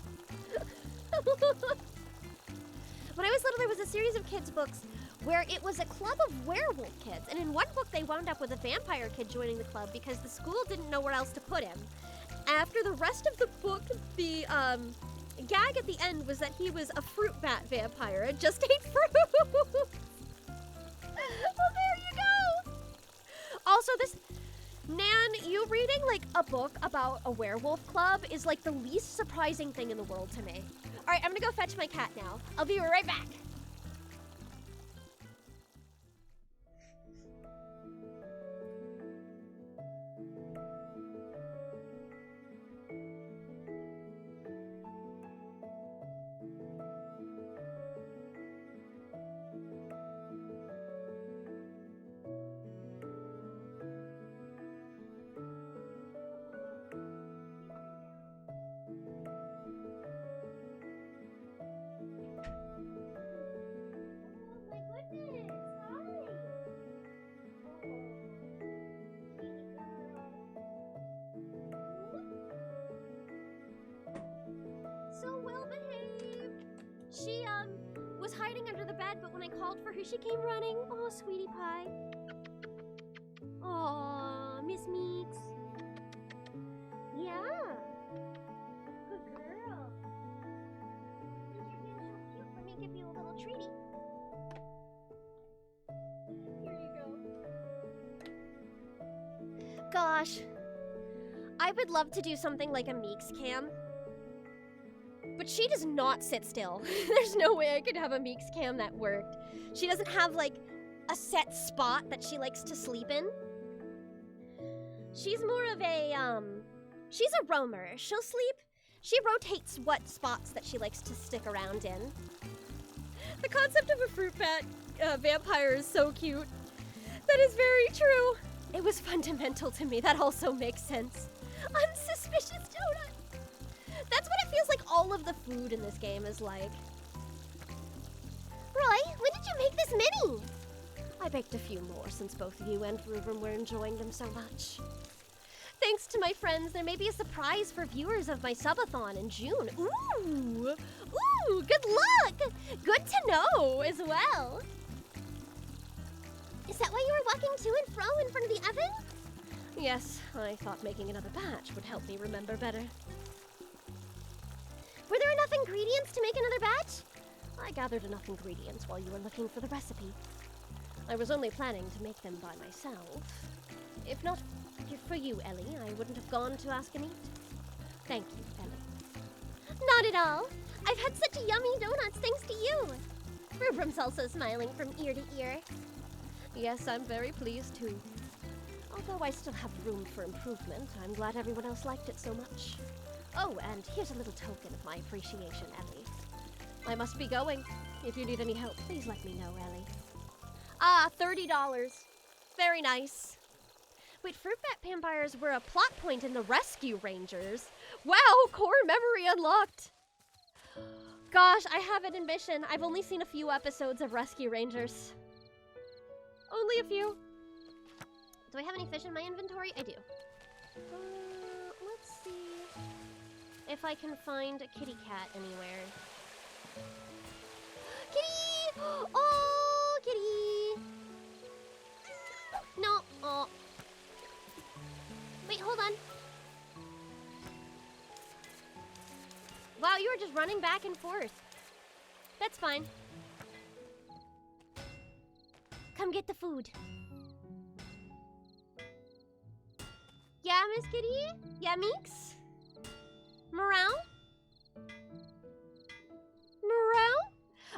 When I was little, there was a series of kids' books where it was a club of werewolf kids. And in one book, they wound up with a vampire kid joining the club because the school didn't know where else to put him. After the rest of the book, the gag at the end was that he was a fruit bat vampire and just ate fruit. Well, there you go. Also, Nan, you reading like a book about a werewolf club is like the least surprising thing in the world to me. All right, I'm gonna go fetch my cat now. I'll be right back. was hiding under the bed, but when I called for her, she came running. Oh, sweetie pie. Aw, Miss Meeks. Yeah. Good girl. You're being so cute. Let me give you a little treaty. Here you go. Gosh. I would love to do something like a Meeks cam. But she does not sit still. There's no way I could have a Meeks cam that worked. She doesn't have, like, a set spot that she likes to sleep in. She's more of a, she's a roamer. She'll sleep. She rotates what spots that she likes to stick around in. The concept of a fruit bat vampire is so cute. That is very true. It was fundamental to me. That also makes sense. Unsuspicious donut. That's what it feels like all of the food in this game is like. Roy, when did you make this mini? I baked a few more since both you and Rubrum were enjoying them so much. Thanks to my friends, there may be a surprise for viewers of my subathon in June. Ooh! Ooh, good luck! Good to know as well. Is that why you were walking to and fro in front of the oven? Yes, I thought making another batch would help me remember better. Were there enough ingredients to make another batch? I gathered enough ingredients while you were looking for the recipe. I was only planning to make them by myself. If not for you, Ellie, I wouldn't have gone to ask and eat. Thank you, Ellie. Not at all. I've had such yummy donuts thanks to you. Rubrum's also smiling from ear to ear. Yes, I'm very pleased too. Although I still have room for improvement, I'm glad everyone else liked it so much. Oh, and here's a little token of my appreciation, Ellie. I must be going. If you need any help, please let me know, Ellie. Ah, $30. Very nice. Wait, fruit bat vampires were a plot point in the Rescue Rangers. Wow, core memory unlocked! Gosh, I have it in mission. I've only seen a few episodes of Rescue Rangers. Only a few. Do I have any fish in my inventory? I do. Let's see if I can find a kitty cat anywhere. Kitty! Oh, kitty! No. Oh. Wait, hold on. Wow, you were just running back and forth. That's fine. Come get the food. Yeah, Miss Kitty? Yeah, Meeks? Morale? Morale?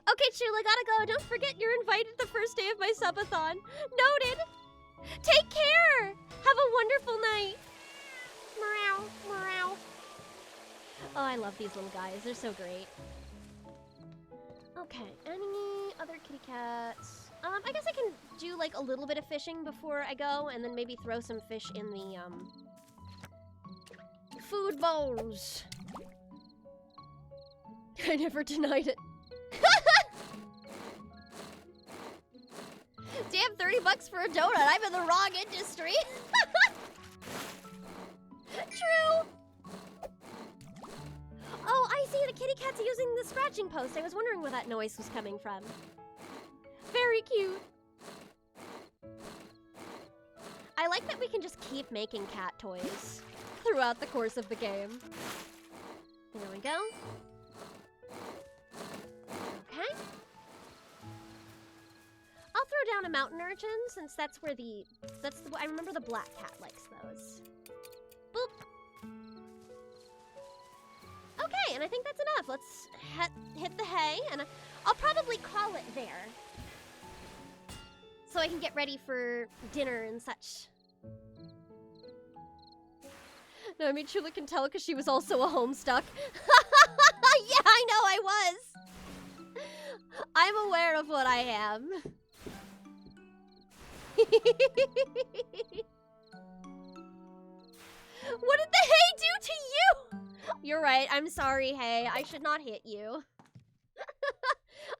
Okay, Chula, gotta go. Don't forget you're invited the first day of my subathon. Noted! Take care! Have a wonderful night. Morale, morale. Oh, I love these little guys. They're so great. Okay, any other kitty cats? I guess I can do like a little bit of fishing before I go, and then maybe throw some fish in the food bowls. I never denied it. Damn, $30 for a donut. I'm in the wrong industry. True. Oh, I see. The kitty cat's using the scratching post. I was wondering where that noise was coming from. Very cute. I like that we can just keep making cat toys Throughout the course of the game. There we go. Okay. I'll throw down a mountain urchin since that's where I remember the black cat likes those. Boop. Okay, and I think that's enough. Let's hit the hay, and I'll probably call it there. So I can get ready for dinner and such. No, I mean, Chula can tell because she was also a homestuck. Yeah, I know I was. I'm aware of what I am. What did the hay do to you? You're right. I'm sorry, hay. I should not hit you.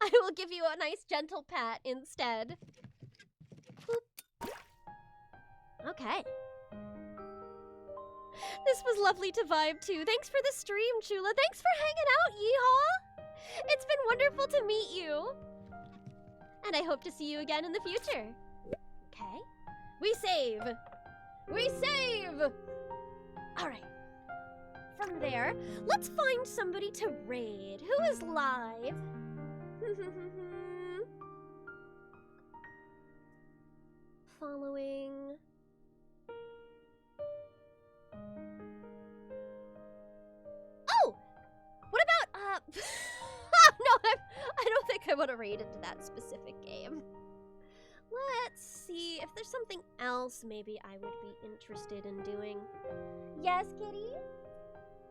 I will give you a nice gentle pat instead. Boop. Okay. This was lovely to vibe to. Thanks for the stream, Chula. Thanks for hanging out, Yeehaw. It's been wonderful to meet you. and I hope to see you again in the future. Okay. We save! We save! Alright. From there, let's find somebody to raid. Who is live? Following. Oh! What about, no, I don't think I want to raid into that specific game. Let's see if there's something else maybe I would be interested in doing. Yes, kitty?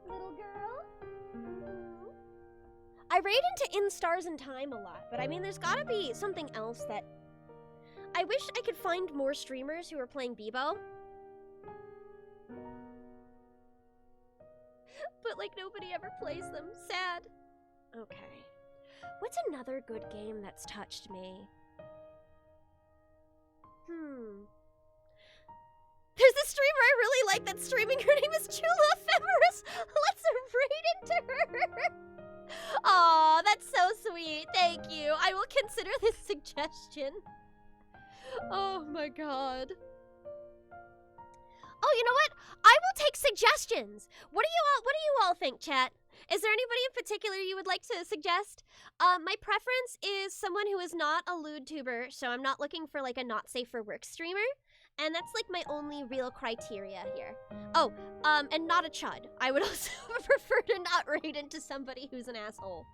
Little girl? I raid into In Stars in Time a lot, but I mean, there's gotta be something else that... I wish I could find more streamers who are playing Bebo. But, like, nobody ever plays them. Sad. Okay. What's another good game that's touched me? There's this streamer I really like that's streaming. Her name is Chula Ephemeris. Let's raid into her. Aw, that's so sweet. Thank you. I will consider this suggestion. Oh my god. Oh, you know what? I will take suggestions. What do you all think, chat? Is there anybody in particular you would like to suggest? My preference is someone who is not a lewd tuber, so I'm not looking for like a not safe for work streamer. And that's like my only real criteria here. Oh, and not a chud. I would also prefer to not raid into somebody who's an asshole.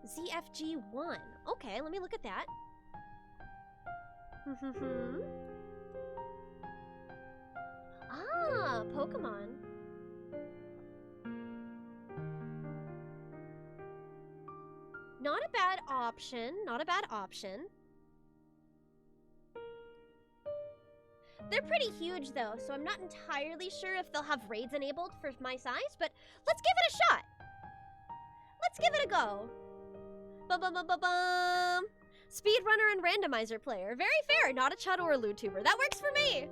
ZFG1. Okay, let me look at that. Ah, Pokemon. Not a bad option. Not a bad option. They're pretty huge though, so I'm not entirely sure if they'll have raids enabled for my size, but let's give it a shot. Let's give it a go. Bum. Speedrunner and randomizer player. Very fair. Not a chud or a lewd-tuber. That works for me.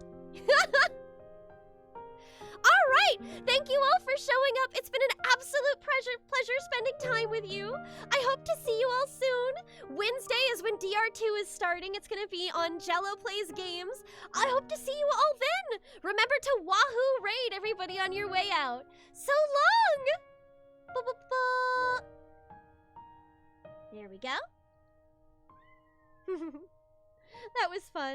All right. Thank you all for showing up. It's been an absolute pleasure spending time with you. I hope to see you all soon. Wednesday is when DR2 is starting. It's going to be on Jello Plays Games. I hope to see you all then. Remember to wahoo raid everybody on your way out. So long. Ba-ba-ba. There we go. That was fun.